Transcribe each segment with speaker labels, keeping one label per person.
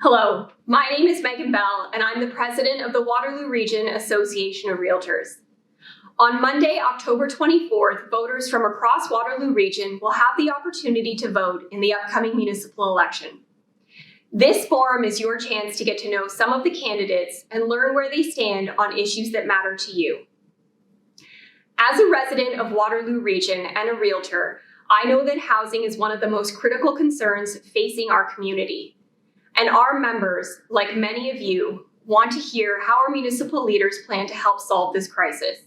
Speaker 1: Hello, my name is Megan Bell, and I'm the president of the Waterloo Region Association of Realtors. On Monday, October 24th, voters from across Waterloo Region will have the opportunity to vote in the upcoming municipal election. This forum is your chance to get to know some of the candidates and learn where they stand on issues that matter to you. As a resident of Waterloo Region and a realtor, I know that housing is one of the most critical concerns facing our community. And our members, like many of you, want to hear how our municipal leaders plan to help solve this crisis.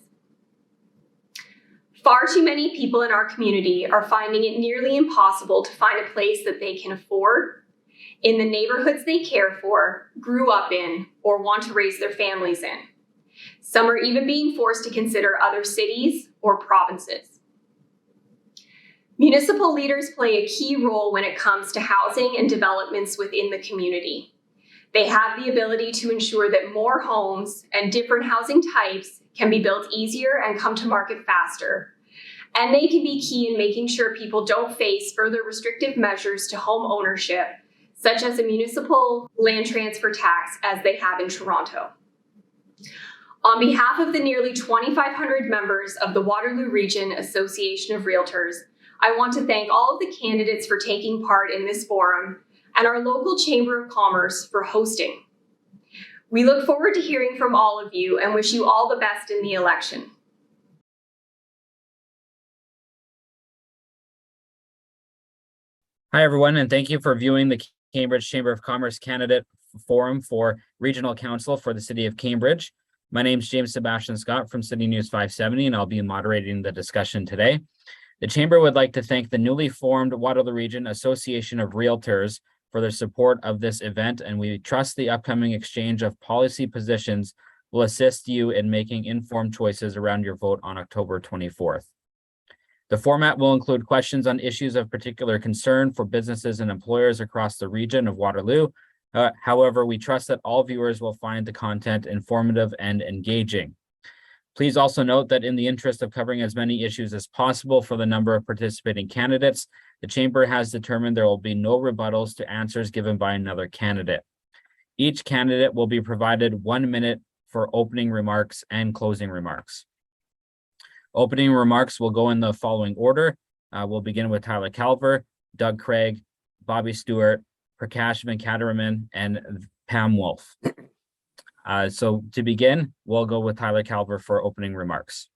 Speaker 1: Far too many people in our community are finding it nearly impossible to find a place that they can afford, in the neighborhoods they care for, grew up in, or want to raise their families in. Some are even being forced to consider other cities or provinces. Municipal leaders play a key role when it comes to housing and developments within the community. They have the ability to ensure that more homes and different housing types can be built easier and come to market faster. And they can be key in making sure people don't face further restrictive measures to home ownership, such as a municipal land transfer tax as they have in Toronto. On behalf of the nearly 2,500 members of the Waterloo Region Association of Realtors, I want to thank all of the candidates for taking part in this forum and our local Chamber of Commerce for hosting. We look forward to hearing from all of you and wish you all the best in the election.
Speaker 2: Hi, everyone, and thank you for viewing the Cambridge Chamber of Commerce Candidate Forum for Regional Council for the City of Cambridge. My name is James Sebastian Scott from City News 570, and I'll be moderating the discussion today. The Chamber would like to thank the newly formed Waterloo Region Association of Realtors for their support of this event, and we trust the upcoming exchange of policy positions will assist you in making informed choices around your vote on October 24th. The format will include questions on issues of particular concern for businesses and employers across the region of Waterloo. However, we trust that all viewers will find the content informative and engaging. Please also note that in the interest of covering as many issues as possible for the number of participating candidates, the Chamber has determined there will be no rebuttals to answers given by another candidate. Each candidate will be provided 1 minute for opening remarks and closing remarks. Opening remarks will go in the following order. We'll begin with Tyler Calver, Doug Craig, Bobby Stewart, Prakash Venkataraman, and Pam Wolf. So to begin, we'll go with Tyler Calver for opening remarks.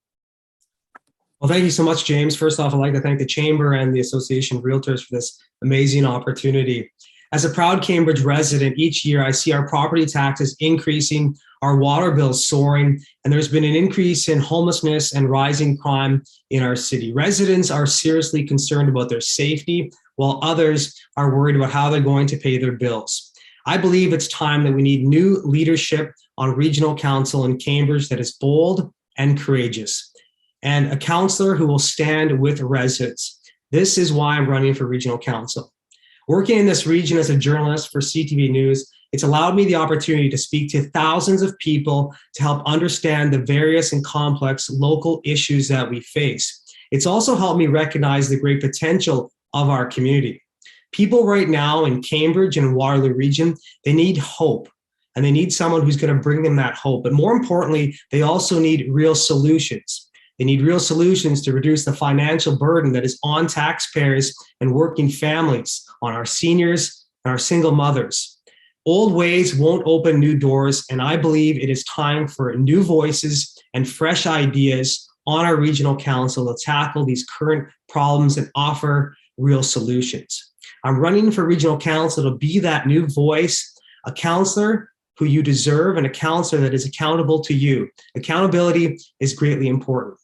Speaker 3: Well, thank you so much, James. First off, I'd like to thank the Chamber and the Association of Realtors for this amazing opportunity. As a proud Cambridge resident, each year I see our property taxes increasing, our water bills soaring, and there's been an increase in homelessness and rising crime in our city. Residents are seriously concerned about their safety, while others are worried about how they're going to pay their bills. I believe it's time that we need new leadership on regional council in Cambridge that is bold and courageous, and a councillor who will stand with residents. This is why I'm running for regional council. Working in this region as a journalist for CTV News, it's allowed me the opportunity to speak to thousands of people to help understand the various and complex local issues that we face. It's also helped me recognize the great potential of our community. People right now in Cambridge and Waterloo Region, they need hope, and they need someone who's going to bring them that hope. But more importantly, they also need real solutions. They need real solutions to reduce the financial burden that is on taxpayers and working families, on our seniors and our single mothers. Old ways won't open new doors, and I believe it is time for new voices and fresh ideas on our regional council to tackle these current problems and offer real solutions. I'm running for regional council to be that new voice, a councillor who you deserve, and a councillor that is accountable to you. Accountability is greatly important.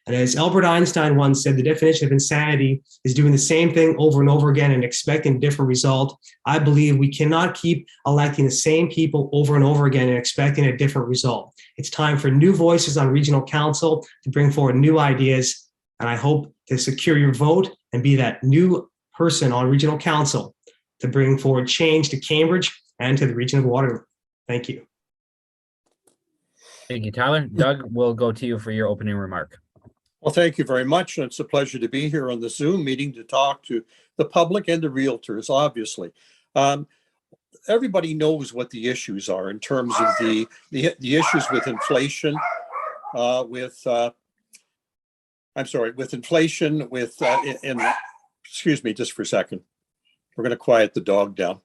Speaker 3: And as Albert Einstein once said, the definition of insanity is doing the same thing over and over again and expecting a different result. I believe we cannot keep electing the same people over and over again and expecting a different result. It's time for new voices on regional council to bring forward new ideas. And I hope to secure your vote and be that new person on regional council to bring forward change to Cambridge and to the region of Waterloo. Thank you.
Speaker 2: Thank you, Tyler. Doug, we'll go to you for your opening remark.
Speaker 4: Well, thank you very much. It's a pleasure to be here on the Zoom meeting to talk to the public and the realtors, obviously. everybody knows what the issues are in terms of the issues with inflation, with inflation, excuse me just for a second. We're going to quiet the dog down.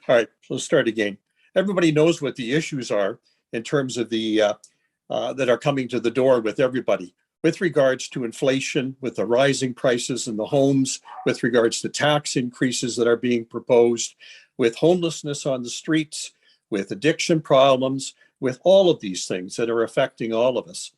Speaker 4: All right, let's start again. Everybody knows what the issues are in terms of the that are coming to the door with everybody, with regards to inflation, with the rising prices in the homes, with regards to tax increases that are being proposed, with homelessness on the streets, with addiction problems, with all of these things that are affecting all of us.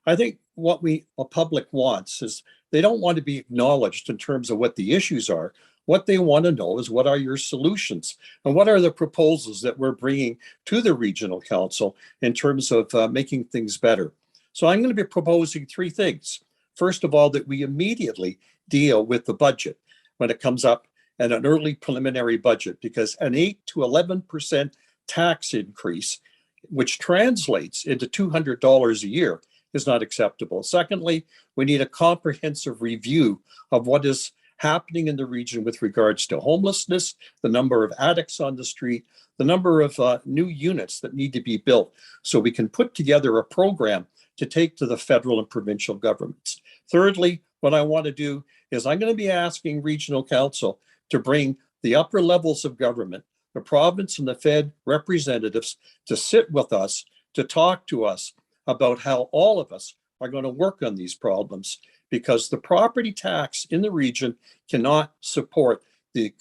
Speaker 4: I think what the public wants is they don't want to be acknowledged in terms of what the issues are. What they want to know is what are your solutions and what are the proposals that we're bringing to the regional council in terms of making things better. So I'm going to be proposing three things. First of all, that we immediately deal with the budget when it comes up, and an early preliminary budget, because an 8 to 11% tax increase, which translates into $200 a year, is not acceptable. Secondly, we need a comprehensive review of what is happening in the region with regards to homelessness, the number of addicts on the street, the number of new units that need to be built, so we can put together a program to take to the federal and provincial governments. Thirdly, what I want to do is I'm going to be asking regional council to bring the upper levels of government, the province and the Fed representatives, to sit with us, to talk to us about how all of us are going to work on these problems, because the property tax in the region cannot support the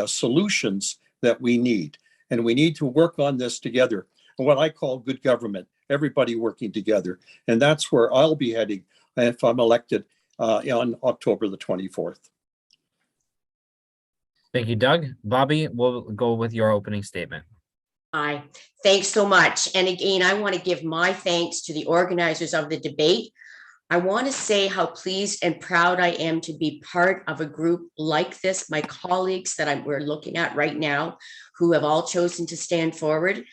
Speaker 4: solutions that we need. And we need to work on this together. And what I call good government, everybody working together. And that's where I'll be heading if I'm elected on October the 24th.
Speaker 2: Thank you, Doug. Bobby, we'll go with your opening statement.
Speaker 5: Hi, thanks so much. And again, I want to give my thanks to the organizers of the debate. I want to say how pleased and proud I am to be part of a group like this, my colleagues that we're looking at right now, who have all chosen to stand forward.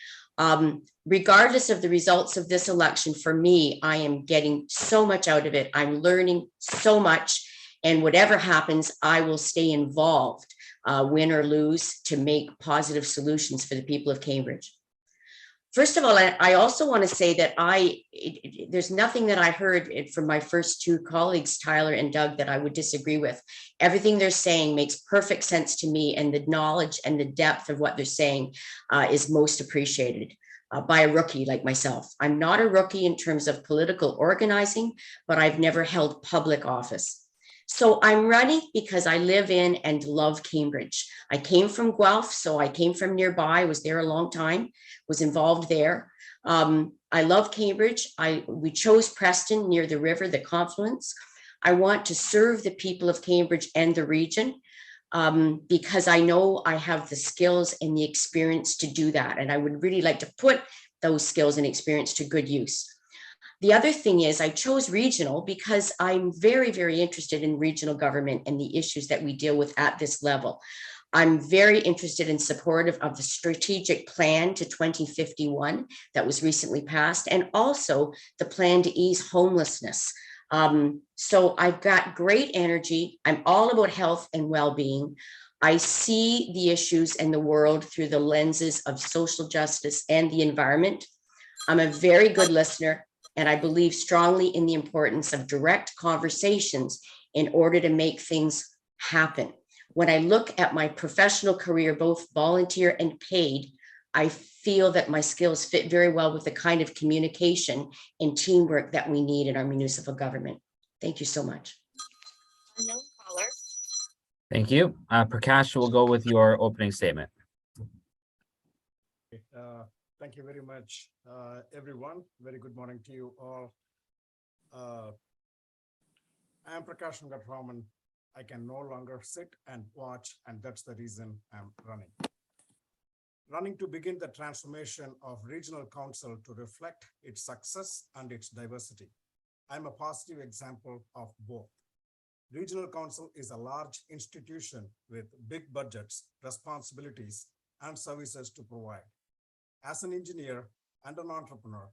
Speaker 5: Regardless of the results of this election, for me, I am getting so much out of it. I'm learning so much, and whatever happens, I will stay involved, win or lose, to make positive solutions for the people of Cambridge. First of all, I also want to say that there's nothing that I heard from my first two colleagues, Tyler and Doug, that I would disagree with. Everything they're saying makes perfect sense to me, and the knowledge and the depth of what they're saying is most appreciated by a rookie like myself. I'm not a rookie in terms of political organizing, but I've never held public office. So I'm running because I live in and love Cambridge. I came from Guelph, so I came from nearby, was there a long time, was involved there. I love Cambridge. We chose Preston near the river, the confluence. I want to serve the people of Cambridge and the region because I know I have the skills and the experience to do that. And I would really like to put those skills and experience to good use. The other thing is I chose regional because I'm very, very interested in regional government and the issues that we deal with at this level. I'm very interested and supportive of the strategic plan to 2051 that was recently passed, and also the plan to ease homelessness. So I've got great energy. I'm all about health and well-being. I see the issues and the world through the lenses of social justice and the environment. I'm a very good listener, and I believe strongly in the importance of direct conversations in order to make things happen. When I look at my professional career, both volunteer and paid, I feel that my skills fit very well with the kind of communication and teamwork that we need in our municipal government. Thank you so much.
Speaker 2: Thank you. Prakash, we'll go with your opening statement.
Speaker 6: Thank you very much, everyone. Very good morning to you all. I am Prakash Raman. I can no longer sit and watch, and that's the reason I'm running. Running to begin the transformation of regional council to reflect its success and its diversity. I'm a positive example of both. Regional council is a large institution with big budgets, responsibilities, and services to provide. As an engineer and an entrepreneur,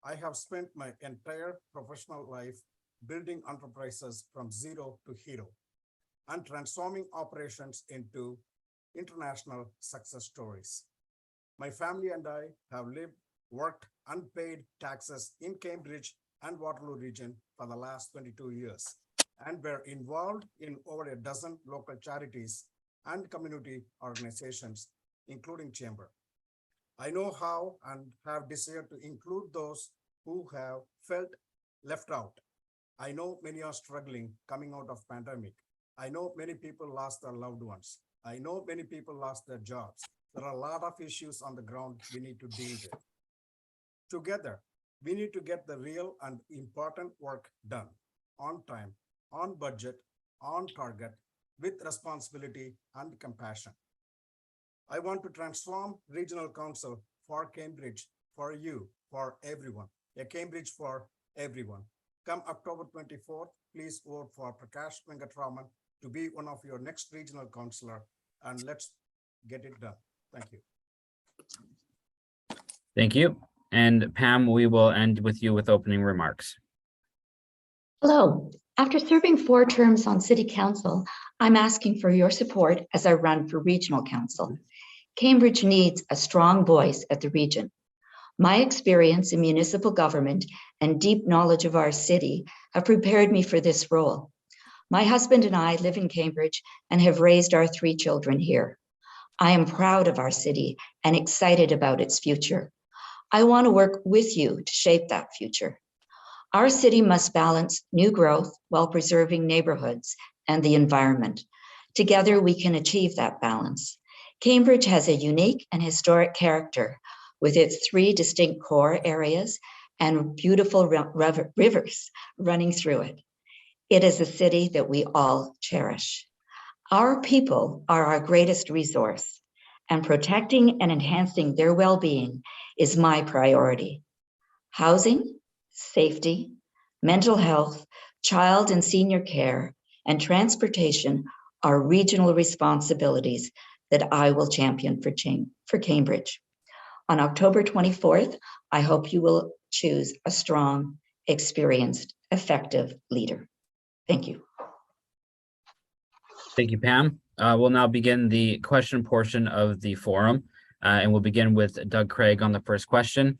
Speaker 6: I have spent my entire professional life building enterprises from zero to hero and transforming operations into international success stories. My family and I have lived, worked unpaid taxes in Cambridge and Waterloo region for the last 22 years, and were involved in over a dozen local charities and community organizations, including Chamber. I know how and have desired to include those who have felt left out. I know many are struggling coming out of pandemic. I know many people lost their loved ones. I know many people lost their jobs. There are a lot of issues on the ground we need to deal with. Together, we need to get the real and important work done on time, on budget, on target, with responsibility and compassion. I want to transform regional council for Cambridge, for you, for everyone, a Cambridge for everyone. Come October 24th, please vote for Prakash Venkatraman to be one of your next regional councillor, and let's get it done. Thank you.
Speaker 2: Thank you. And Pam, we will end with you with opening remarks.
Speaker 7: Hello. After serving 4 terms on City Council, I'm asking for your support as I run for Regional Council. Cambridge needs a strong voice at the region. My experience in municipal government and deep knowledge of our city have prepared me for this role. My husband and I live in Cambridge and have raised our 3 children here. I am proud of our city and excited about its future. I want to work with you to shape that future. Our city must balance new growth while preserving neighborhoods and the environment. Together, we can achieve that balance. Cambridge has a unique and historic character with its 3 distinct core areas and beautiful rivers running through it. It is a city that we all cherish. Our people are our greatest resource, and protecting and enhancing their well-being is my priority. Housing, safety, mental health, child and senior care, and transportation are regional responsibilities that I will champion for Cambridge. On October 24th, I hope you will choose a strong, experienced, effective leader. Thank you.
Speaker 2: Thank you, Pam. We'll now begin the question portion of the forum, and we'll begin with Doug Craig on the first question.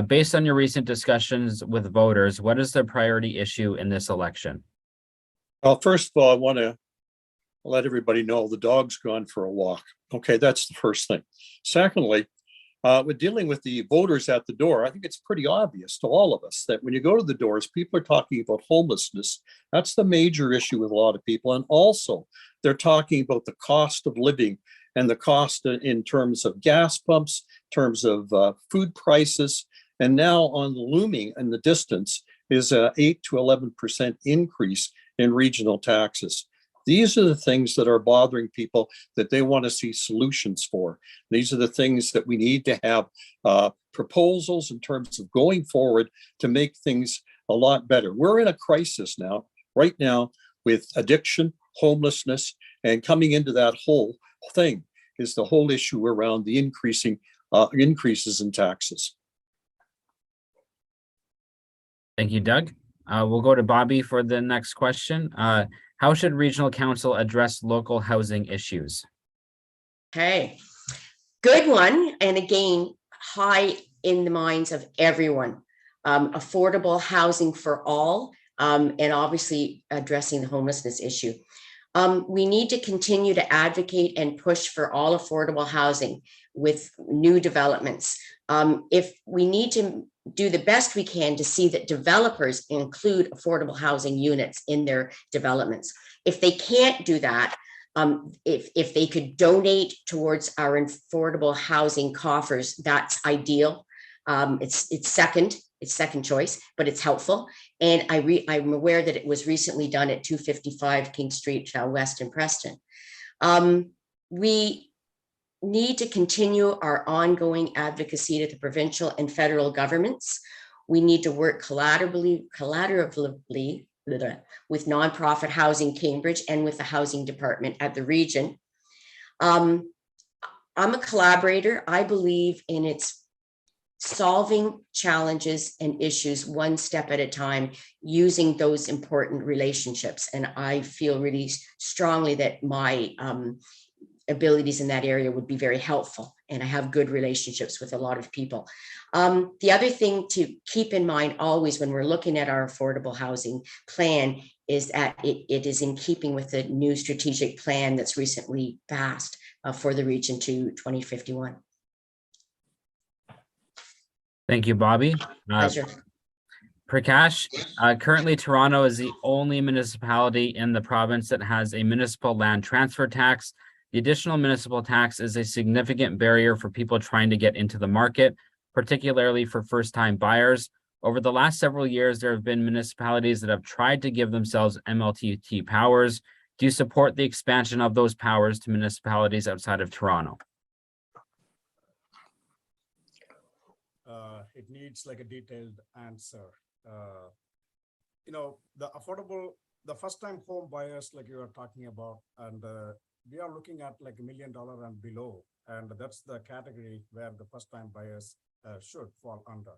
Speaker 2: Based on your recent discussions with voters, what is the priority issue in this election?
Speaker 4: Well, first of all, I want to let everybody know the dog's gone for a walk. Okay, that's the first thing. Secondly, with dealing with the voters at the door, I think it's pretty obvious to all of us that when you go to the doors, people are talking about homelessness. That's the major issue with a lot of people. And also, they're talking about the cost of living and the cost in terms of gas pumps, terms of food prices. And now on the looming in the distance is an 8 to 11% increase in regional taxes. These are the things that are bothering people that they want to see solutions for. These are the things that we need to have proposals in terms of going forward to make things a lot better. We're in a crisis now, right now, with addiction, homelessness, and coming into that whole thing is the whole issue around the increases in taxes.
Speaker 2: Thank you, Doug. We'll go to Bobby for the next question. How should regional council address local housing issues?
Speaker 5: Okay, good one. And again, high in the minds of everyone. Affordable housing for all, and obviously addressing the homelessness issue. We need to continue to advocate and push for all affordable housing with new developments. If we need to do the best we can to see that developers include affordable housing units in their developments. If they can't do that, if they could donate towards our affordable housing coffers, that's ideal. It's second choice, but it's helpful. And I'm aware that it was recently done at 255 King Street West in Preston. We need to continue our ongoing advocacy to the provincial and federal governments. We need to work collaboratively with nonprofit Housing Cambridge and with the housing department at the region. I'm a collaborator. I believe in its solving challenges and issues one step at a time using those important relationships. And I feel really strongly that my abilities in that area would be very helpful. And I have good relationships with a lot of people. The other thing to keep in mind always when we're looking at our affordable housing plan is that it is in keeping with the new strategic plan that's recently passed for the region to 2051.
Speaker 2: Thank you, Bobby.
Speaker 5: Pleasure.
Speaker 2: Prakash, currently Toronto is the only municipality in the province that has a municipal land transfer tax. The additional municipal tax is a significant barrier for people trying to get into the market, particularly for first-time buyers. Over the last several years, there have been municipalities that have tried to give themselves MLTT powers. Do you support the expansion of those powers to municipalities outside of Toronto?
Speaker 6: It needs like a detailed answer. The first-time home buyers, like you are talking about, and we are looking at like $1 million and below, and that's the category where the first-time buyers should fall under.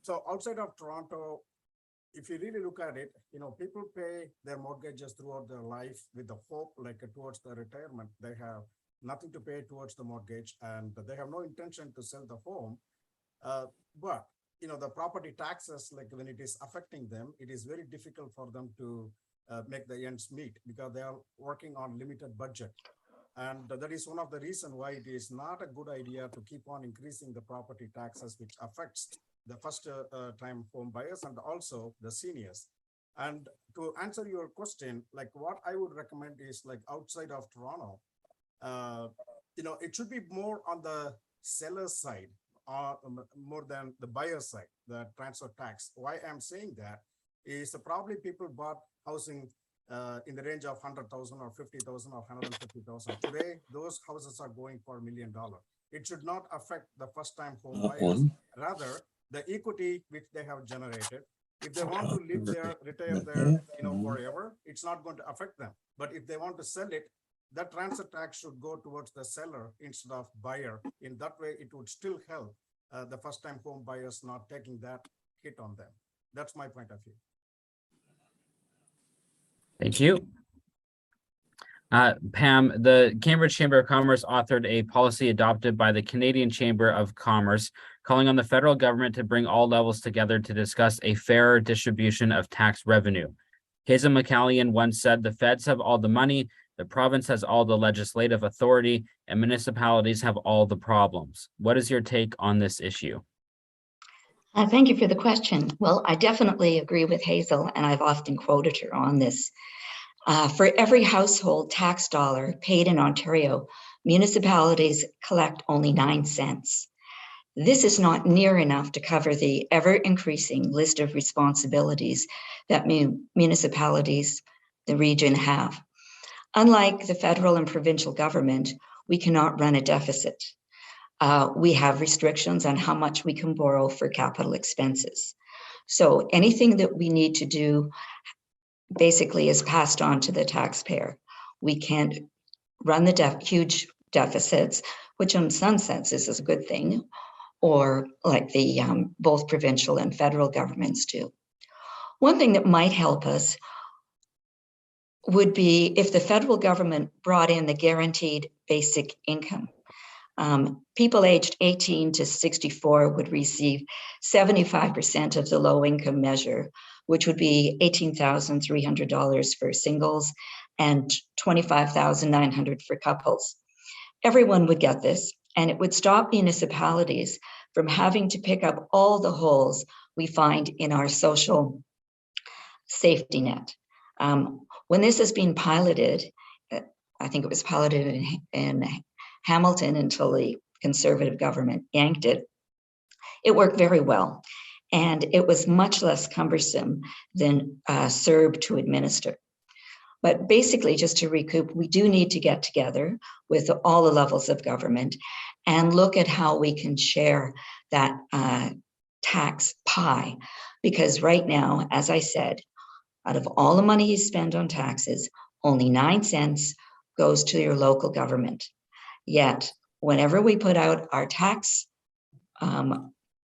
Speaker 6: So outside of Toronto, if you really look at it, people pay their mortgages throughout their life with the hope, like towards the retirement, they have nothing to pay towards the mortgage, and they have no intention to sell the home. But the property taxes, like when it is affecting them, it is very difficult for them to make the ends meet because they are working on limited budget. And that is one of the reasons why it is not a good idea to keep on increasing the property taxes, which affects the first time home buyers and also the seniors. And to answer your question, like what I would recommend is like outside of Toronto, it should be more on the seller side, more than the buyer side, the transfer tax. Why I'm saying that is probably people bought housing in the range of 100,000 or 50,000 or 150,000. Today, those houses are going for $1 million. It should not affect the first-time home buyers. Rather, the equity which they have generated, if they want to live there, retire there, forever, it's not going to affect them. But if they want to sell it, that transfer tax should go towards the seller instead of buyer. In that way, it would still help the first-time home buyers not taking that hit on them. That's my point of view.
Speaker 2: Thank you. Pam, the Cambridge Chamber of Commerce authored a policy adopted by the Canadian Chamber of Commerce calling on the federal government to bring all levels together to discuss a fairer distribution of tax revenue. Hazel McCallion once said, "The feds have all the money, the province has all the legislative authority, and municipalities have all the problems." What is your take on this issue?
Speaker 7: Thank you for the question. Well, I definitely agree with Hazel, and I've often quoted her on this. For every household tax dollar paid in Ontario, municipalities collect only 9 cents. This is not near enough to cover the ever-increasing list of responsibilities that municipalities, the region, have. Unlike the federal and provincial government, we cannot run a deficit. We have restrictions on how much we can borrow for capital expenses. So anything that we need to do basically is passed on to the taxpayer. We can't run the huge deficits, which in some senses is a good thing, or like the both provincial and federal governments do. One thing that might help us would be if the federal government brought in the guaranteed basic income. People aged 18 to 64 would receive 75% of the low income measure, which would be $18,300 for singles and $25,900 for couples. Everyone would get this, and it would stop municipalities from having to pick up all the holes we find in our social safety net. When this has been piloted, I think it was piloted in Hamilton until the Conservative government yanked it, it worked very well. And it was much less cumbersome than CERB to administer. But basically, just to recoup, we do need to get together with all the levels of government and look at how we can share that tax pie. Because right now, as I said, out of all the money you spend on taxes, only 9 cents goes to your local government. Yet, whenever we put out our tax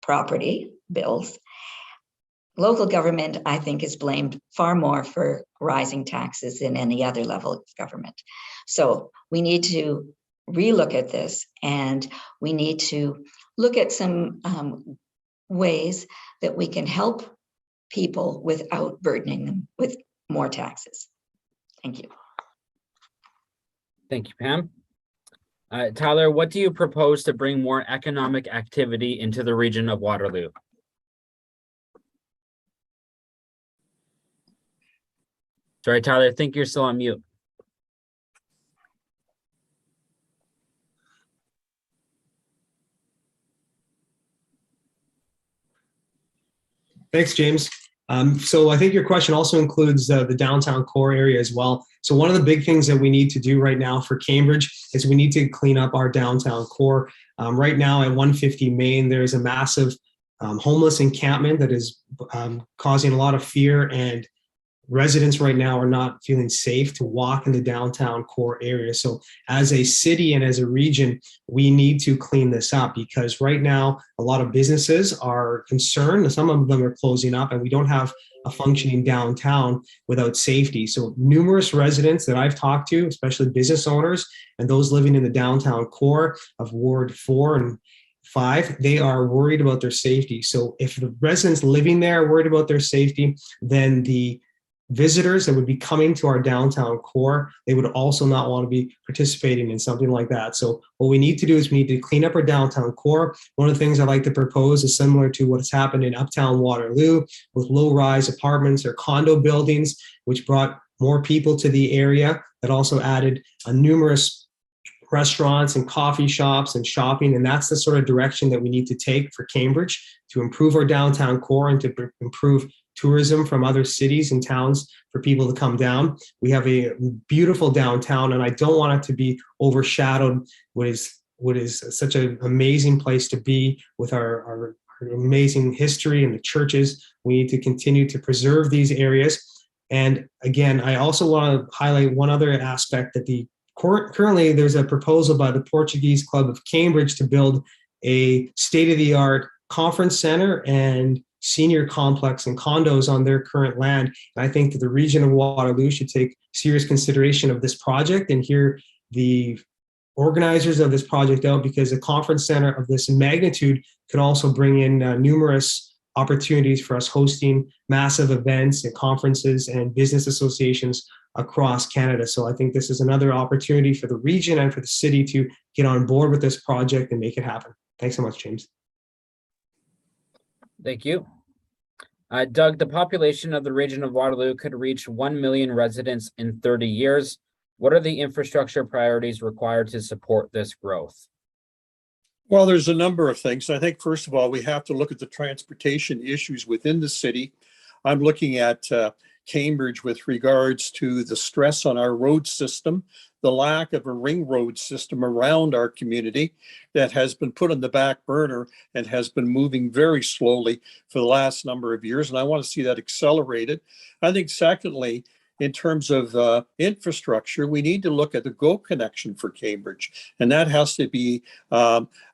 Speaker 7: property bills, local government, I think, is blamed far more for rising taxes than any other level of government. So we need to relook at this, and we need to look at some ways that we can help people without burdening them with more taxes. Thank you.
Speaker 2: Thank you, Pam. Tyler, what do you propose to bring more economic activity into the region of Waterloo? Sorry, Tyler, I think you're still on mute.
Speaker 3: Thanks, James. So I think your question also includes the downtown core area as well. So one of the big things that we need to do right now for Cambridge is we need to clean up our downtown core. Right now at 150 Main, there's a massive homeless encampment that is causing a lot of fear, and residents right now are not feeling safe to walk in the downtown core area. So as a city and as a region, we need to clean this up, because right now a lot of businesses are concerned. Some of them are closing up, and we don't have a functioning downtown without safety. So numerous residents that I've talked to, especially business owners and those living in the downtown core of Ward 4 and 5, they are worried about their safety. So if the residents living there are worried about their safety, then the visitors that would be coming to our downtown core, they would also not want to be participating in something like that. So what we need to do is we need to clean up our downtown core. One of the things I like to propose is similar to what has happened in Uptown Waterloo with low-rise apartments or condo buildings, which brought more people to the area, that also added numerous restaurants and coffee shops and shopping. And that's the sort of direction that we need to take for Cambridge to improve our downtown core and to improve tourism from other cities and towns for people to come down. We have a beautiful downtown, and I don't want it to be overshadowed what is such an amazing place to be with our amazing history and the churches. We need to continue to preserve these areas. And again, I also want to highlight one other aspect, that currently there's a proposal by the Portuguese Club of Cambridge to build a state-of-the-art conference center and senior complex and condos on their current land. And I think that the region of Waterloo should take serious consideration of this project and hear the organizers of this project out, because a conference center of this magnitude could also bring in numerous opportunities for us hosting massive events and conferences and business associations across Canada. So I think this is another opportunity for the region and for the city to get on board with this project and make it happen. Thanks so much, James.
Speaker 2: Thank you. Doug, the population of the region of Waterloo could reach 1 million residents in 30 years. What are the infrastructure priorities required to support this growth?
Speaker 4: Well, there's a number of things. I think, first of all, we have to look at the transportation issues within the city. I'm looking at Cambridge with regards to the stress on our road system, the lack of a ring road system around our community that has been put on the back burner and has been moving very slowly for the last number of years. And I want to see that accelerated. I think, secondly, in terms of infrastructure, we need to look at the GO connection for Cambridge, and that has to be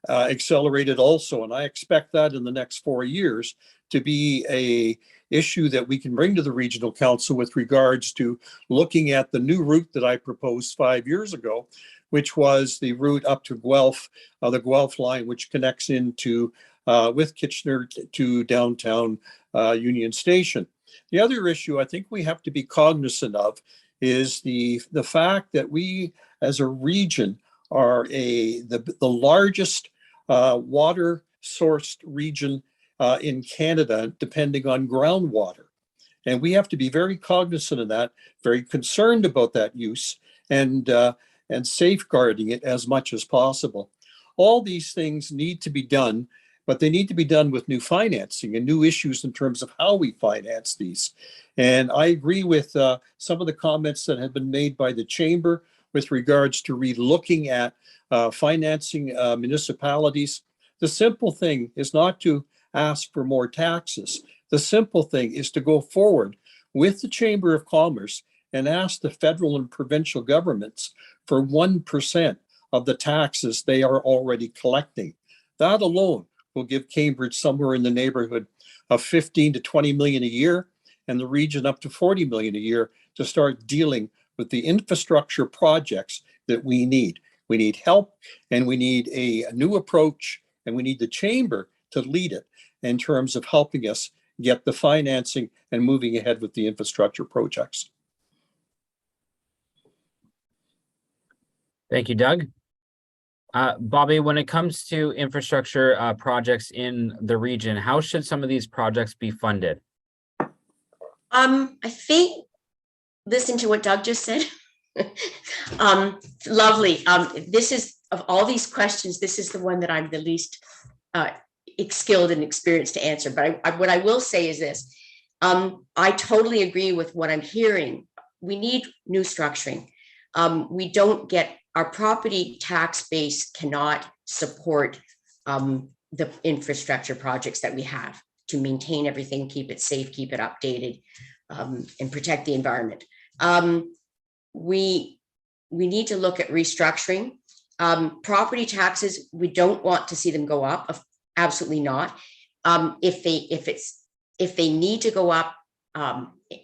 Speaker 4: accelerated also. And I expect that in the next 4 years to be a issue that we can bring to the regional council with regards to looking at the new route that I proposed 5 years ago, which was the route up to Guelph, the Guelph line, which connects into with Kitchener to downtown Union Station. The other issue I think we have to be cognizant of is the fact that we as a region are the largest water sourced region in Canada, depending on groundwater. And we have to be very cognizant of that, very concerned about that use, and safeguarding it as much as possible. All these things need to be done, but they need to be done with new financing and new issues in terms of how we finance these. And I agree with some of the comments that have been made by the Chamber with regards to relooking at financing municipalities. The simple thing is not to ask for more taxes. The simple thing is to go forward with the Chamber of Commerce and ask the federal and provincial governments for 1% of the taxes they are already collecting. That alone will give Cambridge somewhere in the neighborhood of 15 to 20 million a year, and the region up to 40 million a year to start dealing with the infrastructure projects that we need. We need help, and we need a new approach, and we need the chamber to lead it in terms of helping us get the financing and moving ahead with the infrastructure projects.
Speaker 2: Thank you, Doug. Bobby, when it comes to infrastructure projects in the region, how should some of these projects be funded?
Speaker 5: I think, listen to what Doug just said. Lovely. This is, of all these questions, this is the one that I'm the least skilled and experienced to answer. But what I will say is this. I totally agree with what I'm hearing. We need new structuring. We don't get, our property tax base cannot support the infrastructure projects that we have to maintain everything, keep it safe, keep it updated, and protect the environment. We need to look at restructuring. Property taxes, we don't want to see them go up. Absolutely not. If they need to go up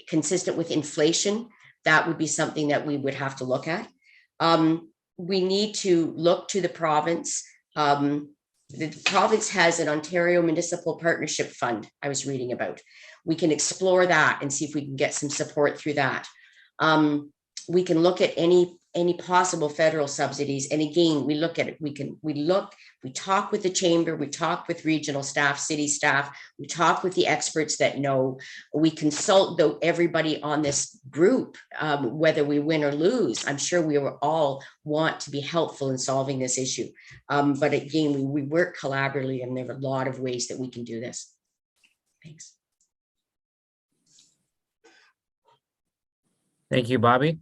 Speaker 5: consistent with inflation, that would be something that we would have to look at. We need to look to the province. The province has an Ontario Municipal Partnership Fund I was reading about. We can explore that and see if we can get some support through that. We can look at any possible federal subsidies. And again, we look at it, we talk with the chamber, we talk with regional staff, city staff, we talk with the experts that know, we consult everybody on this group, whether we win or lose. I'm sure we all want to be helpful in solving this issue. But again, we work collaboratively, and there are a lot of ways that we can do this. Thanks.
Speaker 2: Thank you, Bobby.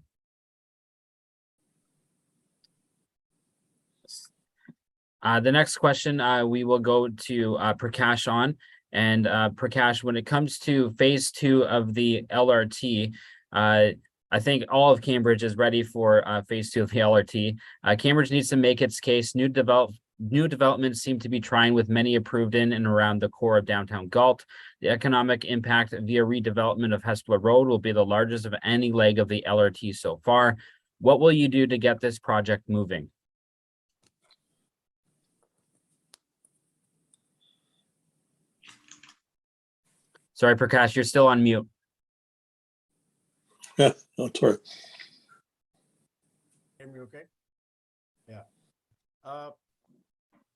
Speaker 2: The next question we will go to Prakash on. And Prakash, when it comes to phase 2 of the LRT, I think all of Cambridge is ready for phase 2 of the LRT. Cambridge needs to make its case. New developments seem to be trying with many approved in and around the core of downtown Galt. The economic impact via redevelopment of Hespeler Road will be the largest of any leg of the LRT so far. What will you do to get this project moving? Sorry, Prakash, you're still on mute.
Speaker 4: Yeah, oh, sorry.
Speaker 6: Hear me okay? Yeah.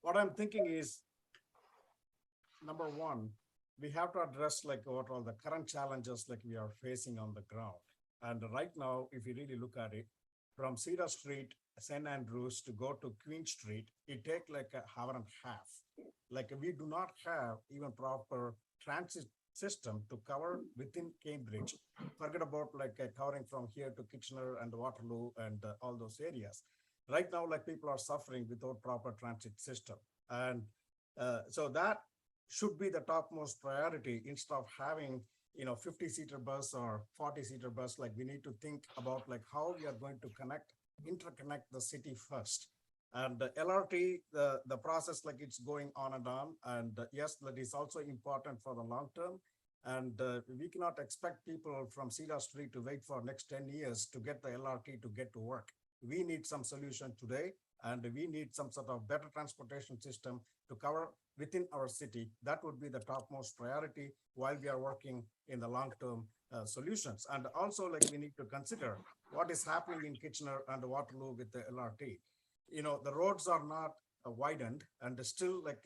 Speaker 6: What I'm thinking is, number one, we have to address like what all the current challenges like we are facing on the ground. And right now, if you really look at it, from Cedar Street, St. Andrews to go to Queen Street, it takes like an hour and a half. Like we do not have even proper transit system to cover within Cambridge. Forget about like covering from here to Kitchener and Waterloo and all those areas. Right now, like people are suffering without proper transit system. And so that should be the topmost priority. Instead of having 50-seater bus or 40-seater bus, like we need to think about like how we are going to interconnect the city first. And the LRT, the process, like it's going on. And yes, that is also important for the long term. And we cannot expect people from Cedar Street to wait for next 10 years to get the LRT to get to work. We need some solution today, and we need some sort of better transportation system to cover within our city. That would be the topmost priority while we are working in the long-term solutions. And also, like we need to consider what is happening in Kitchener and Waterloo with the LRT. The roads are not widened, and still like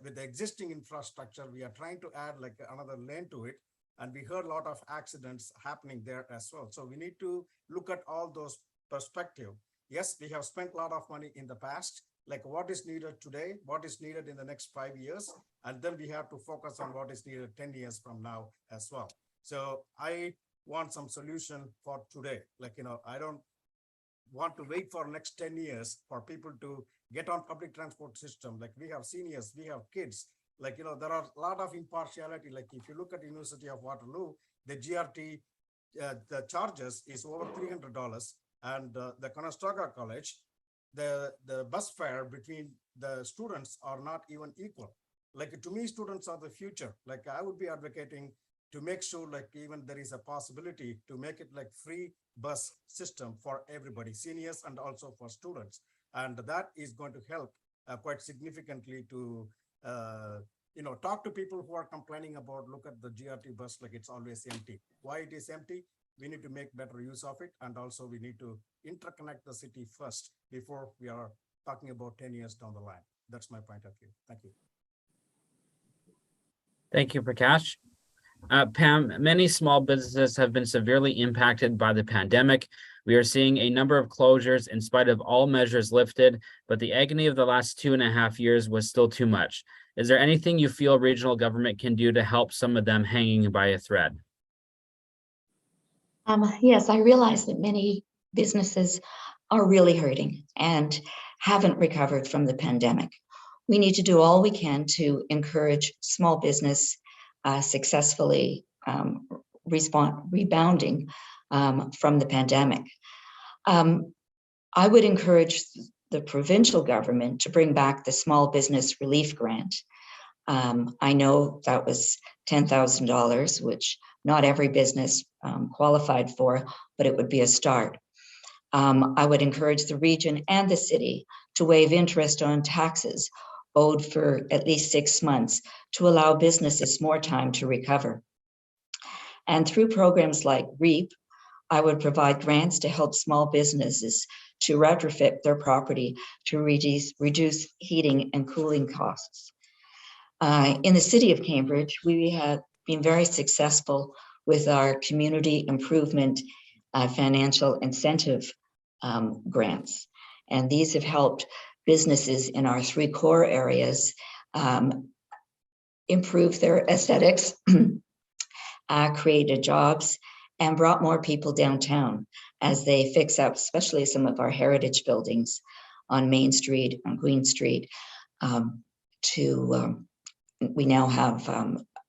Speaker 6: with the existing infrastructure, we are trying to add like another lane to it. And we heard a lot of accidents happening there as well. So we need to look at all those perspectives. Yes, we have spent a lot of money in the past, like what is needed today, what is needed in the next 5 years. And then we have to focus on what is needed 10 years from now as well. So I want some solution for today. Like, I don't want to wait for next 10 years for people to get on public transport system. Like we have seniors, we have kids, like, there are a lot of impartiality. Like if you look at University of Waterloo, the GRT, the charges is over $300, and the Conestoga College, the bus fare between the students are not even equal. like to me, students are the future. Like I would be advocating to make sure like even there is a possibility to make it like free bus system for everybody, seniors and also for students. And that is going to help quite significantly to, talk to people who are complaining about, look at the GRT bus, like it's always empty. Why it is empty? We need to make better use of it. And also we need to interconnect the city first before we are talking about 10 years down the line. That's my point of view. Thank you.
Speaker 2: Thank you, Prakash. Pam, many small businesses have been severely impacted by the pandemic. We are seeing a number of closures in spite of all measures lifted, but the agony of the last 2.5 years was still too much. Is there anything you feel regional government can do to help some of them hanging by a thread?
Speaker 7: Yes, I realize that many businesses are really hurting and haven't recovered from the pandemic. We need to do all we can to encourage small business successfully rebounding from the pandemic. I would encourage the provincial government to bring back the small business relief grant. I know that was $10,000, which not every business qualified for, but it would be a start. I would encourage the region and the city to waive interest on taxes owed for at least 6 months to allow businesses more time to recover. And through programs like REAP, I would provide grants to help small businesses to retrofit their property to reduce heating and cooling costs. In the city of Cambridge, we have been very successful with our community improvement financial incentive grants. And these have helped businesses in our 3 core areas improve their aesthetics, created jobs, and brought more people downtown as they fix up, especially some of our heritage buildings on Main Street, on Queen Street, we now have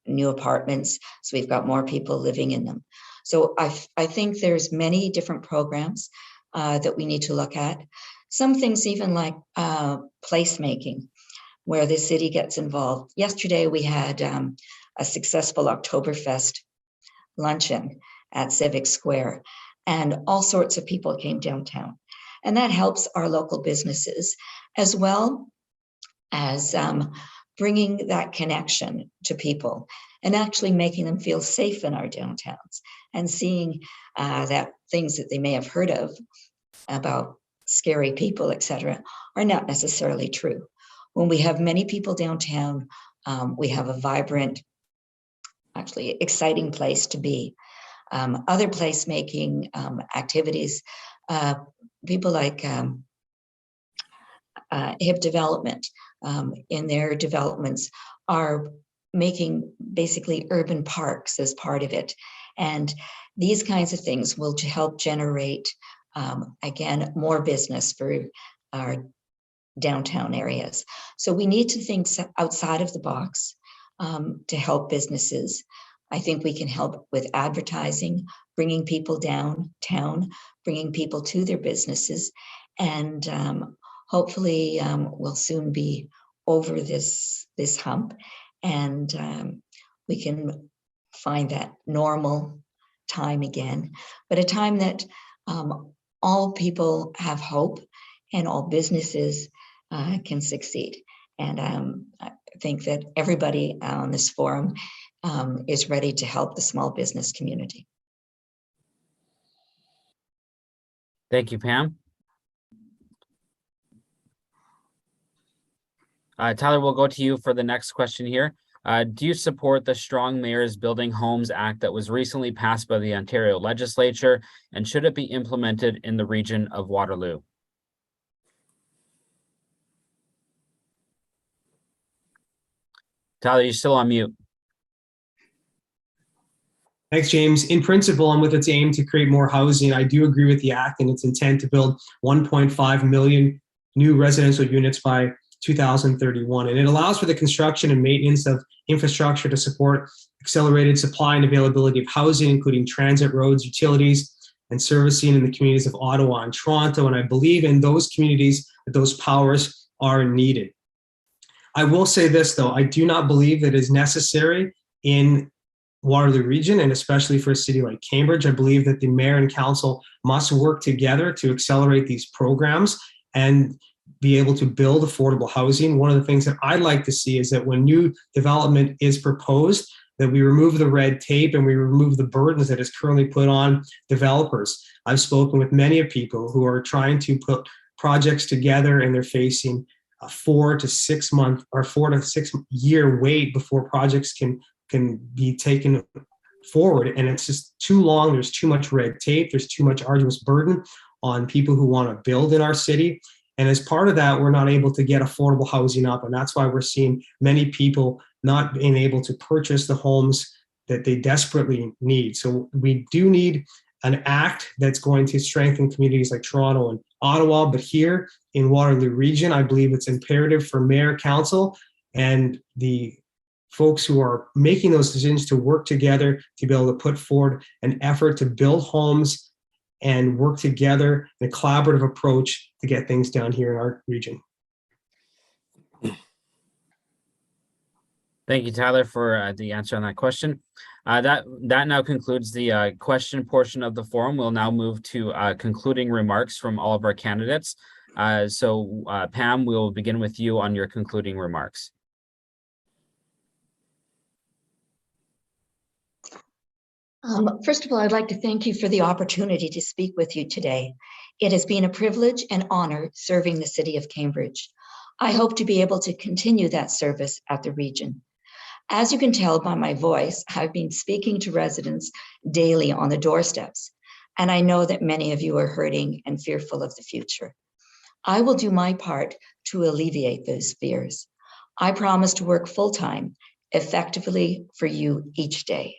Speaker 7: new apartments, so we've got more people living in them. So I think there's many different programs that we need to look at. Some things even like placemaking, where the city gets involved. Yesterday we had a successful Oktoberfest luncheon at Civic Square, and all sorts of people came downtown. And that helps our local businesses, as well as bringing that connection to people and actually making them feel safe in our downtowns, and seeing that things that they may have heard of about scary people, etc., are not necessarily true. When we have many people downtown, we have a vibrant, actually exciting place to be. Other placemaking activities, people like HIP Development in their developments are making basically urban parks as part of it. And these kinds of things will help generate, again, more business for our downtown areas. So we need to think outside of the box to help businesses. I think we can help with advertising, bringing people downtown, bringing people to their businesses, and hopefully we'll soon be over this hump, and we can find that normal time again, but a time that all people have hope and all businesses can succeed. And I think that everybody on this forum is ready to help the small business community.
Speaker 2: Thank you, Pam. Tyler, we'll go to you for the next question here. Do you support the Strong Mayors Building Homes Act that was recently passed by the Ontario legislature, and should it be implemented in the region of Waterloo? Tyler, you're still on mute.
Speaker 3: Thanks, James. In principle, and with its aim to create more housing, I do agree with the act and its intent to build 1.5 million new residential units by 2031. And it allows for the construction and maintenance of infrastructure to support accelerated supply and availability of housing, including transit, roads, utilities, and servicing in the communities of Ottawa and Toronto. And I believe in those communities that those powers are needed. I will say this, though. I do not believe that it is necessary in Waterloo Region, and especially for a city like Cambridge. I believe that the mayor and council must work together to accelerate these programs and be able to build affordable housing. One of the things that I'd like to see is that when new development is proposed, that we remove the red tape and we remove the burdens that is currently put on developers. I've spoken with many of people who are trying to put projects together and they're facing a 4 to 6 month or 4 to 6 year wait before projects can be taken forward. And it's just too long. There's too much red tape. There's too much arduous burden on people who want to build in our city. And as part of that, we're not able to get affordable housing up. And that's why we're seeing many people not being able to purchase the homes that they desperately need. So we do need an act that's going to strengthen communities like Toronto and Ottawa. But here in Waterloo Region, I believe it's imperative for mayor, council, and the folks who are making those decisions to work together to be able to put forward an effort to build homes and work together in a collaborative approach to get things done here in our region.
Speaker 2: Thank you, Tyler, for the answer on that question. That now concludes the question portion of the forum. We'll now move to concluding remarks from all of our candidates. Pam, we'll begin with you on your concluding remarks.
Speaker 7: First of all, I'd like to thank you for the opportunity to speak with you today. It has been a privilege and honor serving the city of Cambridge. I hope to be able to continue that service at the region. As you can tell by my voice, I've been speaking to residents daily on the doorsteps, and I know that many of you are hurting and fearful of the future. I will do my part to alleviate those fears. I promise to work full-time, effectively for you each day.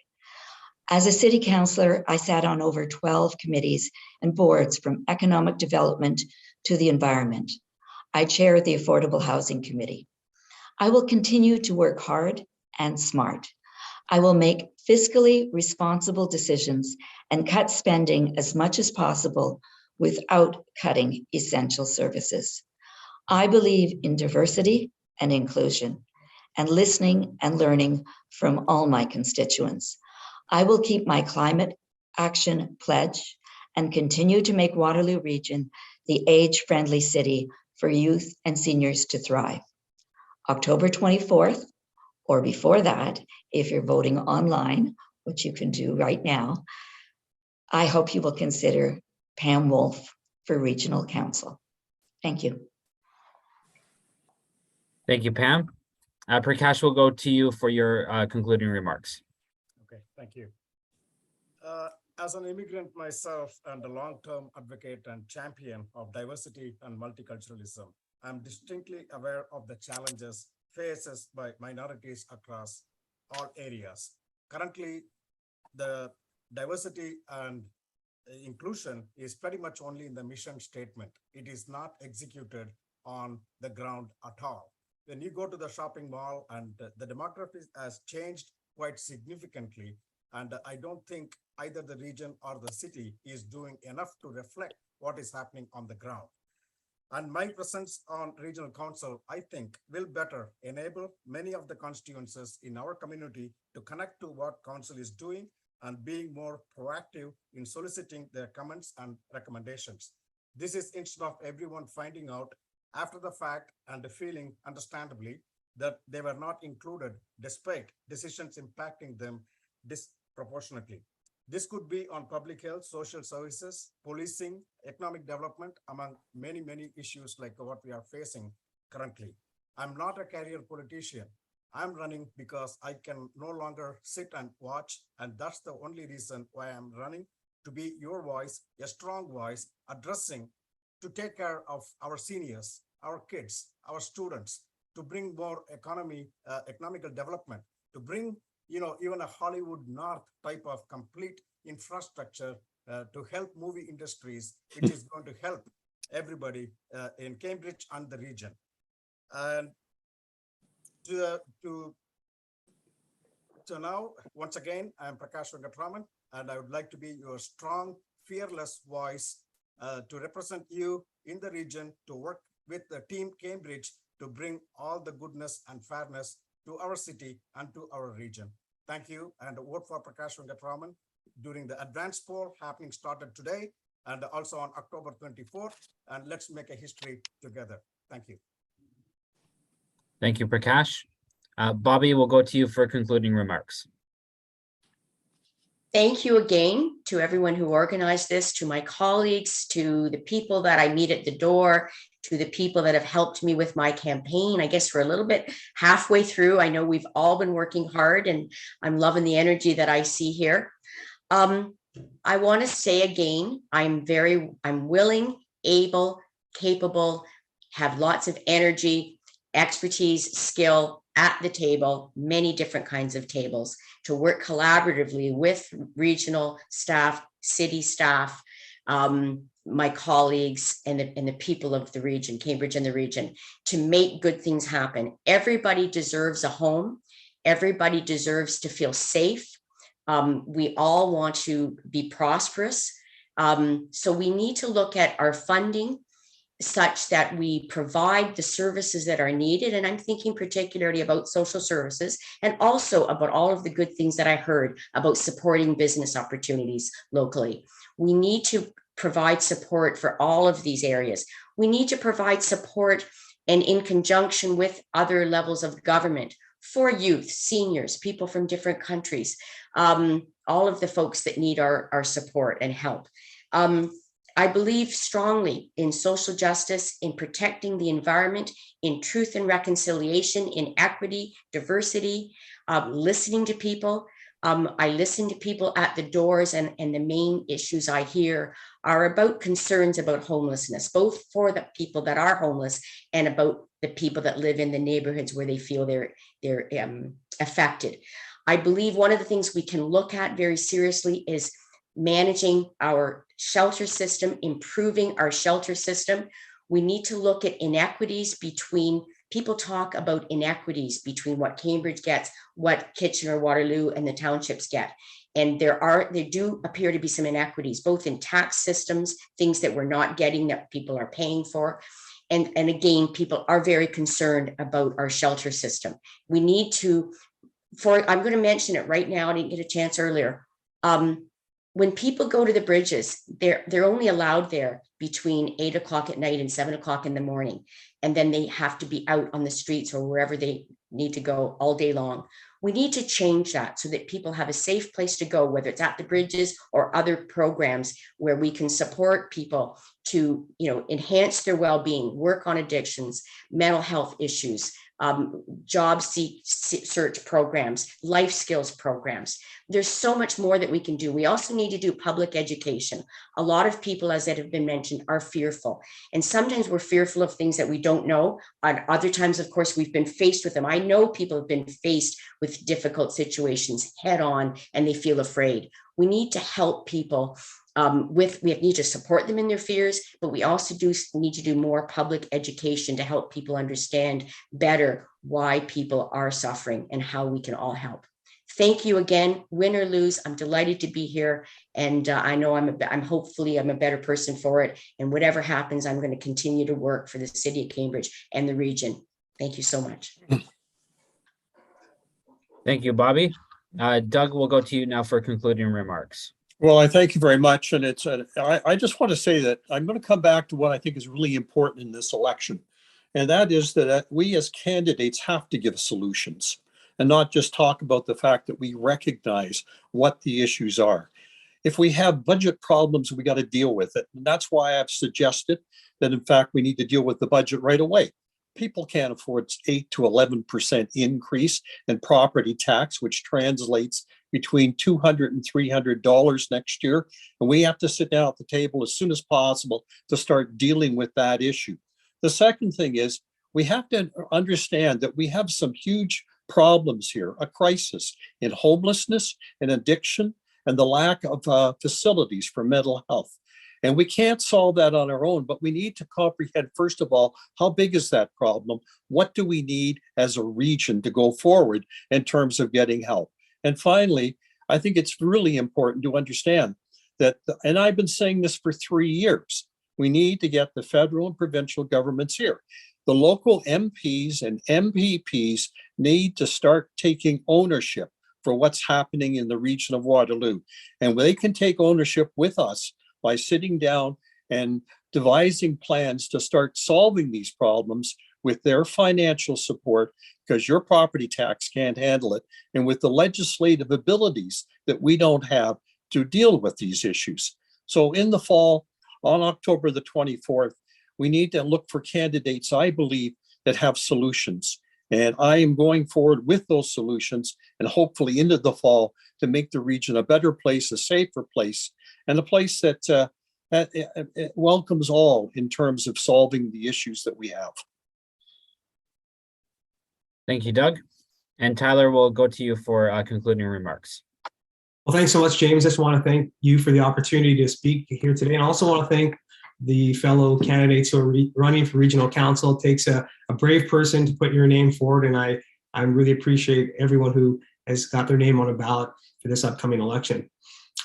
Speaker 7: As a city councillor, I sat on over 12 committees and boards from economic development to the environment. I chair the Affordable Housing Committee. I will continue to work hard and smart. I will make fiscally responsible decisions and cut spending as much as possible without cutting essential services. I believe in diversity and inclusion and listening and learning from all my constituents. I will keep my climate action pledge and continue to make Waterloo Region the age-friendly city for youth and seniors to thrive. October 24th, or before that, if you're voting online, which you can do right now, I hope you will consider Pam Wolf for Regional Council. Thank you.
Speaker 2: Thank you, Pam. Prakash, will go to you for your concluding remarks.
Speaker 6: Okay, thank you. As an immigrant myself and a long-term advocate and champion of diversity and multiculturalism, I'm distinctly aware of the challenges faced by minorities across all areas. Currently, the diversity and inclusion is pretty much only in the mission statement. It is not executed on the ground at all. When you go to the shopping mall and the demography has changed quite significantly, and I don't think either the region or the city is doing enough to reflect what is happening on the ground. And my presence on regional council, I think, will better enable many of the constituencies in our community to connect to what council is doing and being more proactive in soliciting their comments and recommendations. This is instead of everyone finding out after the fact and feeling understandably that they were not included despite decisions impacting them disproportionately. This could be on public health, social services, policing, economic development, among many, many issues like what we are facing currently. I'm not a career politician. I'm running because I can no longer sit and watch, and that's the only reason why I'm running, to be your voice, a strong voice, addressing to take care of our seniors, our kids, our students, to bring more economical development, to bring even a Hollywood North type of complete infrastructure to help movie industries, which is going to help everybody in Cambridge and the region. And so now, once again, I'm Prakash Venkatraman, and I would like to be your strong, fearless voice to represent you in the region, to work with the team Cambridge to bring all the goodness and fairness to our city and to our region. Thank you, and vote for Prakash Venkatraman during the advance poll happening started today and also on October 24th. And let's make a history together. Thank you.
Speaker 2: Thank you, Prakash. Bobby, we'll go to you for concluding remarks.
Speaker 5: Thank you again to everyone who organized this, to my colleagues, to the people that I meet at the door, to the people that have helped me with my campaign. I guess we're a little bit halfway through. I know we've all been working hard, and I'm loving the energy that I see here. I want to say again, I'm willing, able, capable, have lots of energy, expertise, skill at the table, many different kinds of tables, to work collaboratively with regional staff, city staff, my colleagues, and the people of the region, Cambridge and the region, to make good things happen. Everybody deserves a home. Everybody deserves to feel safe. We all want to be prosperous. So we need to look at our funding such that we provide the services that are needed. And I'm thinking particularly about social services, and also about all of the good things that I heard about supporting business opportunities locally. We need to provide support for all of these areas. We need to provide support, and in conjunction with other levels of government, for youth, seniors, people from different countries, all of the folks that need our support and help. I believe strongly in social justice, in protecting the environment, in truth and reconciliation, in equity, diversity, listening to people. I listen to people at the doors, and the main issues I hear are about concerns about homelessness, both for the people that are homeless and about the people that live in the neighborhoods where they feel they're affected. I believe one of the things we can look at very seriously is managing our shelter system, improving our shelter system. We need to look at inequities between, people talk about inequities between what Cambridge gets, what Kitchener, Waterloo, and the townships get. And there do appear to be some inequities, both in tax systems, things that we're not getting that people are paying for. And again, people are very concerned about our shelter system. We need to, I'm going to mention it right now, I didn't get a chance earlier. When people go to the bridges, they're only allowed there between 8 o'clock at night and 7 o'clock in the morning. And then they have to be out on the streets or wherever they need to go all day long. We need to change that so that people have a safe place to go, whether it's at the bridges or other programs where we can support people to, enhance their well-being, work on addictions, mental health issues, job search programs, life skills programs. There's so much more that we can do. We also need to do public education. A lot of people, as that have been mentioned, are fearful. And sometimes we're fearful of things that we don't know. And other times, of course, we've been faced with them. I know people have been faced with difficult situations head on, and they feel afraid. We need to help people we need to support them in their fears, but we also need to do more public education to help people understand better why people are suffering and how we can all help. Thank you again, win or lose. I'm delighted to be here, and I know hopefully I'm a better person for it. And whatever happens, I'm going to continue to work for the city of Cambridge and the region. Thank you so much.
Speaker 2: Thank you, Bobby. Doug, we'll go to you now for concluding remarks.
Speaker 4: Well, I thank you very much. And I just want to say that I'm going to come back to what I think is really important in this election. And that is that we as candidates have to give solutions and not just talk about the fact that we recognize what the issues are. If we have budget problems, we got to deal with it. And that's why I've suggested that, in fact, we need to deal with the budget right away. People can't afford 8 to 11% increase in property tax, which translates between $200 and $300 next year. And we have to sit down at the table as soon as possible to start dealing with that issue. The second thing is we have to understand that we have some huge problems here, a crisis in homelessness and addiction and the lack of facilities for mental health. And we can't solve that on our own, but we need to comprehend, first of all, how big is that problem? What do we need as a region to go forward in terms of getting help? And finally, I think it's really important to understand that, and I've been saying this for 3 years, we need to get the federal and provincial governments here. The local MPs and MPPs need to start taking ownership for what's happening in the region of Waterloo. And they can take ownership with us by sitting down and devising plans to start solving these problems with their financial support, because your property tax can't handle it, and with the legislative abilities that we don't have to deal with these issues. So in the fall, on October the 24th, we need to look for candidates, I believe, that have solutions. And I am going forward with those solutions and hopefully into the fall to make the region a better place, a safer place, and a place that welcomes all in terms of solving the issues that we have.
Speaker 2: Thank you, Doug. And Tyler, we'll go to you for concluding remarks.
Speaker 3: Well, thanks so much, James. I just want to thank you for the opportunity to speak here today. And I also want to thank the fellow candidates who are running for regional council. It takes a brave person to put your name forward. And I really appreciate everyone who has got their name on a ballot for this upcoming election.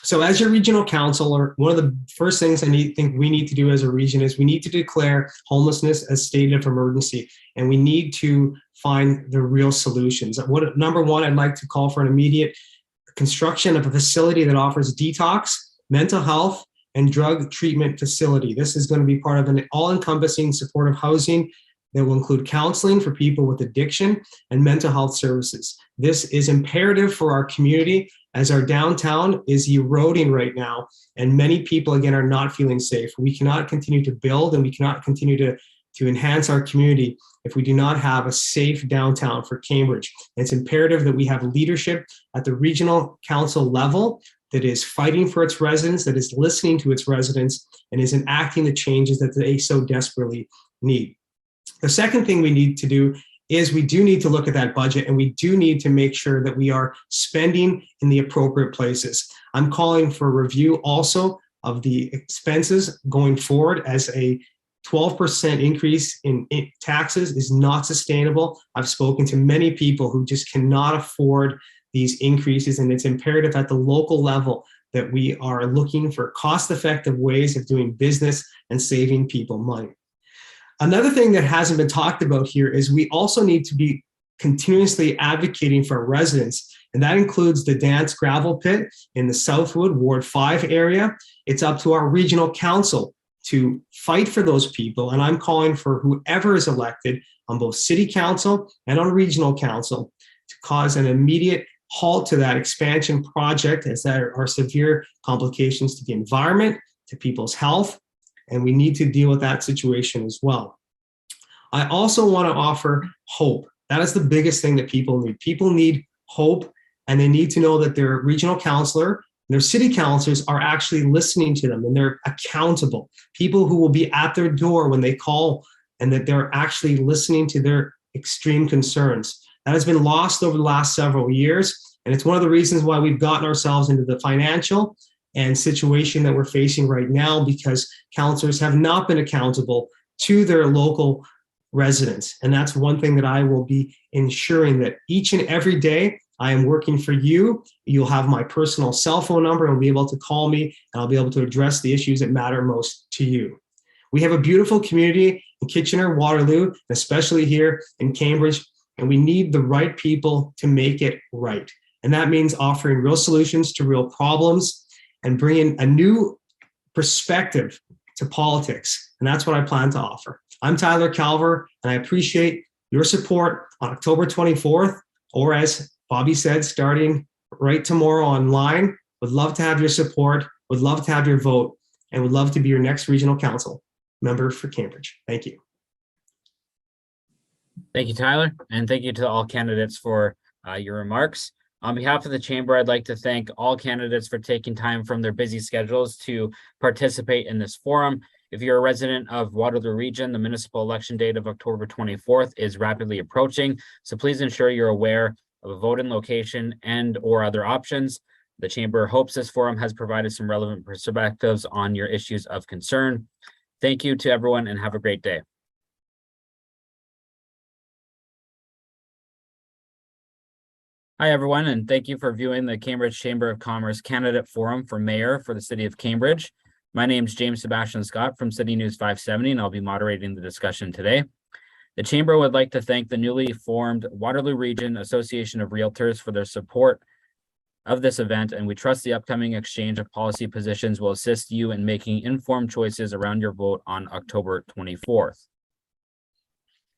Speaker 3: So as your regional councilor, one of the first things think we need to do as a region is we need to declare homelessness as state of emergency, and we need to find the real solutions. Number one, I'd like to call for an immediate construction of a facility that offers detox, mental health, and drug treatment facility. This is going to be part of an all-encompassing supportive housing that will include counseling for people with addiction and mental health services. This is imperative for our community, as our downtown is eroding right now, and many people, again, are not feeling safe. We cannot continue to build, and we cannot continue to enhance our community if we do not have a safe downtown for Cambridge. And it's imperative that we have leadership at the regional council level that is fighting for its residents, that is listening to its residents, and is enacting the changes that they so desperately need. The second thing we need to do is we do need to look at that budget, and we do need to make sure that we are spending in the appropriate places. I'm calling for a review also of the expenses going forward, as a 12% increase in taxes is not sustainable. I've spoken to many people who just cannot afford these increases, and it's imperative at the local level that we are looking for cost-effective ways of doing business and saving people money. Another thing that hasn't been talked about here is we also need to be continuously advocating for our residents, and that includes the Dance Gravel Pit in the Southwood Ward 5 area. It's up to our regional council to fight for those people, and I'm calling for whoever is elected on both city council and on regional council to cause an immediate halt to that expansion project, as there are severe complications to the environment, to people's health, and we need to deal with that situation as well. I also want to offer hope. That is the biggest thing that people need. People need hope, and they need to know that their regional councilor, their city councilors are actually listening to them, and they're accountable. People who will be at their door when they call, and that they're actually listening to their extreme concerns. That has been lost over the last several years, and it's one of the reasons why we've gotten ourselves into the financial and situation that we're facing right now, because councilors have not been accountable to their local residents. And that's one thing that I will be ensuring, that each and every day I am working for you. You'll have my personal cell phone number and be able to call me, and I'll be able to address the issues that matter most to you. We have a beautiful community in Kitchener, Waterloo, especially here in Cambridge, and we need the right people to make it right. And that means offering real solutions to real problems and bringing a new perspective to politics. And that's what I plan to offer. I'm Tyler Calver, and I appreciate your support on October 24th, or as Bobby said, starting right tomorrow online. Would love to have your support, would love to have your vote, and would love to be your next regional council member for Cambridge. Thank you.
Speaker 2: Thank you, Tyler, and thank you to all candidates for your remarks. On behalf of the chamber, I'd like to thank all candidates for taking time from their busy schedules to participate in this forum. If you're a resident of Waterloo Region, the municipal election date of October 24th is rapidly approaching, so please ensure you're aware of a voting location and or other options. The chamber hopes this forum has provided some relevant perspectives on your issues of concern. Thank you to everyone, and have a great day. Hi, everyone, and thank you for viewing the Cambridge Chamber of Commerce Candidate Forum for Mayor for the City of Cambridge. My name is James Sebastian Scott from City News 570, and I'll be moderating the discussion today. The Chamber would like to thank the newly formed Waterloo Region Association of Realtors for their support of this event, and we trust the upcoming exchange of policy positions will assist you in making informed choices around your vote on October 24th.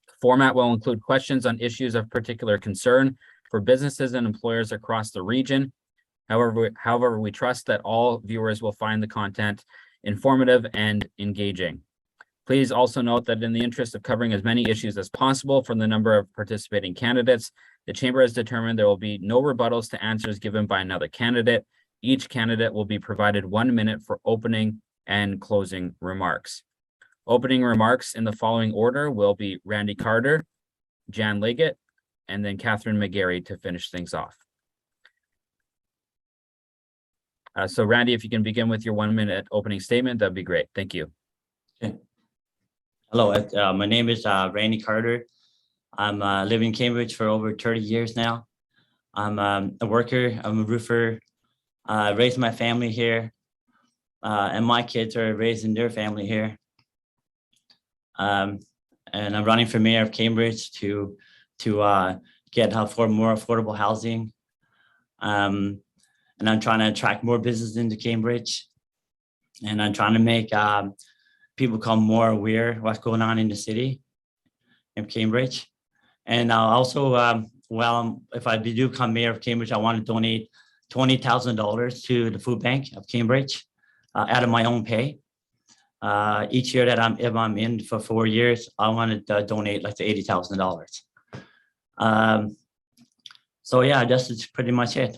Speaker 2: The format will include questions on issues of particular concern for businesses and employers across the region. However, we trust that all viewers will find the content informative and engaging. Please also note that in the interest of covering as many issues as possible from the number of participating candidates, the Chamber has determined there will be no rebuttals to answers given by another candidate. Each candidate will be provided 1 minute for opening and closing remarks. Opening remarks in the following order will be Randy Carter, Jan Liggett, and then Catherine McGarry to finish things off. So Randy, if you can begin with your 1 minute opening statement, that'd be great. Thank you.
Speaker 8: Okay. Hello, my name is Randy Carter. I'm living in Cambridge for over 30 years now. I'm a worker, I'm a roofer, raised my family here, and my kids are raising their family here. And I'm running for mayor of Cambridge to get more affordable housing. And I'm trying to attract more business into Cambridge. And I'm trying to make people become more aware of what's going on in the city of Cambridge. And also, if I do become mayor of Cambridge, I want to donate $20,000 to the food bank of Cambridge out of my own pay. Each year that if I'm in for 4 years, I want to donate like $80,000. So yeah, that's pretty much it.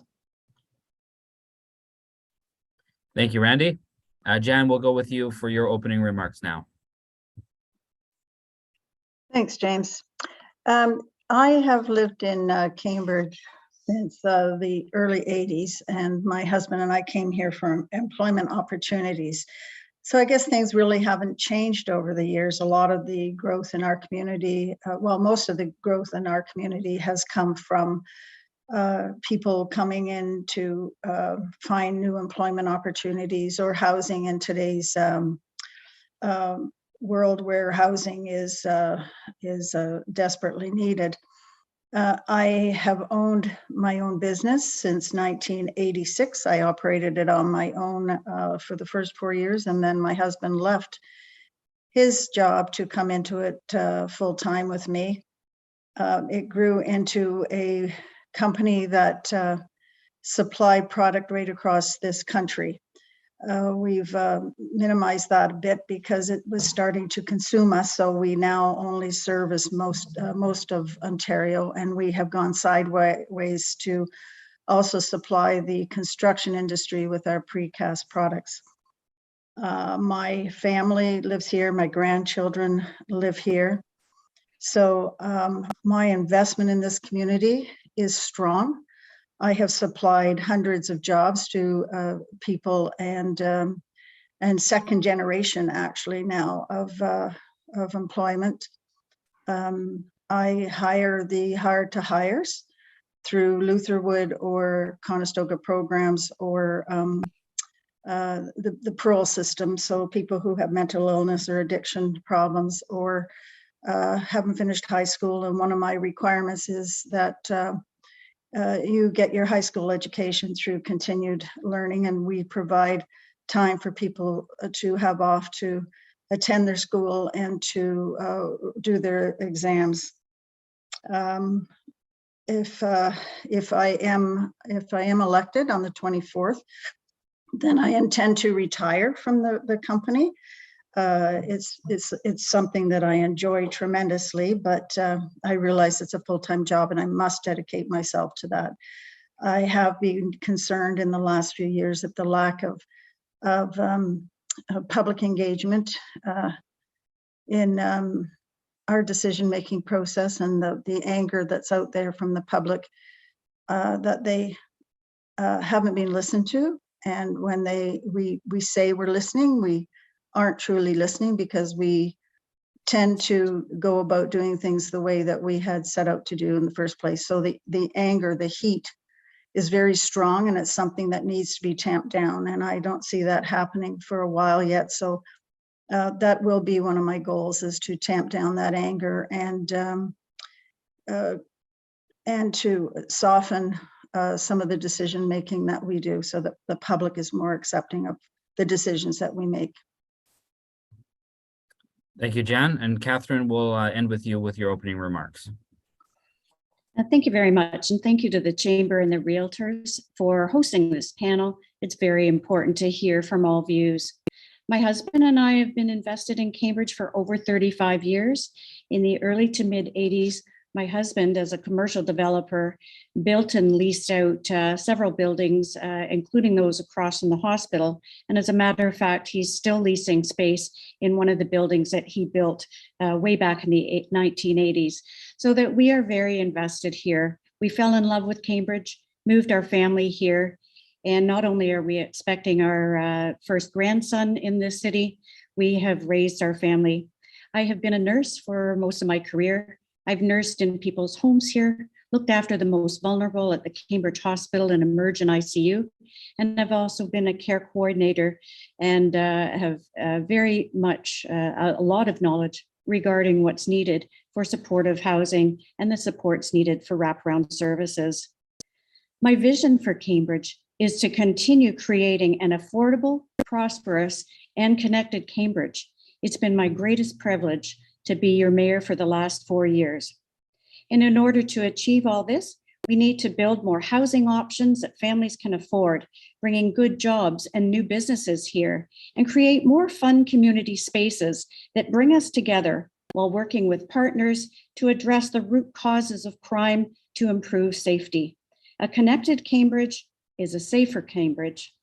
Speaker 2: Thank you, Randy. Jan, we'll go with you for your opening remarks now.
Speaker 9: Thanks, James. I have lived in Cambridge since the early 80s, and my husband and I came here for employment opportunities. So I guess things really haven't changed over the years. A lot of the growth in our community, most of the growth in our community has come from people coming in to find new employment opportunities or housing in today's world where housing is desperately needed. I have owned my own business since 1986. I operated it on my own for the first 4 years, and then my husband left his job to come into it full time with me. It grew into a company that supplied product right across this country. We've minimized that a bit because it was starting to consume us. So we now only service most of Ontario, and we have gone sideways to also supply the construction industry with our precast products. My family lives here. My grandchildren live here. So my investment in this community is strong. I have supplied hundreds of jobs to people and second generation actually now of employment. I hire the hard to hires through Lutherwood or Conestoga programs or the parole system. So people who have mental illness or addiction problems or haven't finished high school. And one of my requirements is that you get your high school education through continued learning, and we provide time for people to have off to attend their school and to do their exams. If I am elected on the 24th, then I intend to retire from the company. It's something that I enjoy tremendously, but I realize it's a full-time job and I must dedicate myself to that. I have been concerned in the last few years at the lack of public engagement in our decision-making process, and the anger that's out there from the public that they haven't been listened to. And when we say we're listening, we aren't truly listening, because we tend to go about doing things the way that we had set out to do in the first place. So the anger, the heat is very strong, and it's something that needs to be tamped down. And I don't see that happening for a while yet. So that will be one of my goals, is to tamp down that anger and to soften some of the decision making that we do, so that the public is more accepting of the decisions that we make.
Speaker 2: Thank you, Jan. And Catherine, will end with you with your opening remarks.
Speaker 10: Thank you very much. And thank you to the Chamber and the Realtors for hosting this panel. It's very important to hear from all views. My husband and I have been invested in Cambridge for over 35 years. In the early to mid 80s, my husband, as a commercial developer, built and leased out several buildings, including those across from the hospital. And as a matter of fact, he's still leasing space in one of the buildings that he built way back in the 1980s. So that we are very invested here. We fell in love with Cambridge, moved our family here. And not only are we expecting our first grandson in this city, we have raised our family. I have been a nurse for most of my career. I've nursed in people's homes here, looked after the most vulnerable at the Cambridge Hospital and Emergent ICU. And I've also been a care coordinator and have very much a lot of knowledge regarding what's needed for supportive housing and the supports needed for wraparound services. My vision for Cambridge is to continue creating an affordable, prosperous, and connected Cambridge. It's been my greatest privilege to be your mayor for the last 4 years. And in order to achieve all this, we need to build more housing options that families can afford, bringing good jobs and new businesses here, and create more fun community spaces that bring us together while working with partners to address the root causes of crime to improve safety. A connected Cambridge is a safer Cambridge.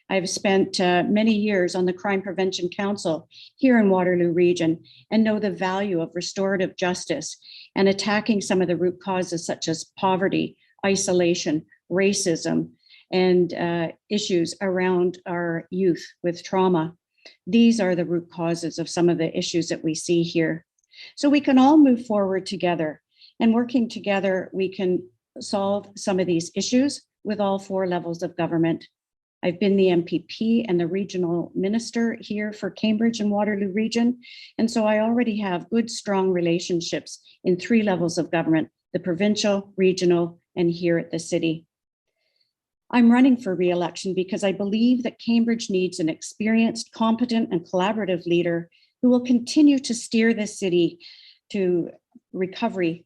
Speaker 10: I've spent many years on the Crime Prevention Council here in Waterloo Region and know the value of restorative justice and attacking some of the root causes such as poverty, isolation, racism, and issues around our youth with trauma. These are the root causes of some of the issues that we see here. So we can all move forward together, and working together, we can solve some of these issues with all 4 levels of government. I've been the MPP and the regional minister here for Cambridge and Waterloo Region. And so I already have good, strong relationships in 3 levels of government, the provincial, regional, and here at the city. I'm running for re-election because I believe that Cambridge needs an experienced, competent, and collaborative leader who will continue to steer the city to recovery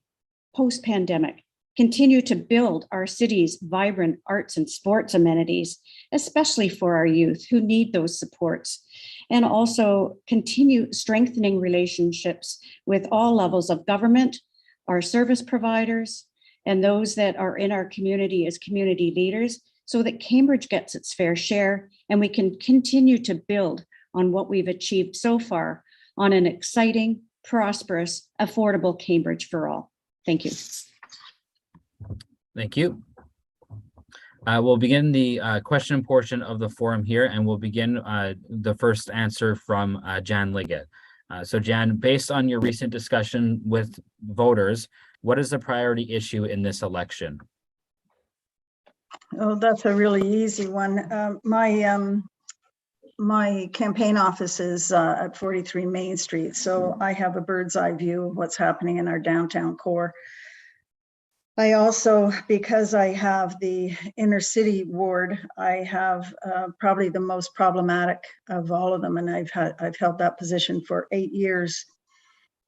Speaker 10: post-pandemic, continue to build our city's vibrant arts and sports amenities, especially for our youth who need those supports, and also continue strengthening relationships with all levels of government, our service providers, and those that are in our community as community leaders, so that Cambridge gets its fair share and we can continue to build on what we've achieved so far on an exciting, prosperous, affordable Cambridge for all. Thank you.
Speaker 2: Thank you. We'll begin the question portion of the forum here, and we'll begin the first answer from Jan Liggett. So Jan, based on your recent discussion with voters, what is the priority issue in this election?
Speaker 9: Oh, that's a really easy one. My campaign office is at 43 Main Street, so I have a bird's eye view of what's happening in our downtown core. I also, because I have the inner city ward, I have probably the most problematic of all of them, and I've held that position for 8 years.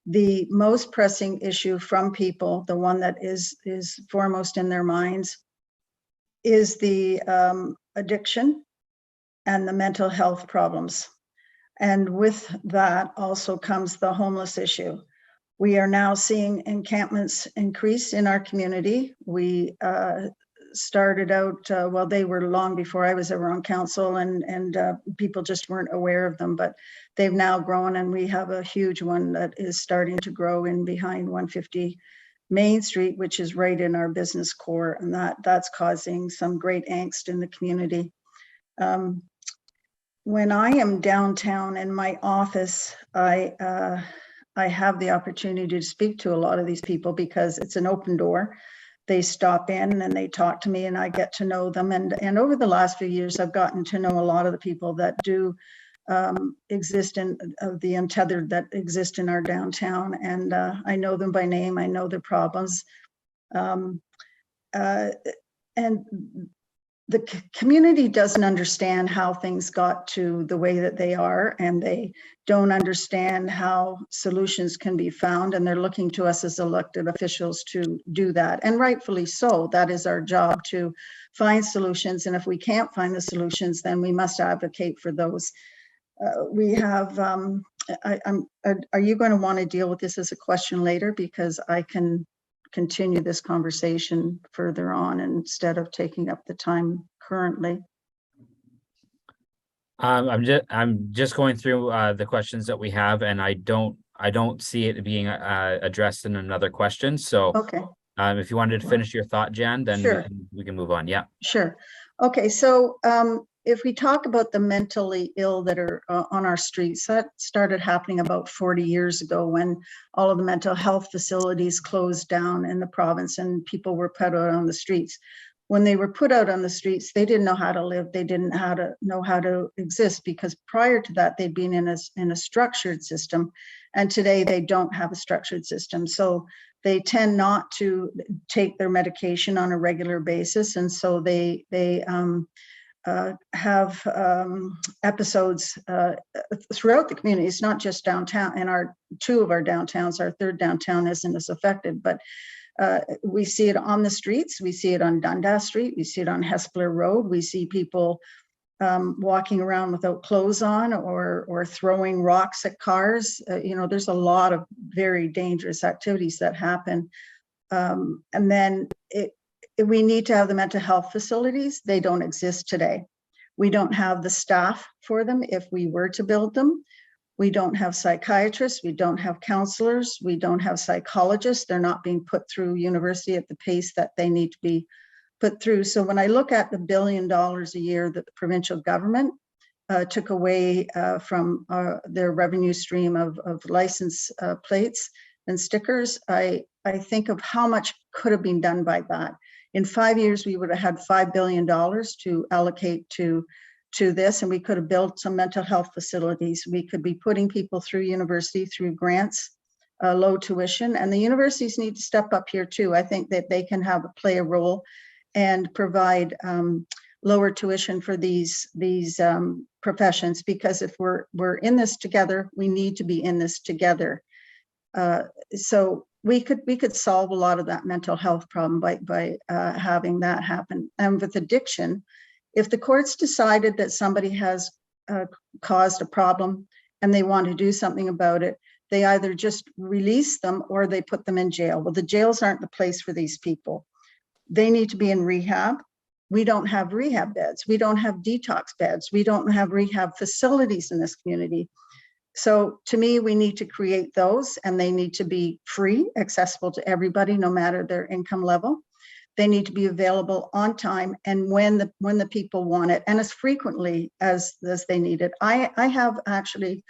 Speaker 9: The most pressing issue from people, the one that is foremost in their minds, is the addiction and the mental health problems. And with that also comes the homeless issue. We are now seeing encampments increase in our community. We started out, well, they were long before I was ever on council, and people just weren't aware of them, but they've now grown, and we have a huge one that is starting to grow in behind 150 Main Street, which is right in our business core, and that's causing some great angst in the community. When I am downtown in my office, I have the opportunity to speak to a lot of these people because it's an open door. They stop in and they talk to me, and I get to know them. And over the last few years, I've gotten to know a lot of the people that do exist in the untethered that exist in our downtown. And I know them by name. I know their problems. And the community doesn't understand how things got to the way that they are, and they don't understand how solutions can be found, and they're looking to us as elected officials to do that, and rightfully so. That is our job, to find solutions, and if we can't find the solutions, then we must advocate for those. We have, are you going to want to deal with this as a question later? Because I can continue this conversation further on instead of taking up the time currently.
Speaker 2: I'm just going through the questions that we have, and I don't see it being addressed in another question. So
Speaker 9: Okay,
Speaker 2: if you wanted to finish your thought, Jan, then
Speaker 9: Sure.
Speaker 2: we can move on. Yeah.
Speaker 9: sure. Okay, so if we talk about the mentally ill that are on our streets, that started happening about 40 years ago when all of the mental health facilities closed down in the province and people were put out on the streets. When they were put out on the streets, they didn't know how to live. They didn't know how to exist, because prior to that, they'd been in a structured system, and today they don't have a structured system. So they tend not to take their medication on a regular basis, and so they have episodes throughout the community. It's not just downtown. In our two of our downtowns, our third downtown isn't as affected, but we see it on the streets. We see it on Dundas Street. We see it on Hespeler Road. We see people walking around without clothes on, or throwing rocks at cars. There's a lot of very dangerous activities that happen. And then we need to have the mental health facilities. They don't exist today. We don't have the staff for them if we were to build them. We don't have psychiatrists. We don't have counselors. We don't have psychologists. They're not being put through university at the pace that they need to be put through. So when I look at the $1 billion a year that the provincial government took away from their revenue stream of license plates and stickers, I think of how much could have been done by that. In 5 years, we would have had $5 billion to allocate to this, and we could have built some mental health facilities. We could be putting people through university through grants, low tuition, and the universities need to step up here too. I think that they can play a role and provide lower tuition for these professions, because if we're in this together, we need to be in this together. So we could solve a lot of that mental health problem by having that happen. And with addiction, if the courts decided that somebody has caused a problem and they want to do something about it, they either just release them or they put them in jail. Well, the jails aren't the place for these people. They need to be in rehab. We don't have rehab beds. We don't have detox beds. We don't have rehab facilities in this community. So to me, we need to create those, and they need to be free, accessible to everybody, no matter their income level. They need to be available on time and when the people want it, and as frequently as they need it. I have actually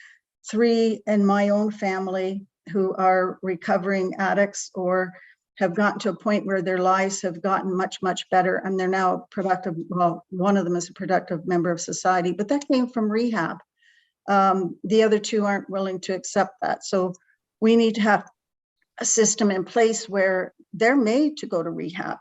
Speaker 9: 3 in my own family who are recovering addicts or have gotten to a point where their lives have gotten much, much better, and they're now productive. Well, one of them is a productive member of society, but that came from rehab. The other 2 aren't willing to accept that. So we need to have a system in place where they're made to go to rehab.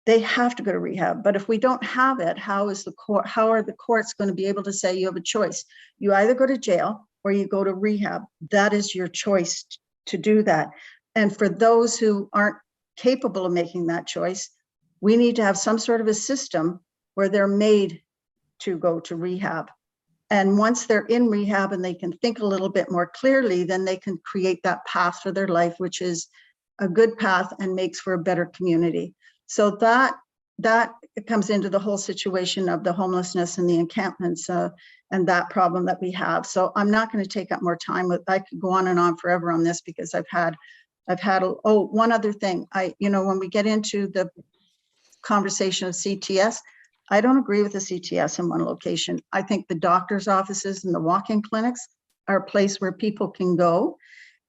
Speaker 9: They have to go to rehab. But if we don't have it, how are the courts going to be able to say you have a choice? You either go to jail or you go to rehab. That is your choice to do that. And for those who aren't capable of making that choice, we need to have some sort of a system where they're made to go to rehab. And once they're in rehab and they can think a little bit more clearly, then they can create that path for their life, which is a good path and makes for a better community. So that comes into the whole situation of the homelessness and the encampments and that problem that we have. So I'm not going to take up more time I could go on and on forever on this, because I've had one other thing. When we get into the conversation of CTS, I don't agree with the CTS in one location. I think the doctor's offices and the walk-in clinics are a place where people can go,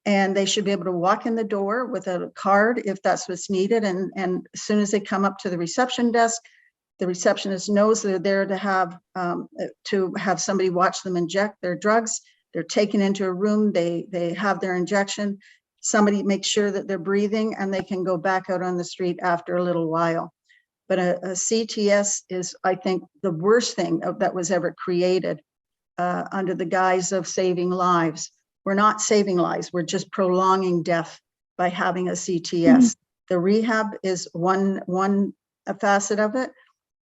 Speaker 9: and they should be able to walk in the door with a card if that's what's needed. And as soon as they come up to the reception desk, The receptionist knows they're there to have somebody watch them inject their drugs. They're taken into a room, they have their injection. Somebody makes sure that they're breathing, and they can go back out on the street after a little while. But a CTS is, I think, the worst thing that was ever created under the guise of saving lives. We're not saving lives, we're just prolonging death by having a CTS. The rehab is one facet of it,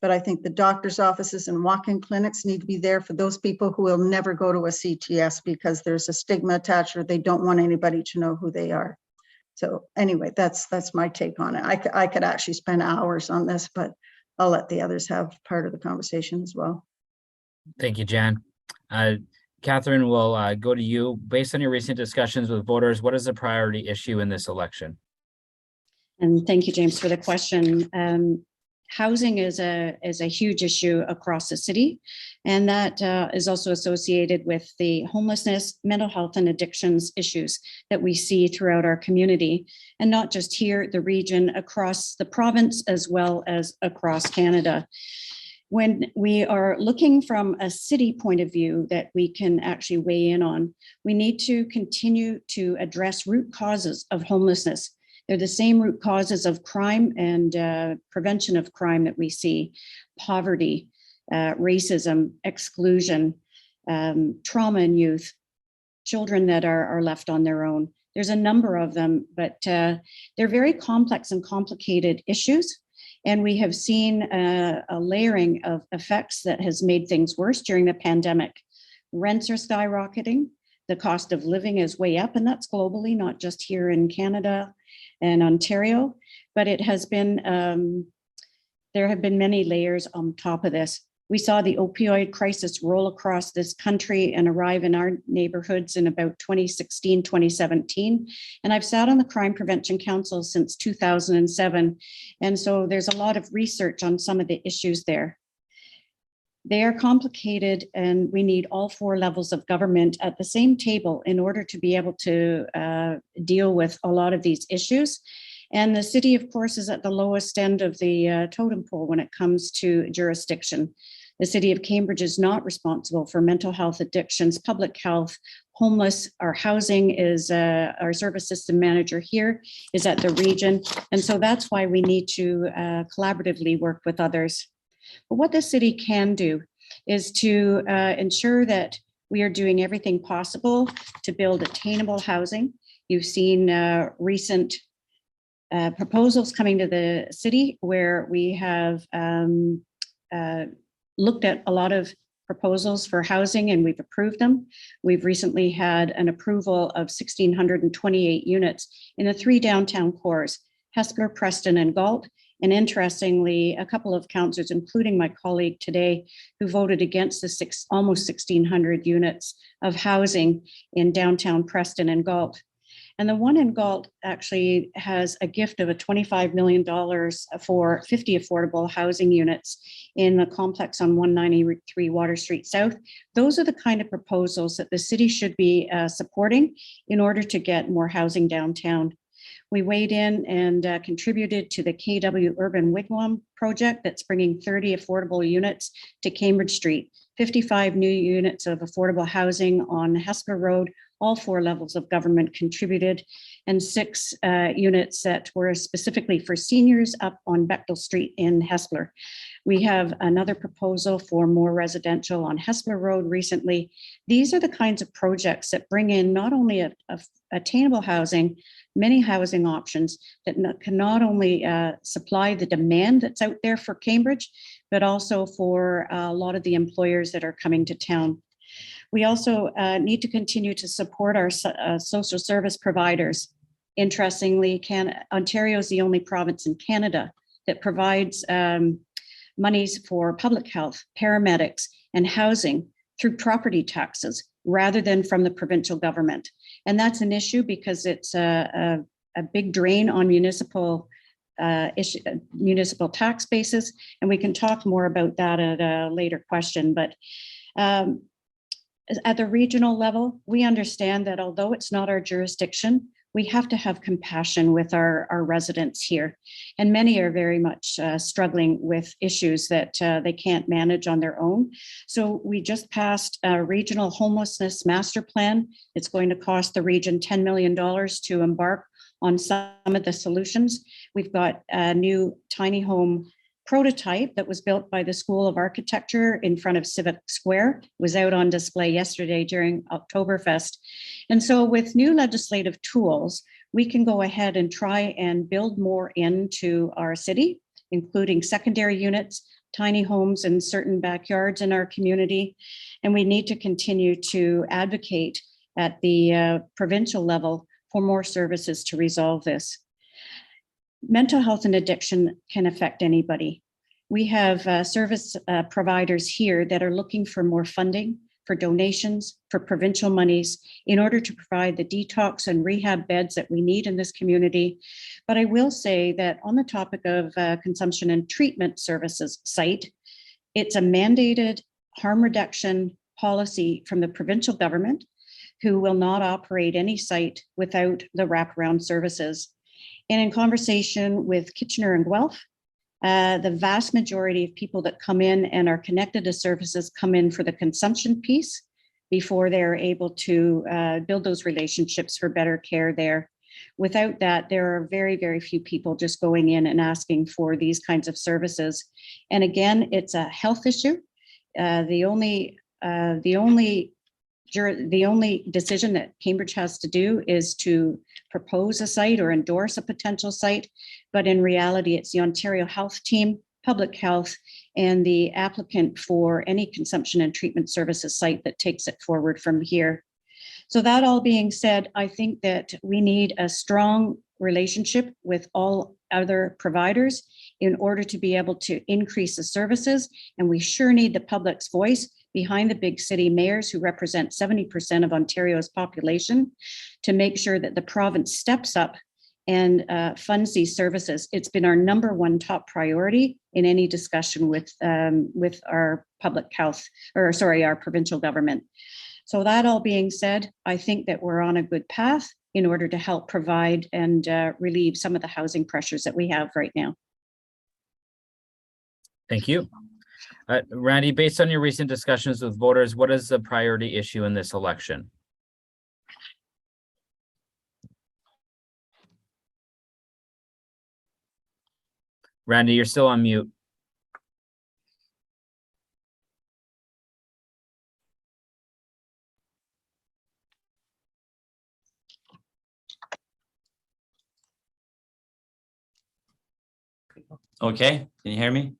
Speaker 9: but I think the doctor's offices and walk-in clinics need to be there for those people who will never go to a CTS because there's a stigma attached, or they don't want anybody to know who they are. So anyway, that's my take on it. I could actually spend hours on this, but I'll let the others have part of the conversation as well.
Speaker 2: Thank you, Jan. Catherine, we'll go to you. Based on your recent discussions with voters, what is the priority issue in this election?
Speaker 10: And thank you, James, for the question. Housing is a huge issue across the city, and that is also associated with the homelessness, mental health, and addictions issues that we see throughout our community, and not just here, the region, across the province, as well as across Canada. When we are looking from a city point of view that we can actually weigh in on, we need to continue to address root causes of homelessness. They're the same root causes of crime and prevention of crime that we see: poverty, racism, exclusion, trauma in youth, children that are left on their own. There's a number of them, but they're very complex and complicated issues. And we have seen a layering of effects that has made things worse during the pandemic. Rents are skyrocketing. The cost of living is way up, and that's globally, not just here in Canada and Ontario, but it has been, there have been many layers on top of this. We saw the opioid crisis roll across this country and arrive in our neighborhoods in about 2016, 2017. And I've sat on the Crime Prevention Council since 2007. And so there's a lot of research on some of the issues there. They are complicated, and we need all four levels of government at the same table in order to be able to deal with a lot of these issues. And the city, of course, is at the lowest end of the totem pole when it comes to jurisdiction. The city of Cambridge is not responsible for mental health, addictions, public health, homeless. Our housing is, our service system manager here is at the region. And so that's why we need to collaboratively work with others. But what the city can do is to ensure that we are doing everything possible to build attainable housing. You've seen recent proposals coming to the city where we have looked at a lot of proposals for housing, and we've approved them. We've recently had an approval of 1,628 units in the 3 downtown cores: Hespeler, Preston, and Galt. And interestingly, a couple of councillors, including my colleague today, who voted against the almost 1,600 units of housing in downtown Preston and Galt. And the one in Galt actually has a gift of a $25 million for 50 affordable housing units in the complex on 193 Water Street South. Those are the kind of proposals that the city should be supporting in order to get more housing downtown. We weighed in and contributed to the KW Urban Wigwam project that's bringing 30 affordable units to Cambridge Street, 55 new units of affordable housing on Hespeler Road. All 4 levels of government contributed, and 6 units that were specifically for seniors up on Bechtel Street in Hespeler. We have another proposal for more residential on Hespeler Road recently. These are the kinds of projects that bring in not only attainable housing, many housing options that can not only supply the demand that's out there for Cambridge, but also for a lot of the employers that are coming to town. We also need to continue to support our social service providers. Interestingly, Ontario is the only province in Canada that provides monies for public health, paramedics, and housing through property taxes rather than from the provincial government. And that's an issue because it's a big drain on municipal tax bases, and we can talk more about that at a later question. But at the regional level, we understand that although it's not our jurisdiction, we have to have compassion with our residents here. And many are very much struggling with issues that they can't manage on their own. So we just passed a regional homelessness master plan. It's going to cost the region $10 million to embark on some of the solutions. We've got a new tiny home prototype that was built by the School of Architecture in front of Civic Square. It was out on display yesterday during Oktoberfest. And so with new legislative tools, we can go ahead and try and build more into our city, including secondary units, tiny homes in certain backyards in our community. And we need to continue to advocate at the provincial level for more services to resolve this. Mental health and addiction can affect anybody. We have service providers here that are looking for more funding, for donations, for provincial monies in order to provide the detox and rehab beds that we need in this community. But I will say that on the topic of consumption and treatment services site, it's a mandated harm reduction policy from the provincial government, who will not operate any site without the wraparound services. And in conversation with Kitchener and Guelph, the vast majority of people that come in and are connected to services come in for the consumption piece before they're able to build those relationships for better care there. Without that, there are very, very few people just going in and asking for these kinds of services. And again, it's a health issue. The only decision that Cambridge has to do is to propose a site or endorse a potential site. But in reality, it's the Ontario Health Team, Public Health, and the applicant for any consumption and treatment services site that takes it forward from here. So that all being said, I think that we need a strong relationship with all other providers in order to be able to increase the services. And we sure need the public's voice behind the big city mayors who represent 70% of Ontario's population to make sure that the province steps up and funds these services. It's been our number one top priority in any discussion with our public health, or sorry, our provincial government. So that all being said, I think that we're on a good path in order to help provide and relieve some of the housing pressures that we have right now.
Speaker 2: Thank you. Randy, based on your recent discussions with voters, what is the priority issue in this election? Randy, you're still on mute.
Speaker 8: Okay, can you hear me?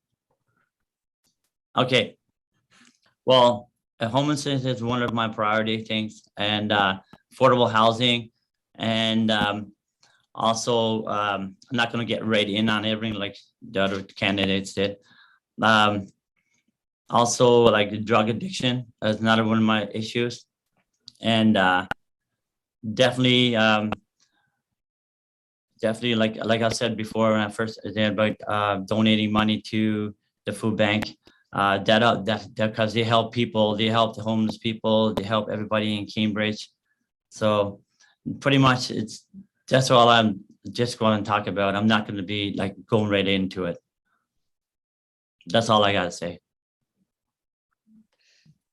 Speaker 8: Okay. Well, homelessness is one of my priority things, and affordable housing, and also I'm not going to get right in on everything like the other candidates did. Also, like drug addiction is another one of my issues, and definitely like I said before when I first did about donating money to the food bank, that because they help people, they help the homeless people, they help everybody in Cambridge. So pretty much that's all I'm just going to talk about. I'm not going to be like going right into it. That's all I got to say.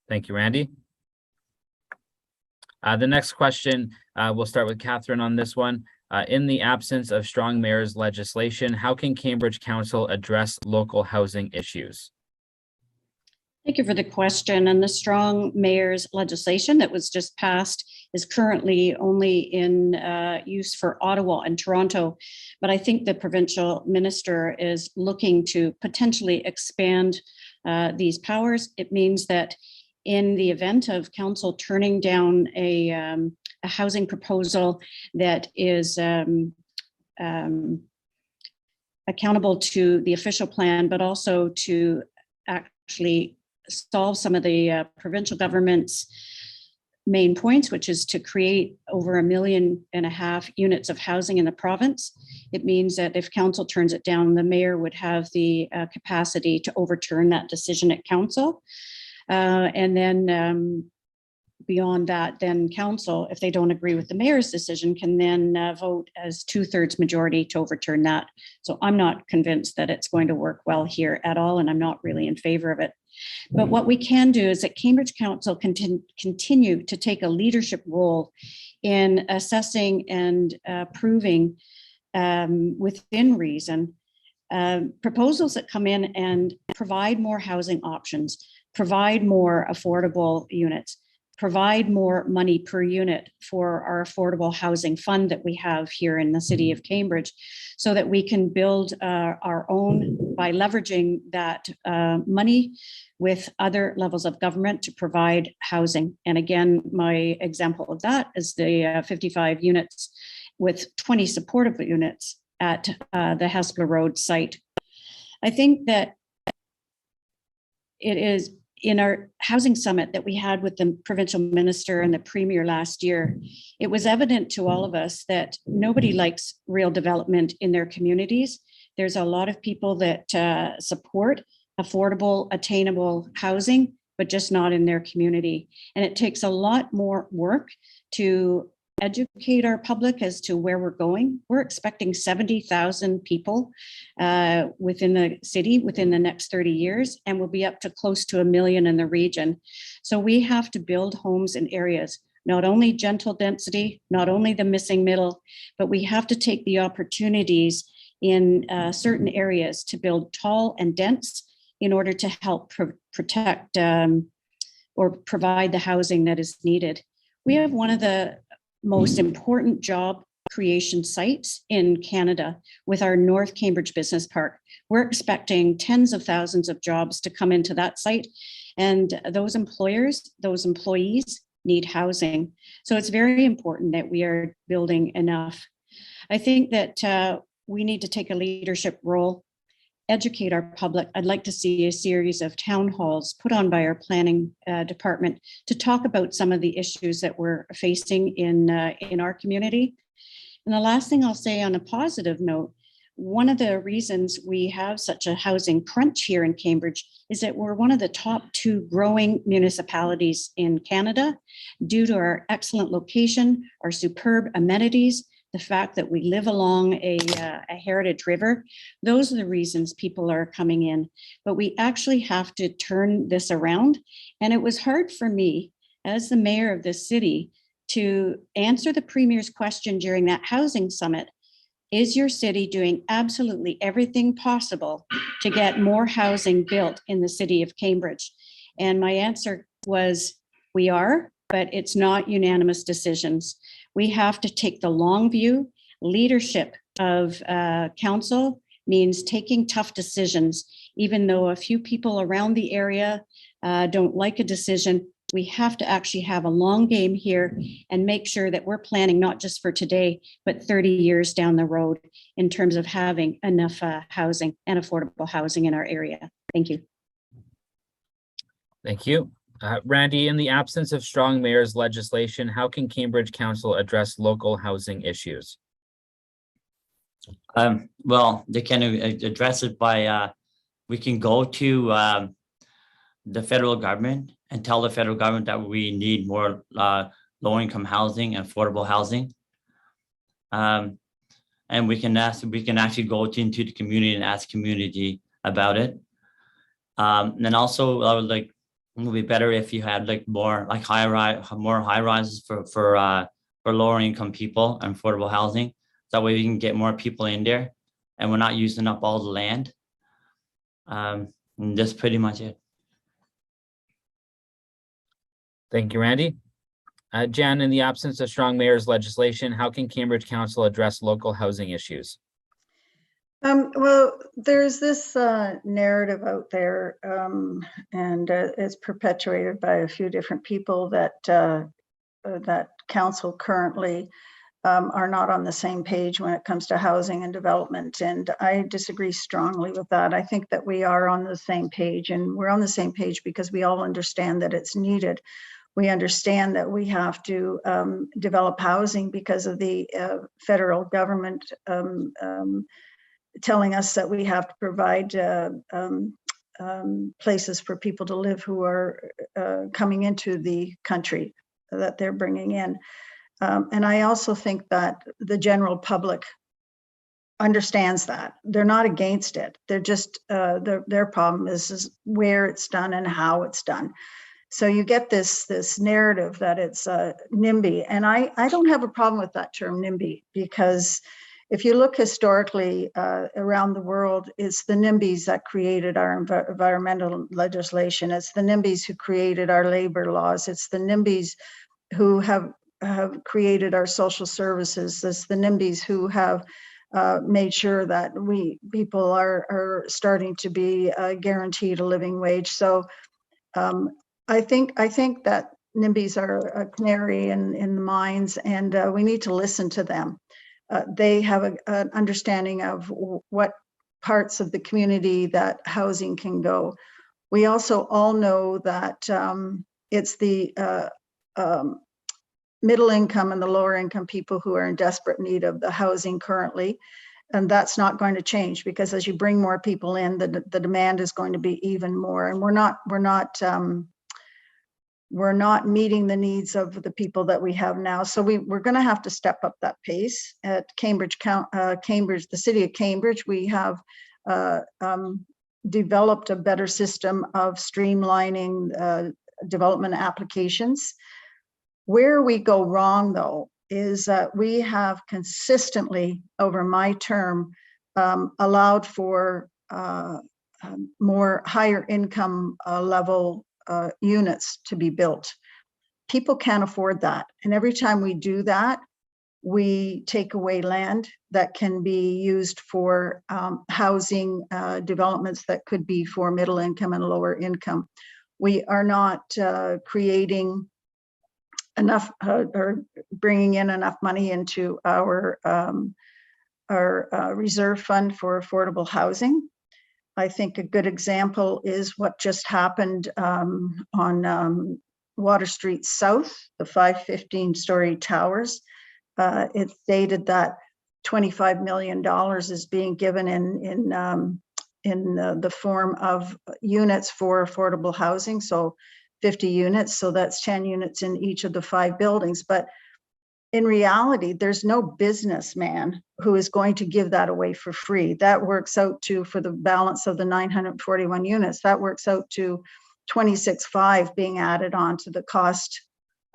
Speaker 2: Thank you, Randy. The next question, we'll start with Catherine on this one. In the absence of strong mayor's legislation, how can Cambridge Council address local housing issues?
Speaker 10: Thank you for the question. And the strong mayor's legislation that was just passed is currently only in use for Ottawa and Toronto. But I think the provincial minister is looking to potentially expand these powers. It means that in the event of council turning down a housing proposal that is accountable to the official plan, but also to actually solve some of the provincial government's main points, which is to create over 1.5 million units of housing in the province. It means that if council turns it down, the mayor would have the capacity to overturn that decision at council. And then beyond that, then council, if they don't agree with the mayor's decision, can then vote as 2/3 majority to overturn that. So I'm not convinced that it's going to work well here at all, and I'm not really in favor of it. But what we can do is that Cambridge Council can continue to take a leadership role in assessing and approving within reason proposals that come in and provide more housing options, provide more affordable units, provide more money per unit for our affordable housing fund that we have here in the city of Cambridge, so that we can build our own by leveraging that money with other levels of government to provide housing. And again, my example of that is the 55 units with 20 supportive units at the Hespeler Road site. I think that it is in our housing summit that we had with the provincial minister and the premier last year, it was evident to all of us that nobody likes real development in their communities. There's a lot of people that support affordable, attainable housing, but just not in their community. And it takes a lot more work to educate our public as to where we're going. We're expecting 70,000 people within the city within the next 30 years, and we'll be up to close to 1 million in the region. So we have to build homes in areas, not only gentle density, not only the missing middle, but we have to take the opportunities in certain areas to build tall and dense in order to help protect or provide the housing that is needed. We have one of the most important job creation sites in Canada with our North Cambridge Business Park. We're expecting tens of thousands of jobs to come into that site, and those employers, those employees need housing. So it's very important that we are building enough. I think that we need to take a leadership role, educate our public. I'd like to see a series of town halls put on by our planning department to talk about some of the issues that we're facing in our community. And the last thing I'll say on a positive note, one of the reasons we have such a housing crunch here in Cambridge is that we're one of the top 2 growing municipalities in Canada due to our excellent location, our superb amenities, the fact that we live along a heritage river. Those are the reasons people are coming in. But we actually have to turn this around. And it was hard for me as the mayor of this city to answer the premier's question during that housing summit. Is your city doing absolutely everything possible to get more housing built in the city of Cambridge? And my answer was, we are, but it's not unanimous decisions. We have to take the long view. Leadership of council means taking tough decisions. Even though a few people around the area don't like a decision, we have to actually have a long game here and make sure that we're planning not just for today, but 30 years down the road in terms of having enough housing and affordable housing in our area. Thank you.
Speaker 2: Thank you. Randy, in the absence of strong mayor's legislation, how can Cambridge Council address local housing issues?
Speaker 8: Well, they can address it by, we can go to the federal government and tell the federal government that we need more low-income housing and affordable housing. And we can actually go into the community and ask community about it. And also, I would like, it would be better if you had like more like more high rises for lower income people and affordable housing. That way we can get more people in there and we're not using up all the land. And that's pretty much it.
Speaker 2: Thank you, Randy. Jan, in the absence of strong mayor's legislation, how can Cambridge Council address local housing issues?
Speaker 9: Well, there's this narrative out there, and it's perpetuated by a few different people that that council currently are not on the same page when it comes to housing and development. And I disagree strongly with that. I think that we are on the same page, and we're on the same page because we all understand that it's needed. We understand that we have to develop housing because of the federal government telling us that we have to provide places for people to live who are coming into the country that they're bringing in. And I also think that the general public understands that. They're not against it. They're just, their problem is where it's done and how it's done. So you get this narrative that it's NIMBY, and I don't have a problem with that term NIMBY, because if you look historically around the world, it's the NIMBYs that created our environmental legislation. It's the NIMBYs who created our labor laws. It's the NIMBYs who have created our social services. It's the NIMBYs who have made sure that people are starting to be guaranteed a living wage. So I think that NIMBYs are a canary in the mines, and we need to listen to them. They have an understanding of what parts of the community that housing can go. We also all know that it's the middle income and the lower income people who are in desperate need of the housing currently. And that's not going to change, because as you bring more people in, the demand is going to be even more. And we're not meeting the needs of the people that we have now. So we're going to have to step up that pace. At Cambridge, the city of Cambridge, we have developed a better system of streamlining development applications. Where we go wrong, though, is that we have consistently, over my term, allowed for more higher income level units to be built. People can't afford that. And every time we do that, we take away land that can be used for housing developments that could be for middle income and lower income. We are not creating enough or bringing in enough money into our reserve fund for affordable housing. I think a good example is what just happened on Water Street South, the 515-story towers. It's stated that $25 million is being given in the form of units for affordable housing. So 50 units, so that's 10 units in each of the 5 buildings. But in reality, there's no businessman who is going to give that away for free. That works out to, for the balance of the 941 units, that works out to 26.5 being added on to the cost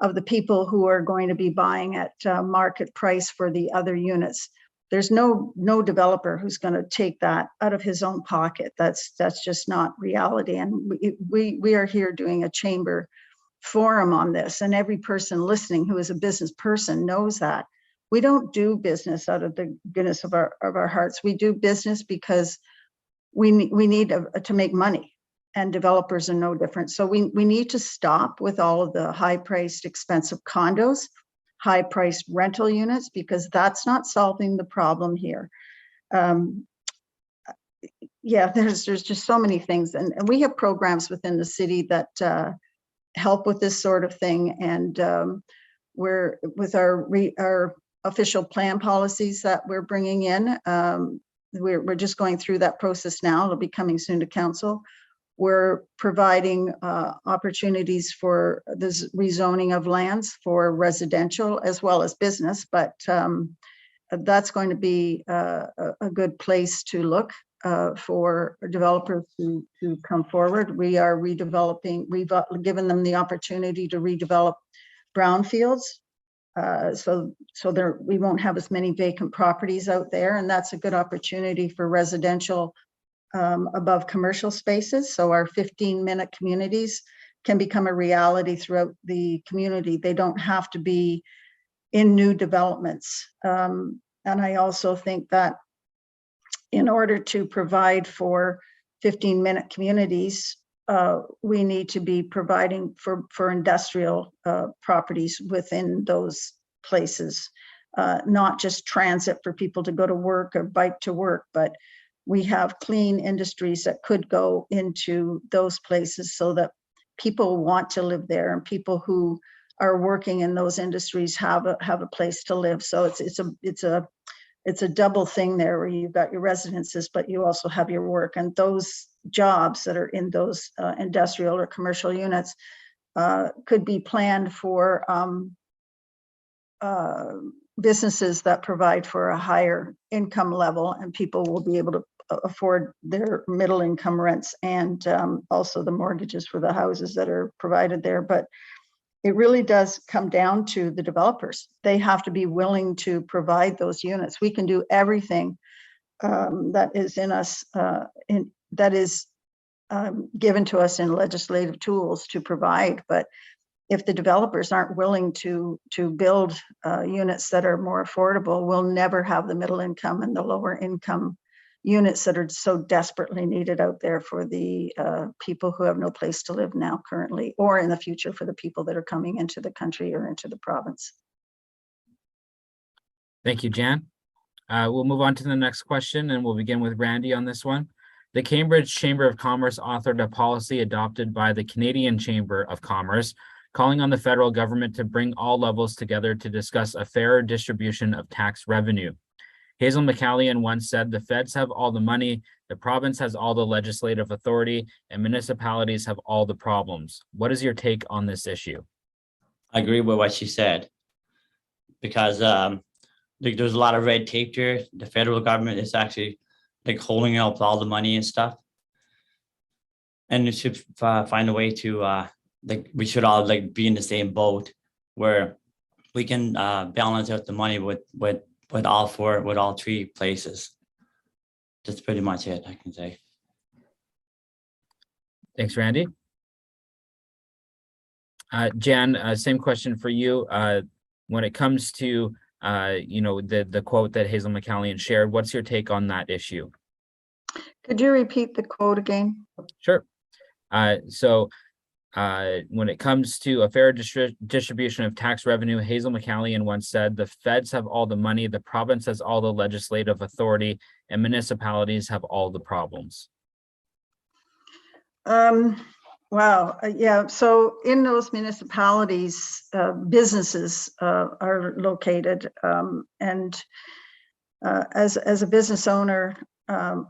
Speaker 9: of the people who are going to be buying at market price for the other units. There's no developer who's going to take that out of his own pocket. That's just not reality. And we are here doing a chamber forum on this, and every person listening who is a business person knows that. We don't do business out of the goodness of our hearts. We do business because we need to make money, and developers are no different. So we need to stop with all of the high-priced, expensive condos, high-priced rental units, because that's not solving the problem here. Yeah, there's just so many things, and we have programs within the city that help with this sort of thing. And we're with our official plan policies that we're bringing in. We're just going through that process now. It'll be coming soon to council. We're providing opportunities for this rezoning of lands for residential as well as business, but that's going to be a good place to look for developers to come forward. We are redeveloping, we've given them the opportunity to redevelop brownfields. So there, we won't have as many vacant properties out there, and that's a good opportunity for residential above commercial spaces. So our 15-minute communities can become a reality throughout the community. They don't have to be in new developments. And I also think that in order to provide for 15-minute communities, we need to be providing for industrial properties within those places, not just transit for people to go to work or bike to work, but we have clean industries that could go into those places so that people want to live there, and people who are working in those industries have a place to live. So it's a double thing there, where you've got your residences, but you also have your work. And those jobs that are in those industrial or commercial units could be planned for businesses that provide for a higher income level, and people will be able to afford their middle income rents and also the mortgages for the houses that are provided there. But it really does come down to the developers. They have to be willing to provide those units. We can do everything that is in us, that is given to us in legislative tools to provide. But if the developers aren't willing to build units that are more affordable, we'll never have the middle income and the lower income units that are so desperately needed out there for the people who have no place to live now currently, or in the future for the people that are coming into the country or into the province.
Speaker 2: Thank you, Jan. We'll move on to the next question, and we'll begin with Randy on this one. The Cambridge Chamber of Commerce authored a policy adopted by the Canadian Chamber of Commerce, calling on the federal government to bring all levels together to discuss a fairer distribution of tax revenue. Hazel McCallion once said, "The feds have all the money, the province has all the legislative authority, and municipalities have all the problems." What is your take on this issue?
Speaker 8: I agree with what she said, because there's a lot of red tape here. The federal government is actually like holding up all the money and stuff, and it should find a way to like we should all like be in the same boat where we can balance out the money with all three places. That's pretty much it, I can say.
Speaker 2: Thanks, Randy. Jan, same question for you. When it comes to the quote that Hazel McCallion shared, what's your take on that issue?
Speaker 9: Could you repeat the quote again?
Speaker 2: Sure. When it comes to a fair distribution of tax revenue, Hazel McCallion once said, "The feds have all the money, the province has all the legislative authority, and municipalities have all the problems."
Speaker 9: Wow. Yeah. So in those municipalities, businesses are located, and as a business owner,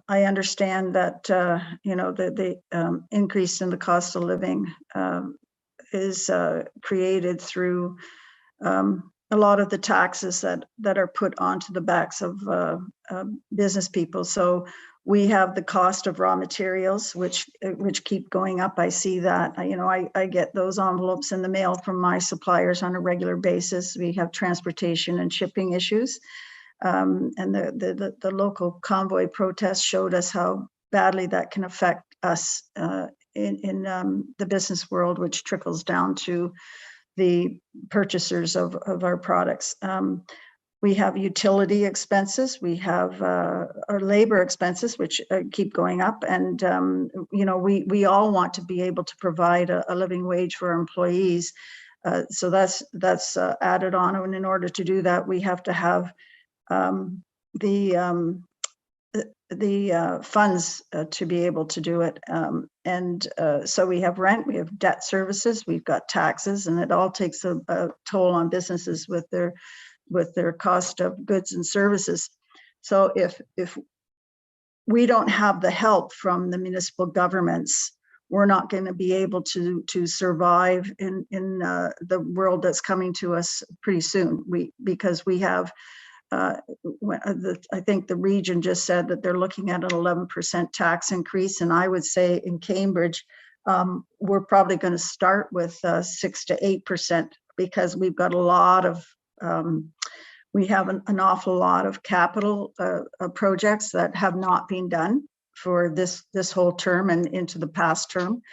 Speaker 9: I understand that the increase in the cost of living is created through a lot of the taxes that are put onto the backs of business people. So we have the cost of raw materials, which keep going up. I see that. I get those envelopes in the mail from my suppliers on a regular basis. We have transportation and shipping issues. And the local convoy protest showed us how badly that can affect us in the business world, which trickles down to the purchasers of our products. We have utility expenses. We have our labor expenses, which keep going up. And, we all want to be able to provide a living wage for our employees. So that's added on. And in order to do that, we have to have the funds to be able to do it. So we have rent, we have debt services, we've got taxes, and it all takes a toll on businesses with their cost of goods and services. So if we don't have the help from the municipal governments, we're not going to be able to survive in the world that's coming to us pretty soon. Because we have I think the region just said that they're looking at an 11% tax increase, and I would say in Cambridge we're probably going to start with 6 to 8%, because we've got a lot of we have an awful lot of capital projects that have not been done for this whole term and into the past term.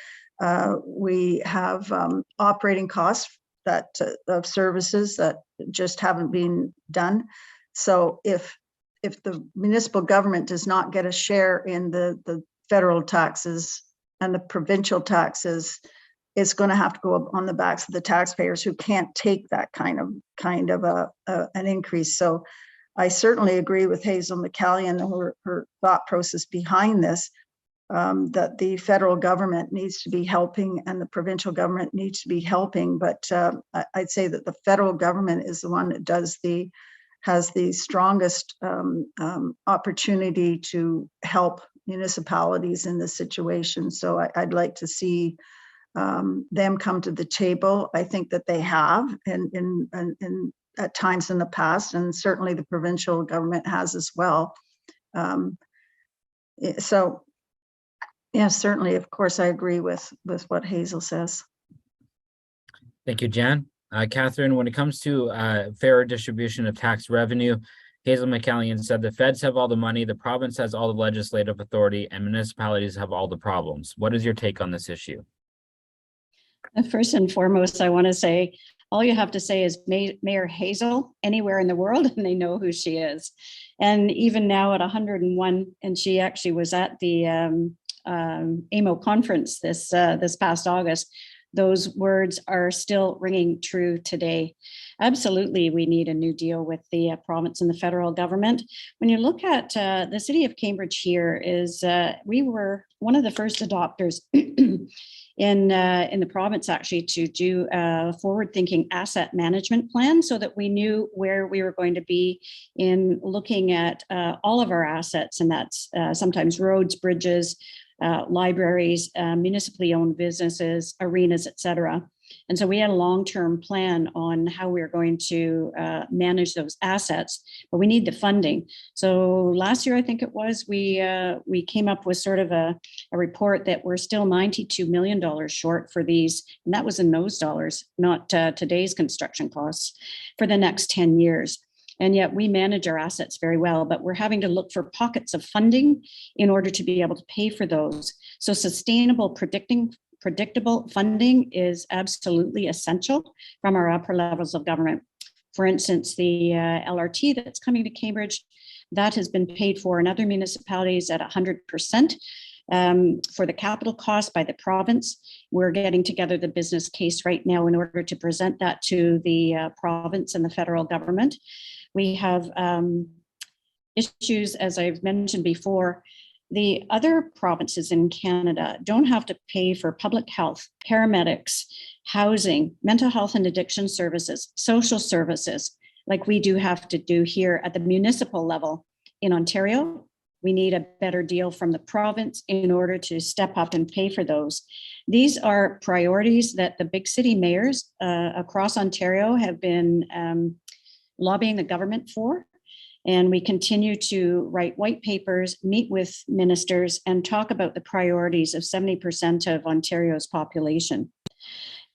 Speaker 9: We have operating costs of services that just haven't been done. So if the municipal government does not get a share in the federal taxes and the provincial taxes, it's going to have to go up on the backs of the taxpayers, who can't take that kind of an increase. So I certainly agree with Hazel McCallion and her thought process behind this, that the federal government needs to be helping and the provincial government needs to be helping. But I'd say that the federal government is the one that has the strongest opportunity to help municipalities in this situation. So I'd like to see them come to the table. I think that they have in at times in the past, and certainly the provincial government has as well. So, yeah, certainly, of course, I agree with what Hazel says.
Speaker 2: Thank you, Jan. Catherine, when it comes to fair distribution of tax revenue, Hazel McCallion said the feds have all the money, the province has all the legislative authority, and municipalities have all the problems. What is your take on this issue?
Speaker 10: First and foremost, I want to say, all you have to say is Mayor Hazel anywhere in the world, and they know who she is. And even now at 101, and she actually was at the AMO conference this past August, those words are still ringing true today. Absolutely, we need a new deal with the province and the federal government. When you look at the city of Cambridge here, we were one of the first adopters in the province actually to do a forward-thinking asset management plan so that we knew where we were going to be in looking at all of our assets, and that's sometimes roads, bridges, libraries, municipally owned businesses, arenas, etc. And so we had a long-term plan on how we were going to manage those assets, but we need the funding. So last year, I think it was, we came up with sort of a report that we're still $92 million short for these, and that was in those dollars, not today's construction costs, for the next 10 years. And yet we manage our assets very well, but we're having to look for pockets of funding in order to be able to pay for those. So sustainable, predictable funding is absolutely essential from our upper levels of government. For instance, the LRT that's coming to Cambridge, that has been paid for in other municipalities at 100%. For the capital cost by the province. We're getting together the business case right now in order to present that to the province and the federal government. We have issues, as I've mentioned before. The other provinces in Canada don't have to pay for public health, paramedics, housing, mental health and addiction services, social services, like we do have to do here at the municipal level in Ontario. We need a better deal from the province in order to step up and pay for those. These are priorities that the big city mayors across Ontario have been lobbying the government for. And we continue to write white papers, meet with ministers, and talk about the priorities of 70% of Ontario's population.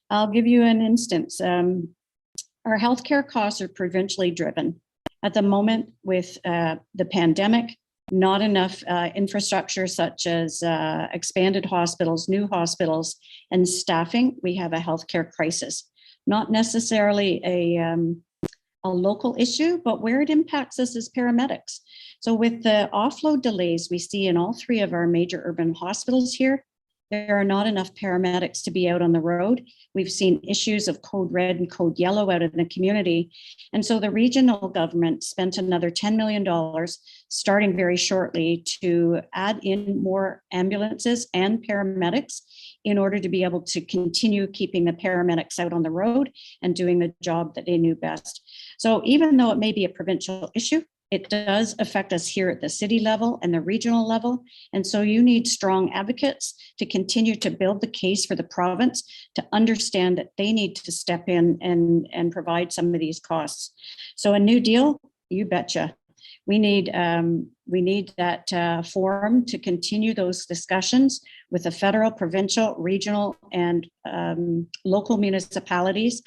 Speaker 10: I'll give you an instance. Our healthcare costs are provincially driven. At the moment, with the pandemic, not enough infrastructure such as expanded hospitals, new hospitals, and staffing, we have a healthcare crisis. Not necessarily a local issue, but where it impacts us is paramedics. So with the offload delays we see in all three of our major urban hospitals here, there are not enough paramedics to be out on the road. We've seen issues of code red and code yellow out in the community. And so the regional government spent another $10 million starting very shortly to add in more ambulances and paramedics in order to be able to continue keeping the paramedics out on the road and doing the job that they knew best. So even though it may be a provincial issue, it does affect us here at the city level and the regional level. And so you need strong advocates to continue to build the case for the province to understand that they need to step in and provide some of these costs. So a new deal, you betcha. We need that forum to continue those discussions with the federal, provincial, regional, and local municipalities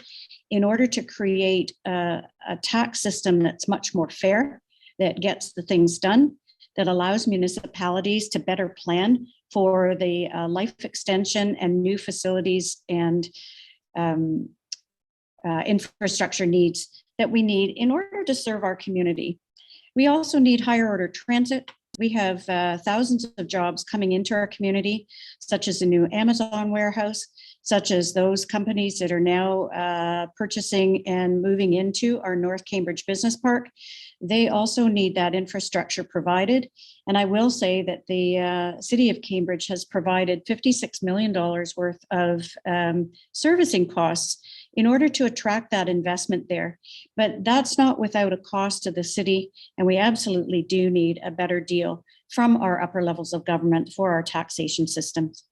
Speaker 10: in order to create a tax system that's much more fair, that gets the things done, that allows municipalities to better plan for the life extension and new facilities and infrastructure needs that we need in order to serve our community. We also need higher order transit. We have thousands of jobs coming into our community, such as a new Amazon warehouse, such as those companies that are now purchasing and moving into our North Cambridge Business Park. They also need that infrastructure provided. And I will say that the City of Cambridge has provided $56 million worth of servicing costs in order to attract that investment there. But that's not without a cost to the city. And we absolutely do need a better deal from our upper levels of government for our taxation systems.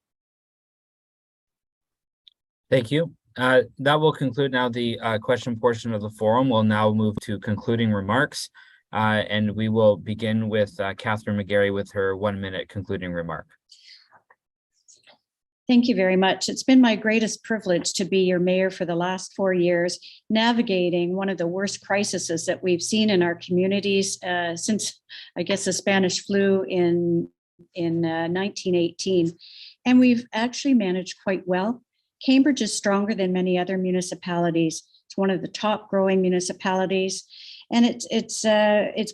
Speaker 2: Thank you. That will conclude now the question portion of the forum. We'll now move to concluding remarks. And we will begin with Catherine McGarry with her 1-minute concluding remark.
Speaker 10: Thank you very much. It's been my greatest privilege to be your mayor for the last 4 years, navigating one of the worst crises that we've seen in our communities since, I guess, the Spanish flu in 1918. And we've actually managed quite well. Cambridge is stronger than many other municipalities. It's one of the top growing municipalities. And it's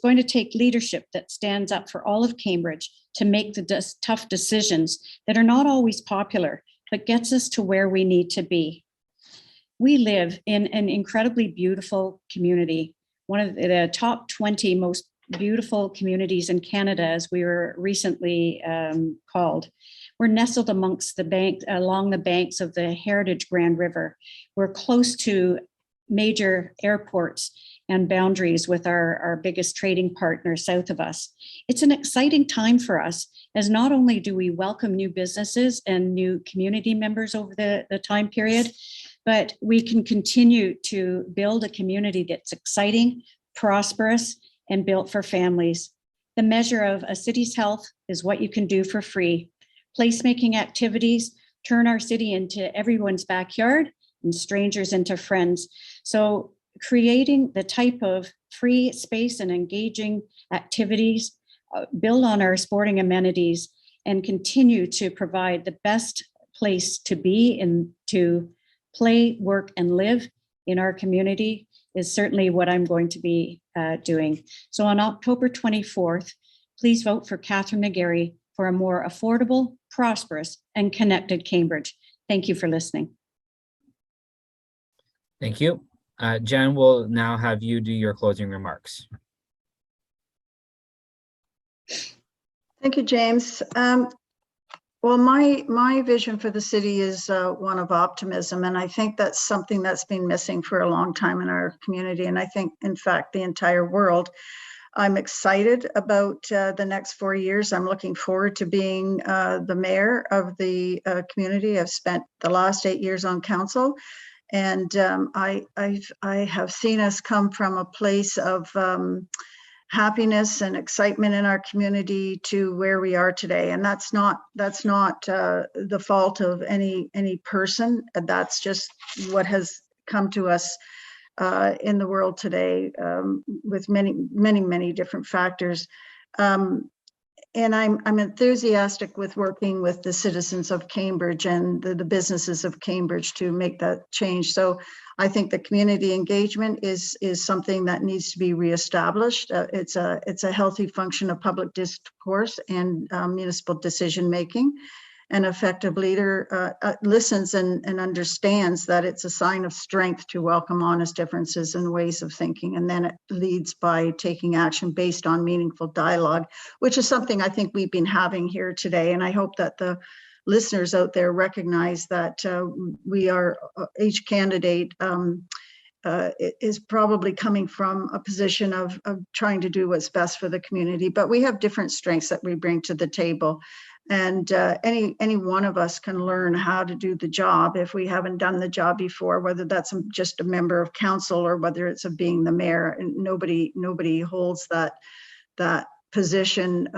Speaker 10: going to take leadership that stands up for all of Cambridge to make the tough decisions that are not always popular, but gets us to where we need to be. We live in an incredibly beautiful community, one of the top 20 most beautiful communities in Canada, as we were recently called. We're nestled amongst along the banks of the Heritage Grand River. We're close to major airports and boundaries with our biggest trading partner south of us. It's an exciting time for us, as not only do we welcome new businesses and new community members over the time period, but we can continue to build a community that's exciting, prosperous, and built for families. The measure of a city's health is what you can do for free. Placemaking activities turn our city into everyone's backyard and strangers into friends. So creating the type of free space and engaging activities, build on our sporting amenities, and continue to provide the best place to be and to play, work, and live in our community is certainly what I'm going to be doing. So on October 24th, please vote for Catherine McGarry for a more affordable, prosperous, and connected Cambridge. Thank you for listening.
Speaker 2: Thank you. Jen will now have you do your closing remarks.
Speaker 9: Thank you, James. Well, my vision for the city is one of optimism, and I think that's something that's been missing for a long time in our community, and I think, in fact, the entire world. I'm excited about the next 4 years. I'm looking forward to being the mayor of the community. I've spent the last 8 years on council, and I have seen us come from a place of happiness and excitement in our community to where we are today. And that's not the fault of any person. That's just what has come to us in the world today with many different factors. And I'm enthusiastic with working with the citizens of Cambridge and the businesses of Cambridge to make that change. So I think the community engagement is something that needs to be reestablished. It's a healthy function of public discourse and municipal decision making. An effective leader listens and understands that it's a sign of strength to welcome honest differences and ways of thinking. And then it leads by taking action based on meaningful dialogue, which is something I think we've been having here today. And I hope that the listeners out there recognize that each candidate is probably coming from a position of trying to do what's best for the community, but we have different strengths that we bring to the table. And any one of us can learn how to do the job if we haven't done the job before, whether that's just a member of council or whether it's being the mayor. And nobody holds that position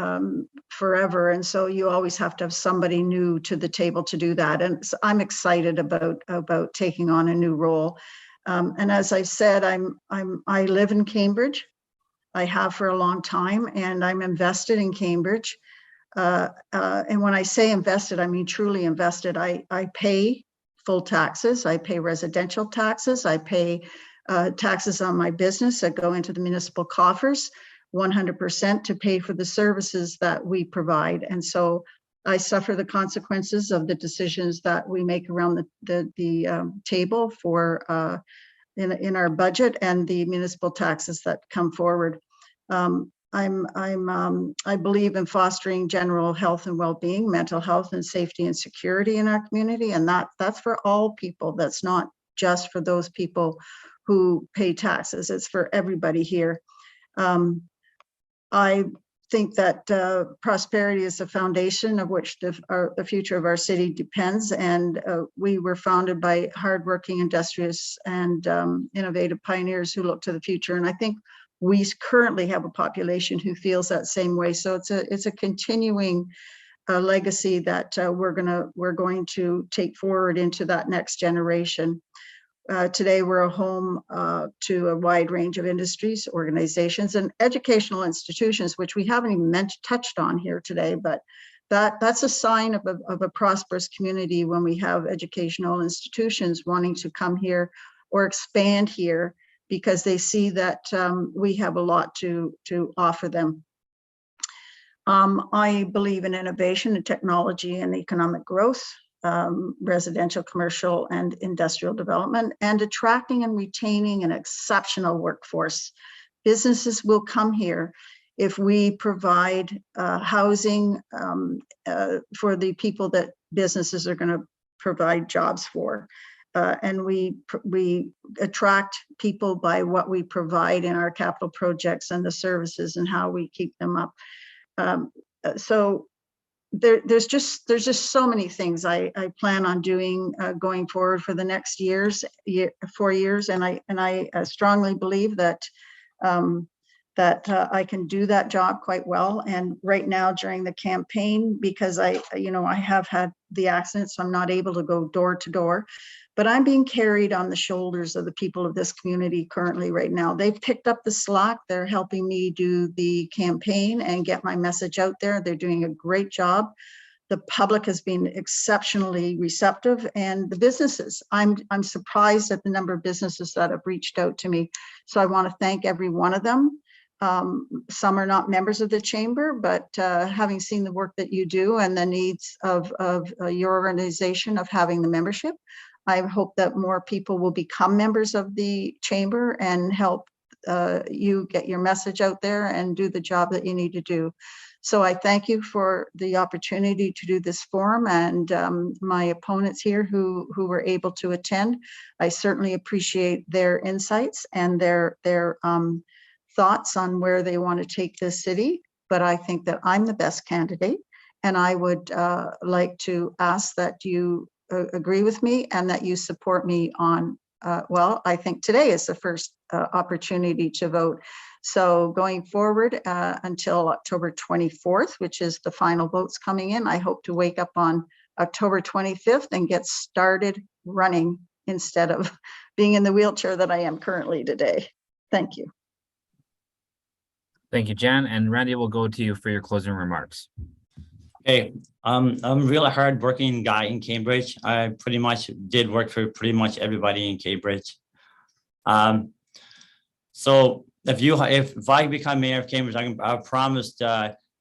Speaker 9: forever. And so you always have to have somebody new to the table to do that. And so I'm excited about taking on a new role. And as I said, I live in Cambridge. I have for a long time, and I'm invested in Cambridge. And when I say invested, I mean truly invested. I pay full taxes. I pay residential taxes. I pay taxes on my business that go into the municipal coffers, 100% to pay for the services that we provide. And so I suffer the consequences of the decisions that we make around the table for in our budget and the municipal taxes that come forward. I believe in fostering general health and well-being, mental health and safety and security in our community, and that's for all people. That's not just for those people who pay taxes. It's for everybody here. I think that prosperity is the foundation of which the future of our city depends. And we were founded by hardworking, industrious, and innovative pioneers who look to the future. And I think we currently have a population who feels that same way. So it's a continuing legacy that we're going to take forward into that next generation. Today, we're a home to a wide range of industries, organizations, and educational institutions, which we haven't even touched on here today. But that's a sign of a prosperous community when we have educational institutions wanting to come here or expand here because they see that we have a lot to offer them. I believe in innovation and technology and economic growth. Residential, commercial, and industrial development, and attracting and retaining an exceptional workforce. Businesses will come here if we provide housing for the people that businesses are going to provide jobs for. And we attract people by what we provide in our capital projects and the services and how we keep them up. So there's just so many things I plan on doing going forward for the next 4 years, and I strongly believe that I can do that job quite well. And right now during the campaign, because I have had the accident, so I'm not able to go door to door, but I'm being carried on the shoulders of the people of this community currently right now. They've picked up the slack. They're helping me do the campaign and get my message out there. They're doing a great job. The public has been exceptionally receptive, and the businesses, I'm surprised at the number of businesses that have reached out to me. So I want to thank every one of them. Some are not members of the chamber, but having seen the work that you do and the needs of your organization of having the membership, I hope that more people will become members of the chamber and help you get your message out there and do the job that you need to do. So I thank you for the opportunity to do this forum, and my opponents here who were able to attend. I certainly appreciate their insights and their thoughts on where they want to take this city. But I think that I'm the best candidate, and I would like to ask that you agree with me and that you support me on, well, I think today is the first opportunity to vote. So going forward until October 24th, which is the final votes coming in, I hope to wake up on October 25th and get started running instead of being in the wheelchair that I am currently today. Thank you.
Speaker 2: Thank you, Jan. And Randy, will go to you for your closing remarks.
Speaker 8: Okay, I'm a really hard-working guy in Cambridge. I pretty much did work for pretty much everybody in Cambridge. So if I become mayor of Cambridge, I promised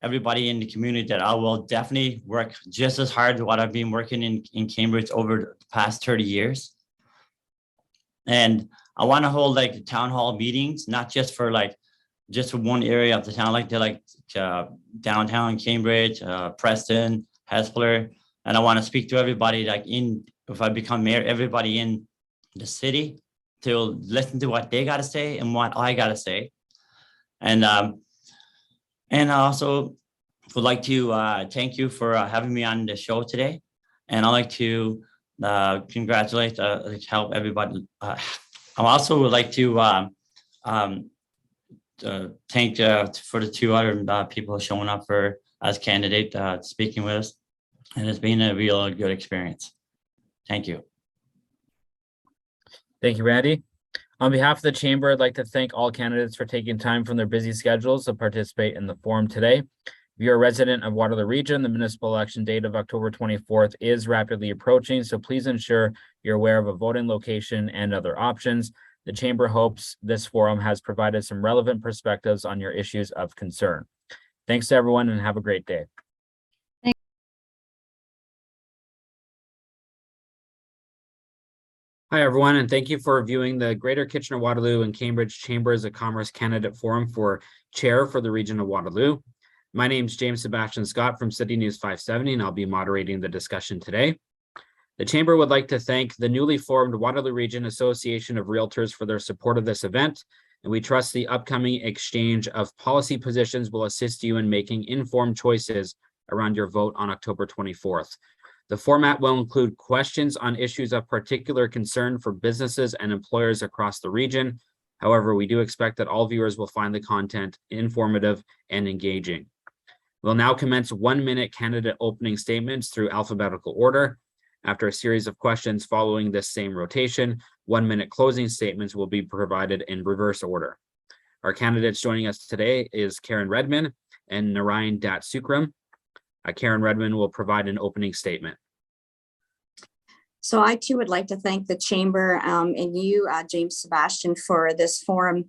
Speaker 8: everybody in the community that I will definitely work just as hard as what I've been working in Cambridge over the past 30 years. And I want to hold like town hall meetings, not just for just for one area of the town, like downtown Cambridge, Preston, Hespeler. And I want to speak to everybody, if I become mayor, everybody in the city, to listen to what they got to say and what I got to say. And I also would like to thank you for having me on the show today. And I'd like to congratulate, help everybody. I also would like to thank for the 2 other people showing up as candidate speaking with us, and it's been a real good experience. Thank you.
Speaker 2: Thank you, Randy. On behalf of the chamber, I'd like to thank all candidates for taking time from their busy schedules to participate in the forum today. If you're a resident of Waterloo Region, the municipal election date of October 24th is rapidly approaching, so please ensure you're aware of a voting location and other options. The chamber hopes this forum has provided some relevant perspectives on your issues of concern. Thanks to everyone and have a great day. Hi, everyone, and thank you for viewing the Greater Kitchener-Waterloo and Cambridge Chambers of Commerce Candidate Forum for Chair for the Region of Waterloo. My name is James Sebastian Scott from City News 570, and I'll be moderating the discussion today. The Chamber would like to thank the newly formed Waterloo Region Association of Realtors for their support of this event. and we trust the upcoming exchange of policy positions will assist you in making informed choices around your vote on October 24th. The format will include questions on issues of particular concern for businesses and employers across the region. However, we do expect that all viewers will find the content informative and engaging. We'll now commence 1-minute candidate opening statements through alphabetical order. After a series of questions following this same rotation, 1-minute closing statements will be provided in reverse order. Our candidates joining us today is Karen Redmond and Narayan Datsukram. Karen Redmond will provide an opening statement.
Speaker 11: So I too would like to thank the Chamber and you, James Sebastian, for this forum.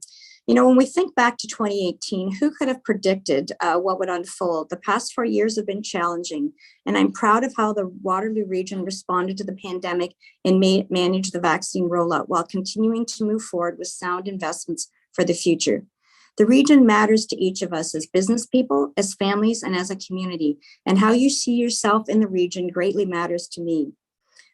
Speaker 11: You know, when we think back to 2018, who could have predicted what would unfold? The past 4 years have been challenging, and I'm proud of how the Waterloo region responded to the pandemic and managed the vaccine rollout while continuing to move forward with sound investments for the future. The region matters to each of us as business people, as families, and as a community, and how you see yourself in the region greatly matters to me.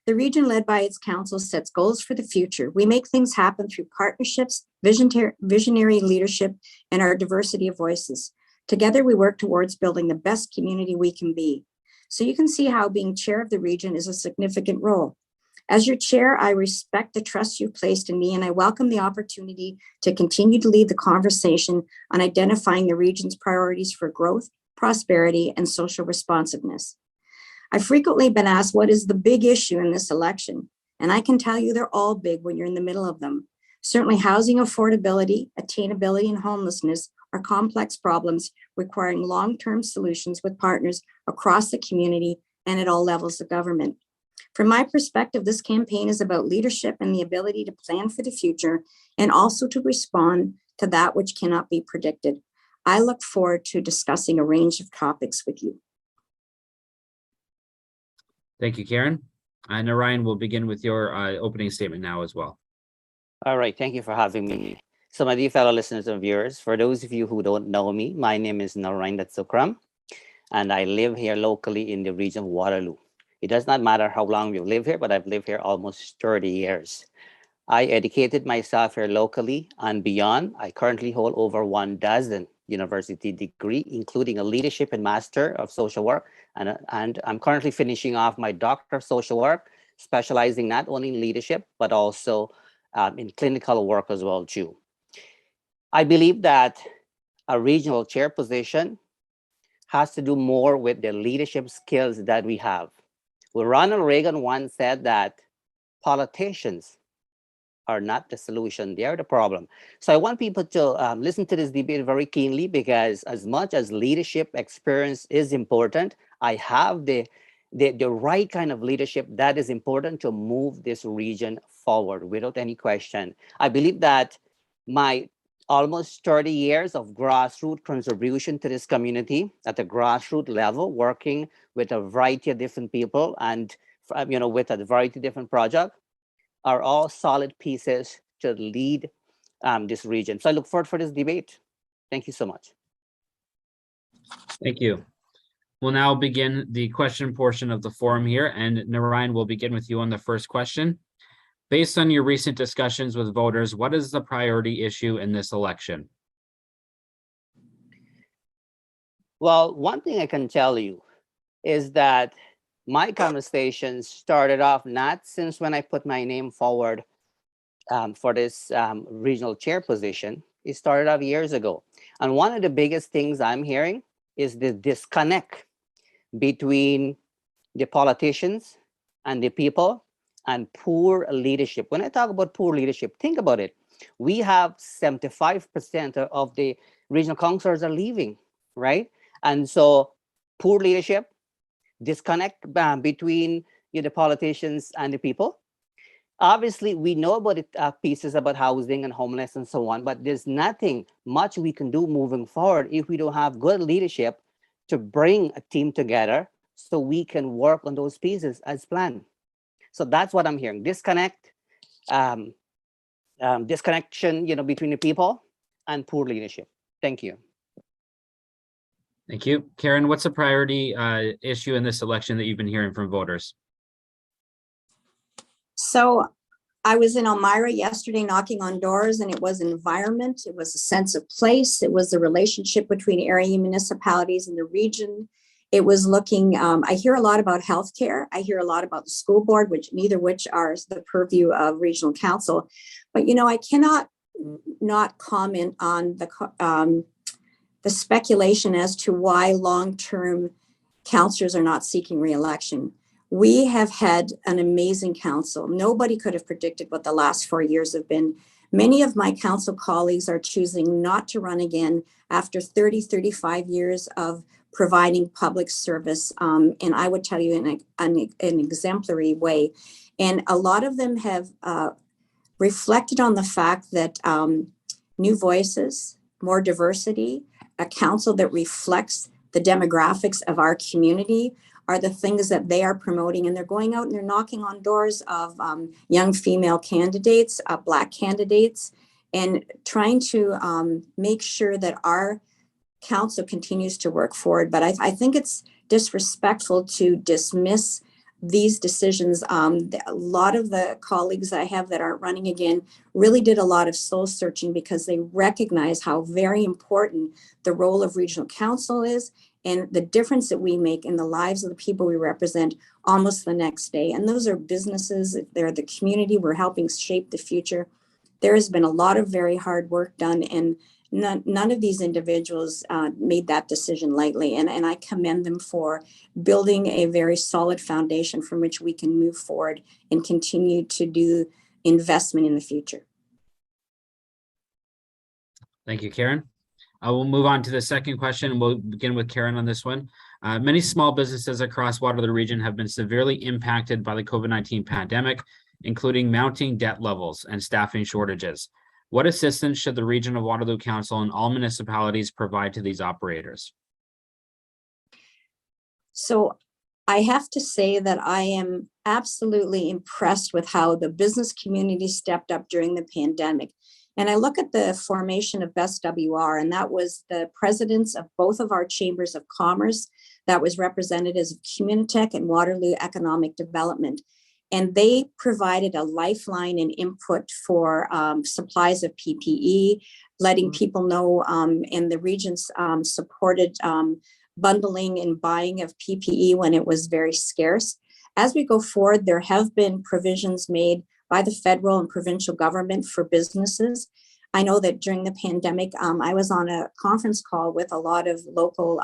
Speaker 11: The region led by its council sets goals for the future. We make things happen through partnerships, visionary leadership, and our diversity of voices. Together, we work towards building the best community we can be. So you can see how being chair of the region is a significant role. As your chair, I respect the trust you've placed in me, and I welcome the opportunity to continue to lead the conversation on identifying the region's priorities for growth, prosperity, and social responsiveness. I've frequently been asked what is the big issue in this election, and I can tell you they're all big when you're in the middle of them. Certainly housing affordability, attainability, and homelessness are complex problems requiring long-term solutions with partners across the community and at all levels of government. From my perspective, this campaign is about leadership and the ability to plan for the future and also to respond to that which cannot be predicted. I look forward to discussing a range of topics with you.
Speaker 2: Thank you, Karen. Narayan, will begin with your opening statement now as well.
Speaker 12: All right, thank you for having me. So my dear fellow listeners and viewers, for those of you who don't know me, my name is Narayan Datsukram, and I live here locally in the region of Waterloo. It does not matter how long you live here, but I've lived here almost 30 years. I educated myself here locally and beyond. I currently hold over 12 university degree, including a leadership and master of social work. And I'm currently finishing off my doctor of social work, specializing not only in leadership, but also in clinical work as well too. I believe that a regional chair position has to do more with the leadership skills that we have. Well, Ronald Reagan once said that politicians are not the solution, they are the problem. So I want people to listen to this debate very keenly, because as much as leadership experience is important, I have the right kind of leadership that is important to move this region forward without any question. I believe that my almost 30 years of grassroots contribution to this community at the grassroots level, working with a variety of different people and with a variety of different projects, are all solid pieces to lead this region. So I look forward for this debate. Thank you so much.
Speaker 2: Thank you. We'll now begin the question portion of the forum here, and Narayan, will begin with you on the first question. Based on your recent discussions with voters, what is the priority issue in this election?
Speaker 12: Well, one thing I can tell you is that my conversations started off not since when I put my name forward for this regional chair position. It started off years ago. And one of the biggest things I'm hearing is the disconnect between the politicians and the people and poor leadership. When I talk about poor leadership, think about it. We have 75% of the regional councillors are leaving, right? And so poor leadership, disconnect between the politicians and the people. Obviously, we know about the pieces about housing and homeless and so on, but there's nothing much we can do moving forward if we don't have good leadership to bring a team together so we can work on those pieces as planned. So that's what I'm hearing. Disconnection, between the people and poor leadership. Thank you.
Speaker 2: Thank you. Karen, what's a priority issue in this election that you've been hearing from voters?
Speaker 11: So I was in Elmira yesterday knocking on doors, and it was environment, it was a sense of place, it was the relationship between area municipalities and the region. It was looking, I hear a lot about healthcare. I hear a lot about the school board, neither which are the purview of regional council. But, I cannot not comment on the speculation as to why long-term councillors are not seeking re-election. We have had an amazing council. Nobody could have predicted what the last 4 years have been. Many of my council colleagues are choosing not to run again after 30, 35 years of providing public service. And I would tell you in an exemplary way. And a lot of them have reflected on the fact that new voices, more diversity, a council that reflects the demographics of our community are the things that they are promoting. And they're going out and they're knocking on doors of young female candidates, Black candidates, and trying to make sure that our council continues to work forward. But I think it's disrespectful to dismiss these decisions. A lot of the colleagues I have that aren't running again really did a lot of soul searching because they recognize how very important the role of regional council is and the difference that we make in the lives of the people we represent almost the next day. And those are businesses, they're the community, we're helping shape the future. There has been a lot of very hard work done, and none of these individuals made that decision lightly. And I commend them for building a very solid foundation from which we can move forward and continue to do investment in the future.
Speaker 2: Thank you, Karen. We'll move on to the second question, and we'll begin with Karen on this one. Many small businesses across Waterloo Region have been severely impacted by the COVID-19 pandemic, including mounting debt levels and staffing shortages. What assistance should the Region of Waterloo Council and all municipalities provide to these operators?
Speaker 11: So I have to say that I am absolutely impressed with how the business community stepped up during the pandemic. And I look at the formation of Best WR, and that was the presidents of both of our chambers of commerce, that was representatives of Communitech and Waterloo Economic Development. And they provided a lifeline and input for supplies of PPE, letting people know, and the regions supported bundling and buying of PPE when it was very scarce. As we go forward, there have been provisions made by the federal and provincial government for businesses. I know that during the pandemic, I was on a conference call with a lot of local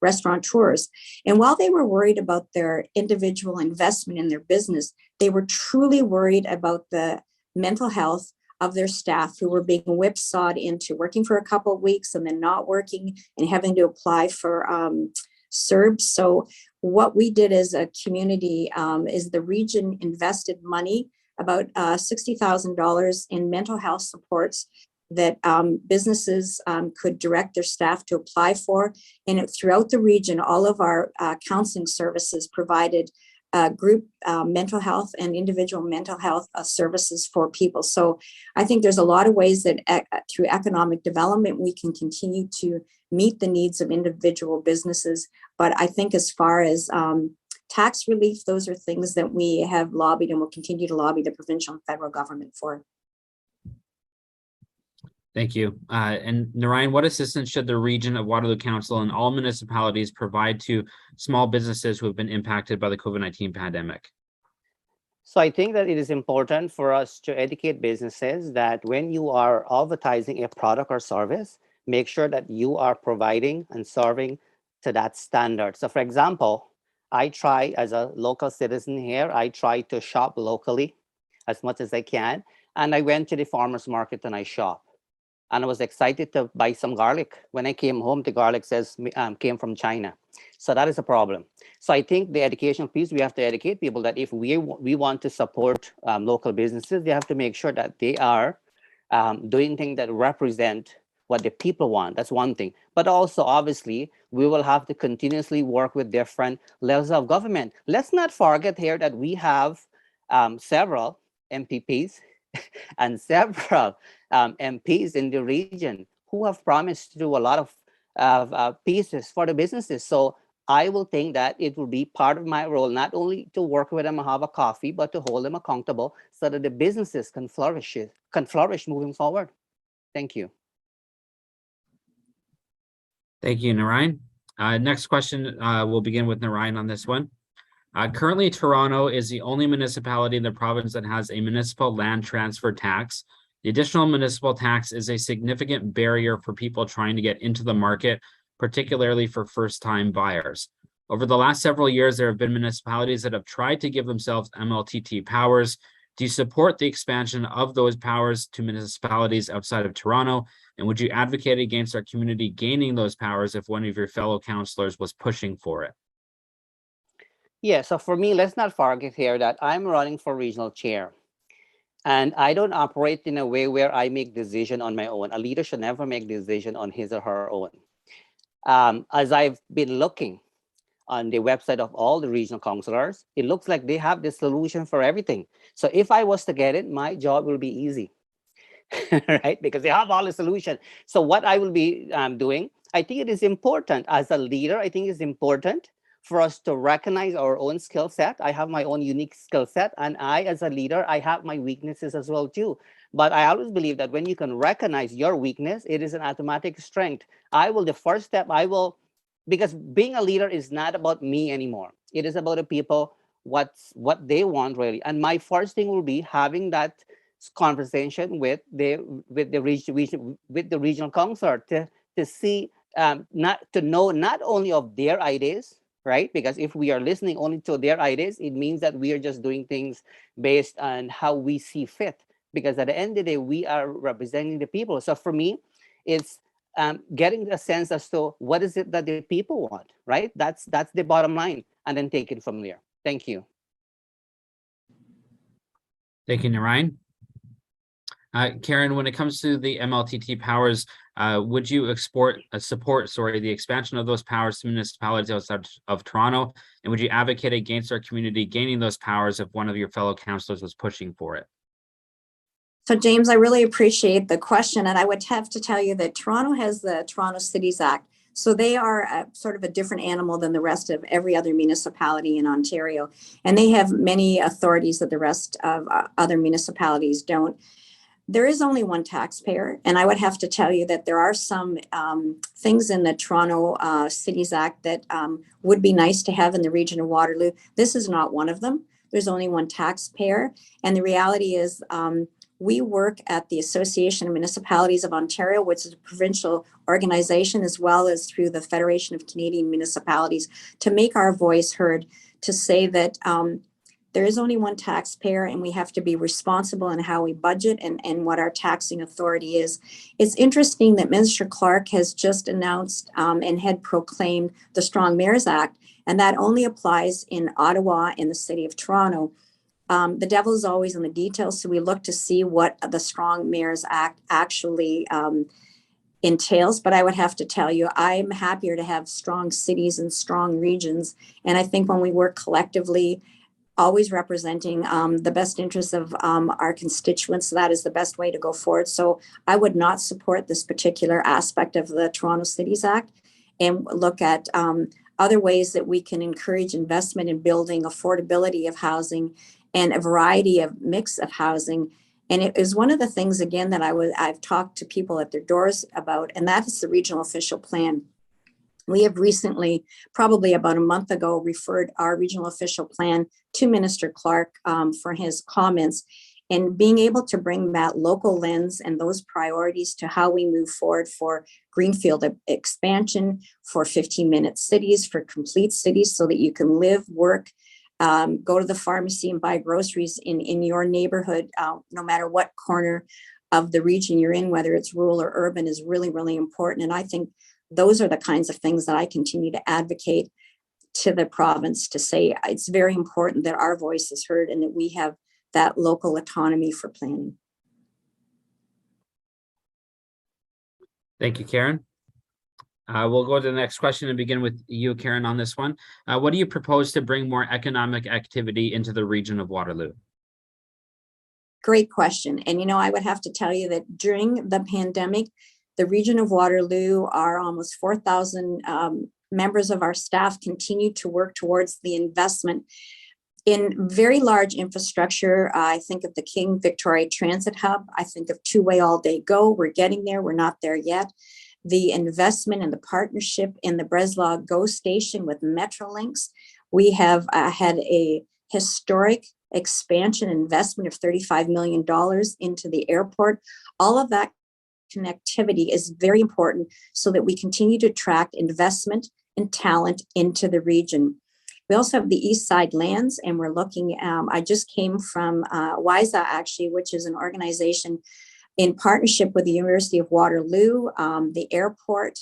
Speaker 11: restaurateurs. And while they were worried about their individual investment in their business, they were truly worried about the mental health of their staff who were being whipsawed into working for a couple of weeks and then not working and having to apply for CERB. So what we did as a community is the region invested money, about $60,000 in mental health supports that businesses could direct their staff to apply for. And throughout the region, all of our counseling services provided group mental health and individual mental health services for people. So I think there's a lot of ways that through economic development, we can continue to meet the needs of individual businesses. But I think as far as tax relief, those are things that we have lobbied and will continue to lobby the provincial and federal government for.
Speaker 2: Thank you. And Narayan, what assistance should the Region of Waterloo Council and all municipalities provide to small businesses who have been impacted by the COVID-19 pandemic?
Speaker 12: So I think that it is important for us to educate businesses that when you are advertising a product or service, make sure that you are providing and serving to that standard. So for example, I try as a local citizen here, I try to shop locally as much as I can. And I went to the farmer's market and I shop. And I was excited to buy some garlic. When I came home, the garlic says came from China. So that is a problem. So I think the education piece, we have to educate people that if we want to support local businesses, they have to make sure that they are doing things that represent what the people want. That's one thing. But also, obviously, we will have to continuously work with different levels of government. Let's not forget here that we have several MPPs and several MPs in the region who have promised to do a lot of pieces for the businesses. So I will think that it will be part of my role, not only to work with them and have a coffee, but to hold them accountable so that the businesses can flourish moving forward. Thank you.
Speaker 2: Thank you, Narayan. Next question, we'll begin with Narayan on this one. Currently, Toronto is the only municipality in the province that has a municipal land transfer tax. The additional municipal tax is a significant barrier for people trying to get into the market, particularly for first-time buyers. Over the last several years, there have been municipalities that have tried to give themselves MLTT powers. Do you support the expansion of those powers to municipalities outside of Toronto? And would you advocate against our community gaining those powers if one of your fellow councillors was pushing for it?
Speaker 12: Yeah, so for me, let's not forget here that I'm running for regional chair. And I don't operate in a way where I make decision on my own. A leader should never make decision on his or her own. As I've been looking on the website of all the regional councillors, it looks like they have the solution for everything. So if I was to get it, my job will be easy, right? Because they have all the solution. So what I will be doing, I think it is important as a leader, I think it's important for us to recognize our own skill set. I have my own unique skill set, and I, as a leader, I have my weaknesses as well too. But I always believe that when you can recognize your weakness, it is an automatic strength. The first step, because being a leader is not about me anymore. It is about the people, what they want really. And my first thing will be having that conversation with the regional councillor to see, to know not only of their ideas, right? Because if we are listening only to their ideas, it means that we are just doing things based on how we see fit. Because at the end of the day, we are representing the people. So for me, it's getting a sense as to what is it that the people want, right? That's the bottom line, and then take it from there. Thank you.
Speaker 2: Thank you, Narayan. Karen, when it comes to the MLTT powers, would you support the expansion of those powers to municipalities outside of Toronto? And would you advocate against our community gaining those powers if one of your fellow councillors was pushing for it?
Speaker 11: So James, I really appreciate the question. And I would have to tell you that Toronto has the Toronto Cities Act. So they are sort of a different animal than the rest of every other municipality in Ontario. And they have many authorities that the rest of other municipalities don't. There is only one taxpayer. And I would have to tell you that there are some things in the Toronto Cities Act that would be nice to have in the region of Waterloo. This is not one of them. There's only one taxpayer. And the reality is we work at the Association of Municipalities of Ontario, which is a provincial organization, as well as through the Federation of Canadian Municipalities, to make our voice heard, to say that there is only one taxpayer and we have to be responsible in how we budget and what our taxing authority is. It's interesting that Minister Clark has just announced and had proclaimed the Strong Mayors Act, and that only applies in Ottawa and the City of Toronto. The devil is always in the details, so we look to see what the Strong Mayors Act actually entails. But I would have to tell you, I'm happier to have strong cities and strong regions. And I think when we work collectively, always representing the best interests of our constituents, that is the best way to go forward. So I would not support this particular aspect of the Toronto Cities Act, and look at other ways that we can encourage investment in building affordability of housing and a variety of mix of housing. And it is one of the things, again, that I've talked to people at their doors about, and that is the regional official plan. We have recently, probably about a month ago, referred our regional official plan to Minister Clark for his comments, and being able to bring that local lens and those priorities to how we move forward for greenfield expansion, for 15-minute cities, for complete cities, so that you can live, work, go to the pharmacy and buy groceries in your neighborhood, no matter what corner of the region you're in, whether it's rural or urban, is really, really important. And I think those are the kinds of things that I continue to advocate to the province, to say it's very important that our voice is heard and that we have that local autonomy for planning.
Speaker 2: Thank you, Karen. We'll go to the next question and begin with you, Karen, on this one. What do you propose to bring more economic activity into the region of Waterloo?
Speaker 11: Great question. And, I would have to tell you that during the pandemic, the region of Waterloo, our almost 4,000 members of our staff continue to work towards the investment in very large infrastructure. I think of the King Victoria Transit Hub. I think of two-way all-day go. We're getting there. We're not there yet. The investment and the partnership in the Breslau GO station with Metrolinx. We have had a historic expansion investment of $35 million into the airport. All of that connectivity is very important so that we continue to attract investment and talent into the region. We also have the East Side Lands, and we're looking, I just came from WISA actually, which is an organization in partnership with the University of Waterloo, the airport,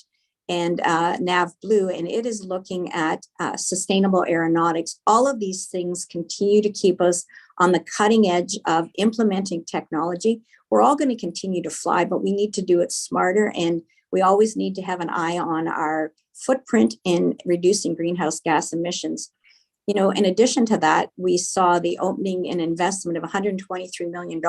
Speaker 11: and NavBlue, and it is looking at sustainable aeronautics. All of these things continue to keep us on the cutting edge of implementing technology. We're all going to continue to fly, but we need to do it smarter, and we always need to have an eye on our footprint in reducing greenhouse gas emissions. You know, in addition to that, we saw the opening and investment of $123 million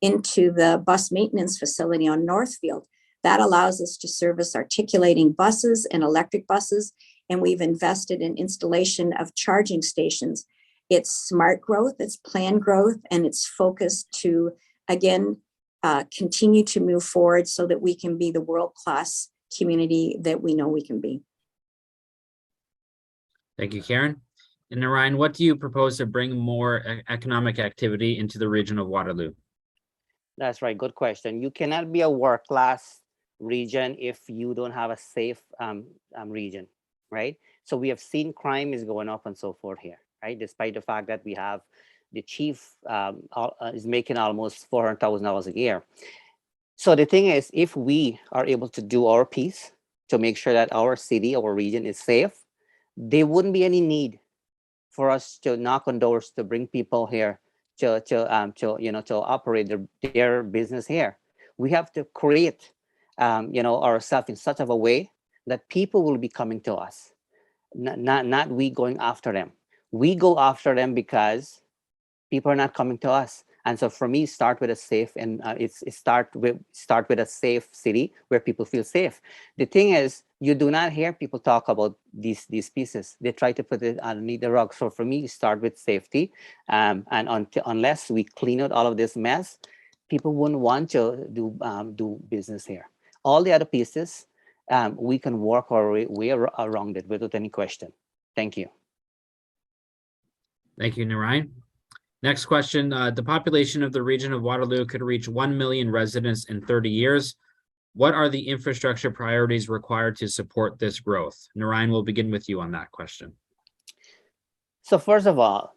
Speaker 11: into the bus maintenance facility on Northfield. That allows us to service articulating buses and electric buses, and we've invested in installation of charging stations. It's smart growth, it's planned growth, and it's focused to, again, continue to move forward so that we can be the world-class community that we know we can be.
Speaker 2: Thank you, Karen. And Narayan, what do you propose to bring more economic activity into the region of Waterloo?
Speaker 12: That's right. Good question. You cannot be a world-class region if you don't have a safe region, right? So we have seen crime is going up and so forth here, right? Despite the fact that we have the chief is making almost $400,000 a year. So the thing is, if we are able to do our piece to make sure that our city, our region is safe, there wouldn't be any need for us to knock on doors to bring people here to operate their business here. We have to create ourselves in such of a way that people will be coming to us, not we going after them. We go after them because people are not coming to us. And so for me, start with a safe, and start with a safe city where people feel safe. The thing is, you do not hear people talk about these pieces. They try to put it underneath the rug. So for me, start with safety, and unless we clean out all of this mess, people wouldn't want to do business here. All the other pieces, we can work our way around it without any question. Thank you.
Speaker 2: Thank you, Narayan. Next question, the population of the region of Waterloo could reach 1 million residents in 30 years. What are the infrastructure priorities required to support this growth? Narayan, we'll begin with you on that question.
Speaker 12: So first of all,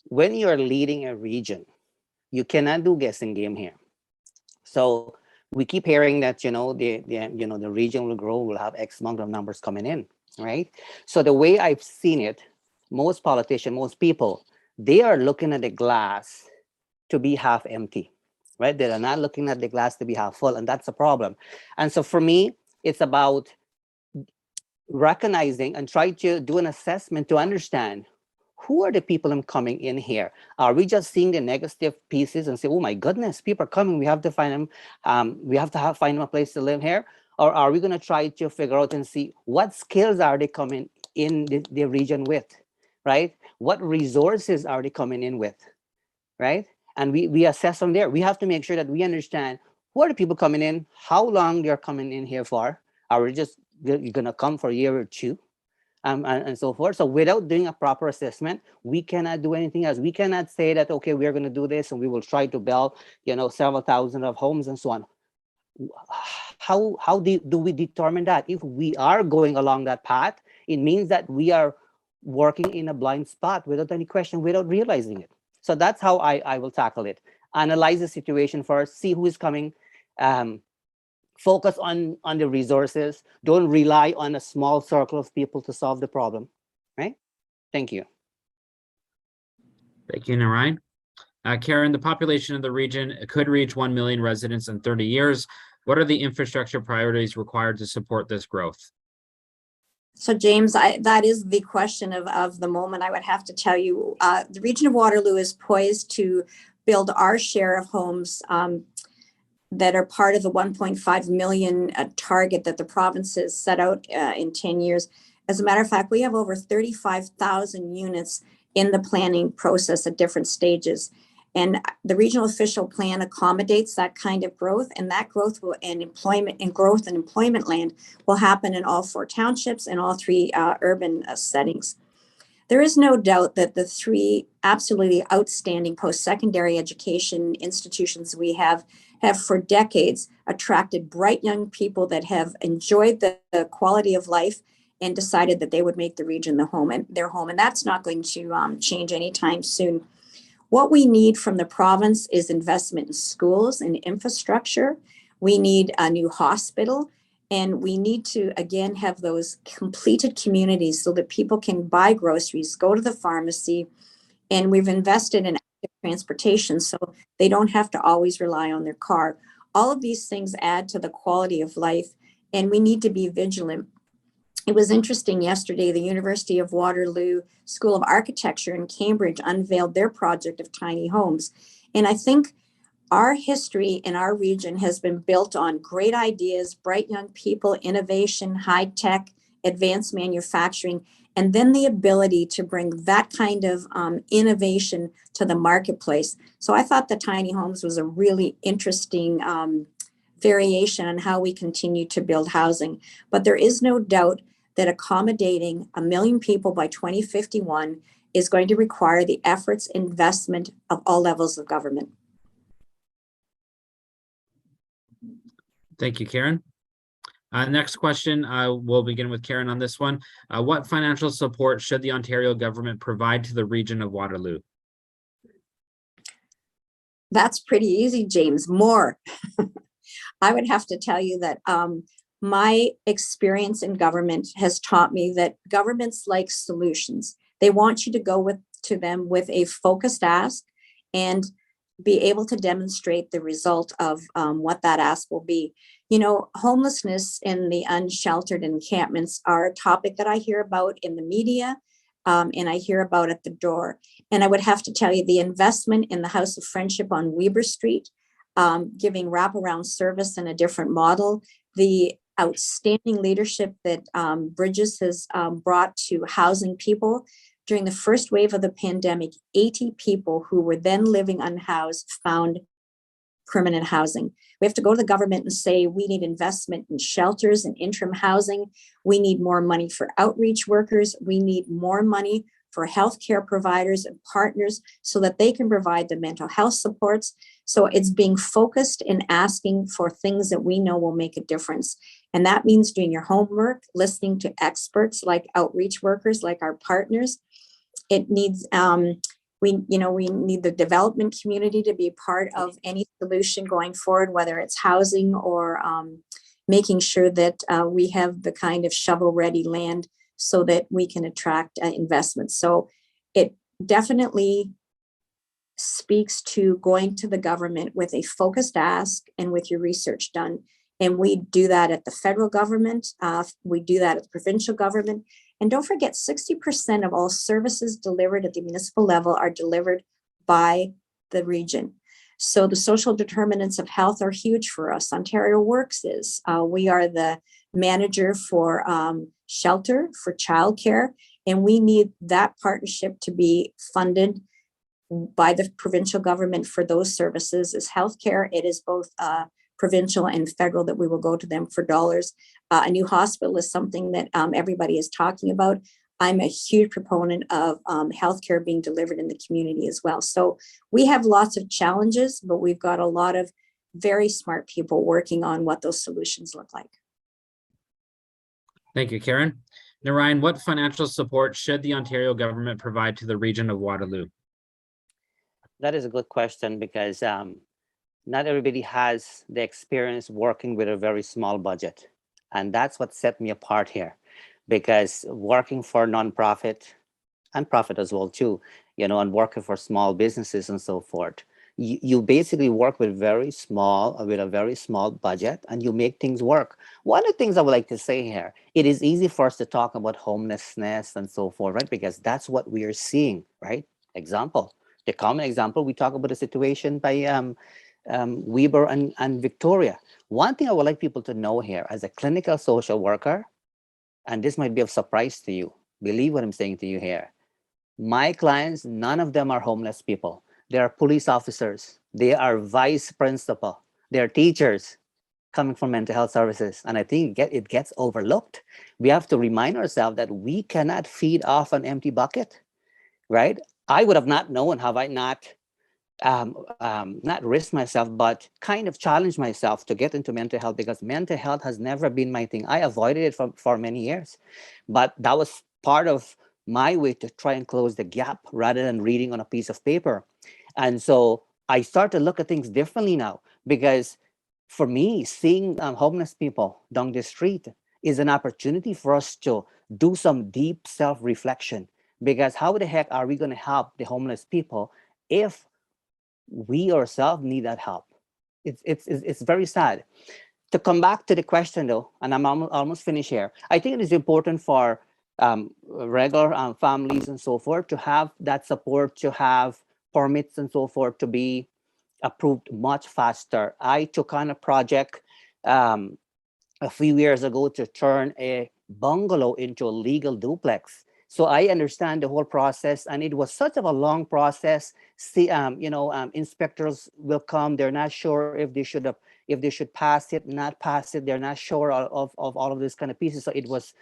Speaker 12: when you're leading a region, you cannot do guessing game here. So we keep hearing that, the region will grow, will have X amount of numbers coming in, right? So the way I've seen it, most politicians, most people, they are looking at the glass to be half empty, right? They are not looking at the glass to be half full, and that's a problem. And so for me, it's about recognizing and try to do an assessment to understand who are the people coming in here. Are we just seeing the negative pieces and say, oh my goodness, people are coming, we have to find them, find them a place to live here? Or are we going to try to figure out and see what skills are they coming in the region with? Right? What resources are they coming in with, right? And we assess from there. We have to make sure that we understand who are the people coming in, how long they're coming in here for. Are we just going to come for a year or two, and so forth? So without doing a proper assessment, we cannot do anything else. We cannot say that, okay, we're going to do this and we will try to build, several thousand of homes and so on. How do we determine that? If we are going along that path, it means that we are working in a blind spot without any question, without realizing it. So that's how I will tackle it. Analyze the situation first, see who is coming, focus on the resources. Don't rely on a small circle of people to solve the problem, right? Thank you.
Speaker 2: Thank you, Narayan. Karen, the population of the region could reach 1 million residents in 30 years. What are the infrastructure priorities required to support this growth?
Speaker 11: So James, that is the question of the moment. I would have to tell you, the region of Waterloo is poised to build our share of homes that are part of the 1.5 million target that the province has set out in 10 years. As a matter of fact, we have over 35,000 units in the planning process at different stages. And the regional official plan accommodates that kind of growth, and that growth will and employment land will happen in all 4 townships and all 3 urban settings. There is no doubt that the 3 absolutely outstanding post-secondary education institutions we have for decades attracted bright young people that have enjoyed the quality of life and decided that they would make the region their home. And that's not going to change anytime soon. What we need from the province is investment in schools and infrastructure. We need a new hospital, and we need to, again, have those completed communities so that people can buy groceries, go to the pharmacy, and we've invested in active transportation so they don't have to always rely on their car. All of these things add to the quality of life, and we need to be vigilant. It was interesting yesterday, the University of Waterloo School of Architecture in Cambridge unveiled their project of tiny homes. And I think our history in our region has been built on great ideas, bright young people, innovation, high tech, advanced manufacturing, and then the ability to bring that kind of innovation to the marketplace. So I thought the tiny homes was a really interesting variation on how we continue to build housing. But there is no doubt that accommodating 1 million people by 2051 is going to require the efforts, investment of all levels of government.
Speaker 2: Thank you, Karen. Next question, we'll begin with Karen on this one. What financial support should the Ontario government provide to the region of Waterloo?
Speaker 11: That's pretty easy, James. More. I would have to tell you that my experience in government has taught me that governments like solutions. They want you to go to them with a focused ask and be able to demonstrate the result of what that ask will be. You know, homelessness in the unsheltered encampments are a topic that I hear about in the media and I hear about at the door. And I would have to tell you the investment in the House of Friendship on Weber Street, giving wraparound service in a different model, the outstanding leadership that Bridges has brought to housing people. During the first wave of the pandemic, 80 people who were then living unhoused found permanent housing. We have to go to the government and say, we need investment in shelters and interim housing. We need more money for outreach workers. We need more money for healthcare providers and partners so that they can provide the mental health supports. So it's being focused and asking for things that we know will make a difference. And that means doing your homework, listening to experts like outreach workers, like our partners. It needs, we need the development community to be part of any solution going forward, whether it's housing or making sure that we have the kind of shovel-ready land so that we can attract investments. So it definitely speaks to going to the government with a focused ask and with your research done. And we do that at the federal government. We do that at the provincial government. And don't forget, 60% of all services delivered at the municipal level are delivered by the region. So the social determinants of health are huge for us. Ontario Works is. We are the manager for shelter, for childcare, and we need that partnership to be funded by the provincial government for those services. As healthcare, it is both provincial and federal that we will go to them for dollars. A new hospital is something that everybody is talking about. I'm a huge proponent of healthcare being delivered in the community as well. So we have lots of challenges, but we've got a lot of very smart people working on what those solutions look like.
Speaker 2: Thank you, Karen. Narayan, what financial support should the Ontario government provide to the region of Waterloo?
Speaker 12: That is a good question because not everybody has the experience working with a very small budget. And that's what set me apart here, because working for nonprofit and profit as well too, and working for small businesses and so forth, you basically work with a very small budget and you make things work. One of the things I would like to say here, it is easy for us to talk about homelessness and so forth, right? Because that's what we are seeing, right? The common example, we talk about a situation by Weber and Victoria. One thing I would like people to know here as a clinical social worker, and this might be of surprise to you, believe what I'm saying to you here. My clients, none of them are homeless people. They are police officers. They are vice principal. They are teachers coming from mental health services. And I think it gets overlooked. We have to remind ourselves that we cannot feed off an empty bucket, right? I would have not known have I not risked myself, but kind of challenged myself to get into mental health, because mental health has never been my thing. I avoided it for many years, but that was part of my way to try and close the gap rather than reading on a piece of paper. And so I start to look at things differently now, because for me, seeing homeless people down the street is an opportunity for us to do some deep self-reflection. Because how the heck are we going to help the homeless people if we ourselves need that help? It's very sad. To come back to the question though, and I'm almost finished here, I think it is important for regular families and so forth to have that support, to have permits and so forth to be approved much faster. I took on a project a few years ago to turn a bungalow into a legal duplex. So I understand the whole process, and it was such of a long process. Inspectors will come; they're not sure if they should pass it, not pass it. They're not sure of all of this kind of pieces. So it was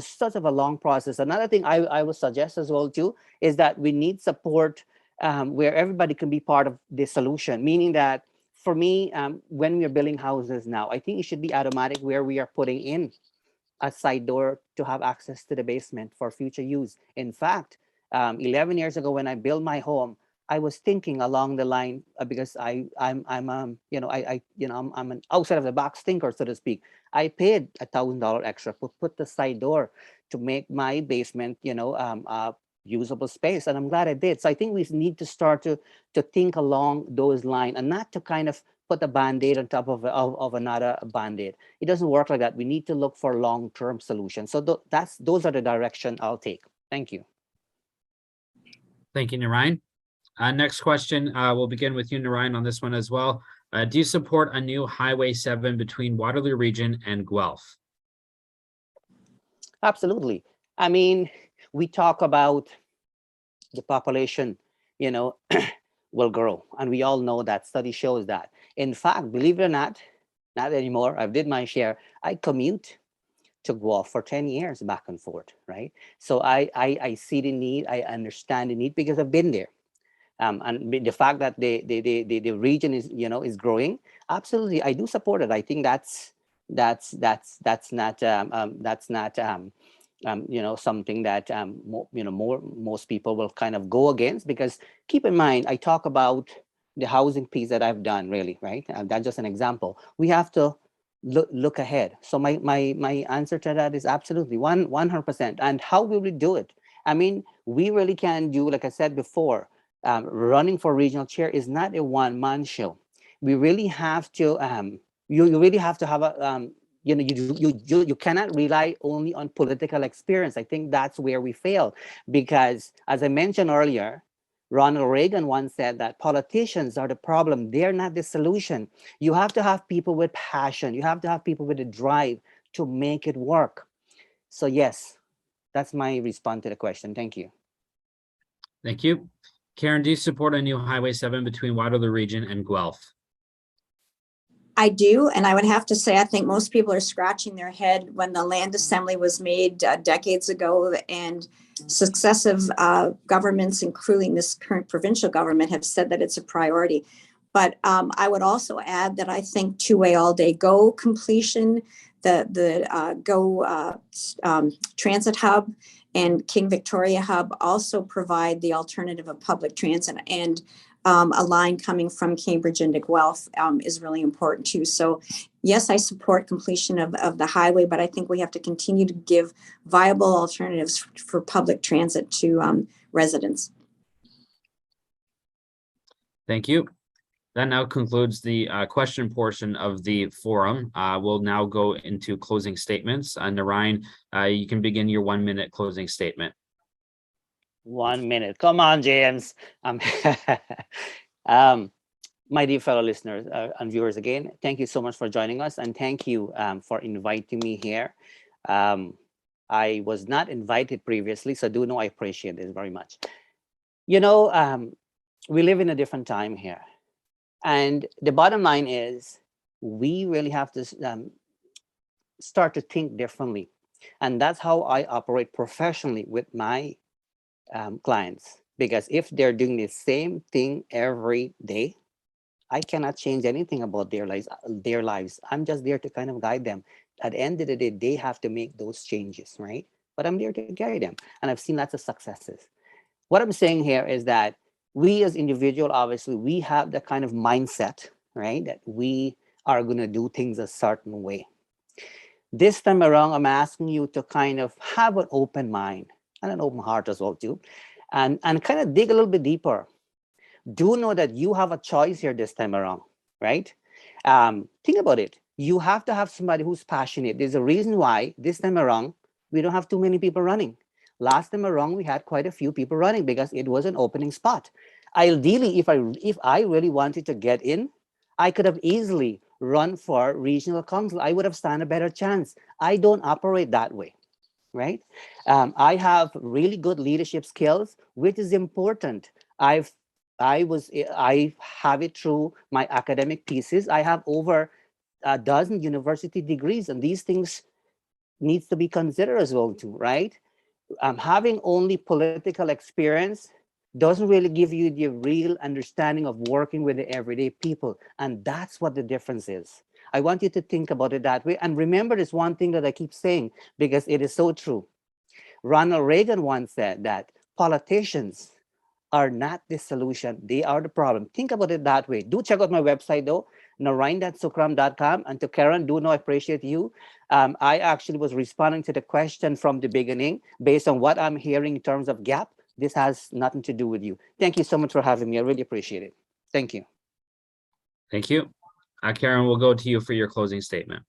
Speaker 12: such of a long process. Another thing I would suggest as well too is that we need support where everybody can be part of the solution. Meaning that for me, when we're building houses now, I think it should be automatic where we are putting in a side door to have access to the basement for future use. In fact, 11 years ago when I built my home, I was thinking along the line because I'm an outside of the box thinker, so to speak. I paid $1,000 extra to put the side door to make my basement, usable space, and I'm glad I did. So I think we need to start to think along those lines, and not to kind of put a band-aid on top of another band-aid. It doesn't work like that. We need to look for long-term solutions. So those are the direction I'll take. Thank you.
Speaker 2: Thank you, Narayan. Next question, we'll begin with you, Narayan, on this one as well. Do you support a new Highway 7 between Waterloo Region and Guelph?
Speaker 12: Absolutely. I mean, we talk about the population, will grow. And we all know that study shows that. In fact, believe it or not anymore, I've did my share. I commute to Guelph for 10 years back and forth, right? So I see the need, I understand the need because I've been there. And the fact that the region is growing, absolutely, I do support it. I think that's not something that most people will kind of go against, because keep in mind, I talk about the housing piece that I've done, really, right? That's just an example. We have to look ahead. So my answer to that is absolutely 100%. And how will we do it? I mean, we really can do, like I said before, running for regional chair is not a one-man show. We really have to you really have to have a you cannot rely only on political experience. I think that's where we fail, because as I mentioned earlier, Ronald Reagan once said that politicians are the problem. They're not the solution. You have to have people with passion. You have to have people with a drive to make it work. So yes, that's my response to the question. Thank you.
Speaker 2: Thank you. Karen, do you support a new Highway 7 between Waterloo Region and Guelph?
Speaker 11: I do, and I would have to say I think most people are scratching their head when the land assembly was made decades ago, and successive governments, including this current provincial government, have said that it's a priority. But I would also add that I think two-way all-day GO completion, the GO transit hub and King Victoria hub also provide the alternative of public transit, and a line coming from Cambridge into Guelph is really important too. So yes, I support completion of the highway, but I think we have to continue to give viable alternatives for public transit to residents.
Speaker 2: Thank you. That now concludes the question portion of the forum. We'll now go into closing statements. Narayan, you can begin your 1-minute closing statement.
Speaker 12: 1 minute. Come on, James. my dear fellow listeners and viewers, again, thank you so much for joining us, and thank you for inviting me here. I was not invited previously, so do know I appreciate this very much. You know, we live in a different time here, and the bottom line is we really have to start to think differently, and that's how I operate professionally with my clients. Because if they're doing the same thing every day, I cannot change anything about their lives. I'm just there to kind of guide them. At the end of the day, they have to make those changes, right? But I'm there to guide them. And I've seen lots of successes. What I'm saying here is that we as individuals, obviously, we have the kind of mindset, right? That we are going to do things a certain way. This time around, I'm asking you to kind of have an open mind and an open heart as well, too. And kind of dig a little bit deeper. Do know that you have a choice here this time around, right? Think about it. You have to have somebody who's passionate. There's a reason why this time around, we don't have too many people running. Last time around, we had quite a few people running because it was an opening spot. Ideally, if I really wanted to get in, I could have easily run for regional council. I would have stand a better chance. I don't operate that way, right? I have really good leadership skills, which is important. I have it through my academic pieces. I have over a dozen university degrees, and these things needs to be considered as well too, right? Having only political experience doesn't really give you the real understanding of working with the everyday people, and that's what the difference is. I want you to think about it that way, and remember this one thing that I keep saying because it is so true. Ronald Reagan once said that politicians are not the solution, they are the problem. Think about it that way. Do check out my website though, narain.sukram.com. And to Karen, do know I appreciate you. I actually was responding to the question from the beginning based on what I'm hearing in terms of gap. This has nothing to do with you. Thank you so much for having me. I really appreciate it. Thank you.
Speaker 2: Thank you. Karen, we'll go to you for your closing statement.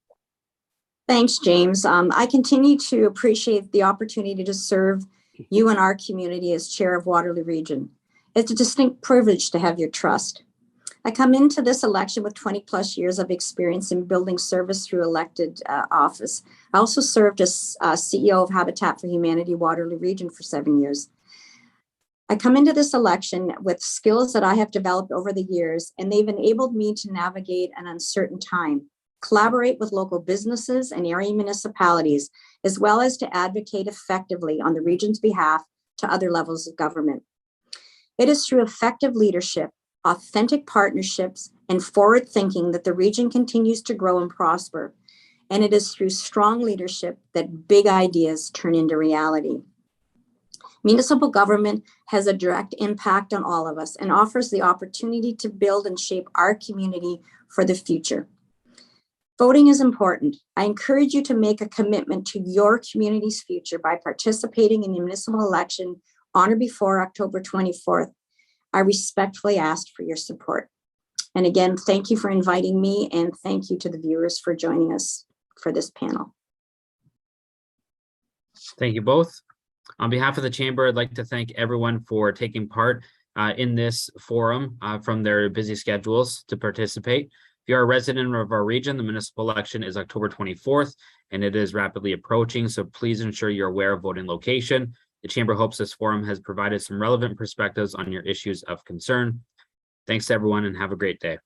Speaker 11: Thanks, James. I continue to appreciate the opportunity to serve you and our community as chair of Waterloo Region. It's a distinct privilege to have your trust. I come into this election with 20 plus years of experience in building service through elected office. I also served as CEO of Habitat for Humanity Waterloo Region for 7 years. I come into this election with skills that I have developed over the years, and they've enabled me to navigate an uncertain time, collaborate with local businesses and area municipalities, as well as to advocate effectively on the region's behalf to other levels of government. It is through effective leadership, authentic partnerships, and forward thinking that the region continues to grow and prosper. And it is through strong leadership that big ideas turn into reality. Municipal government has a direct impact on all of us and offers the opportunity to build and shape our community for the future. Voting is important. I encourage you to make a commitment to your community's future by participating in the municipal election on or before October 24th. I respectfully ask for your support. And again, thank you for inviting me, and thank you to the viewers for joining us for this panel.
Speaker 2: Thank you both. On behalf of the Chamber, I'd like to thank everyone for taking part in this forum from their busy schedules to participate. If you're a resident of our region, the municipal election is October 24th, and it is rapidly approaching, so please ensure you're aware of voting location. The Chamber hopes this forum has provided some relevant perspectives on your issues of concern. Thanks to everyone, and have a great day.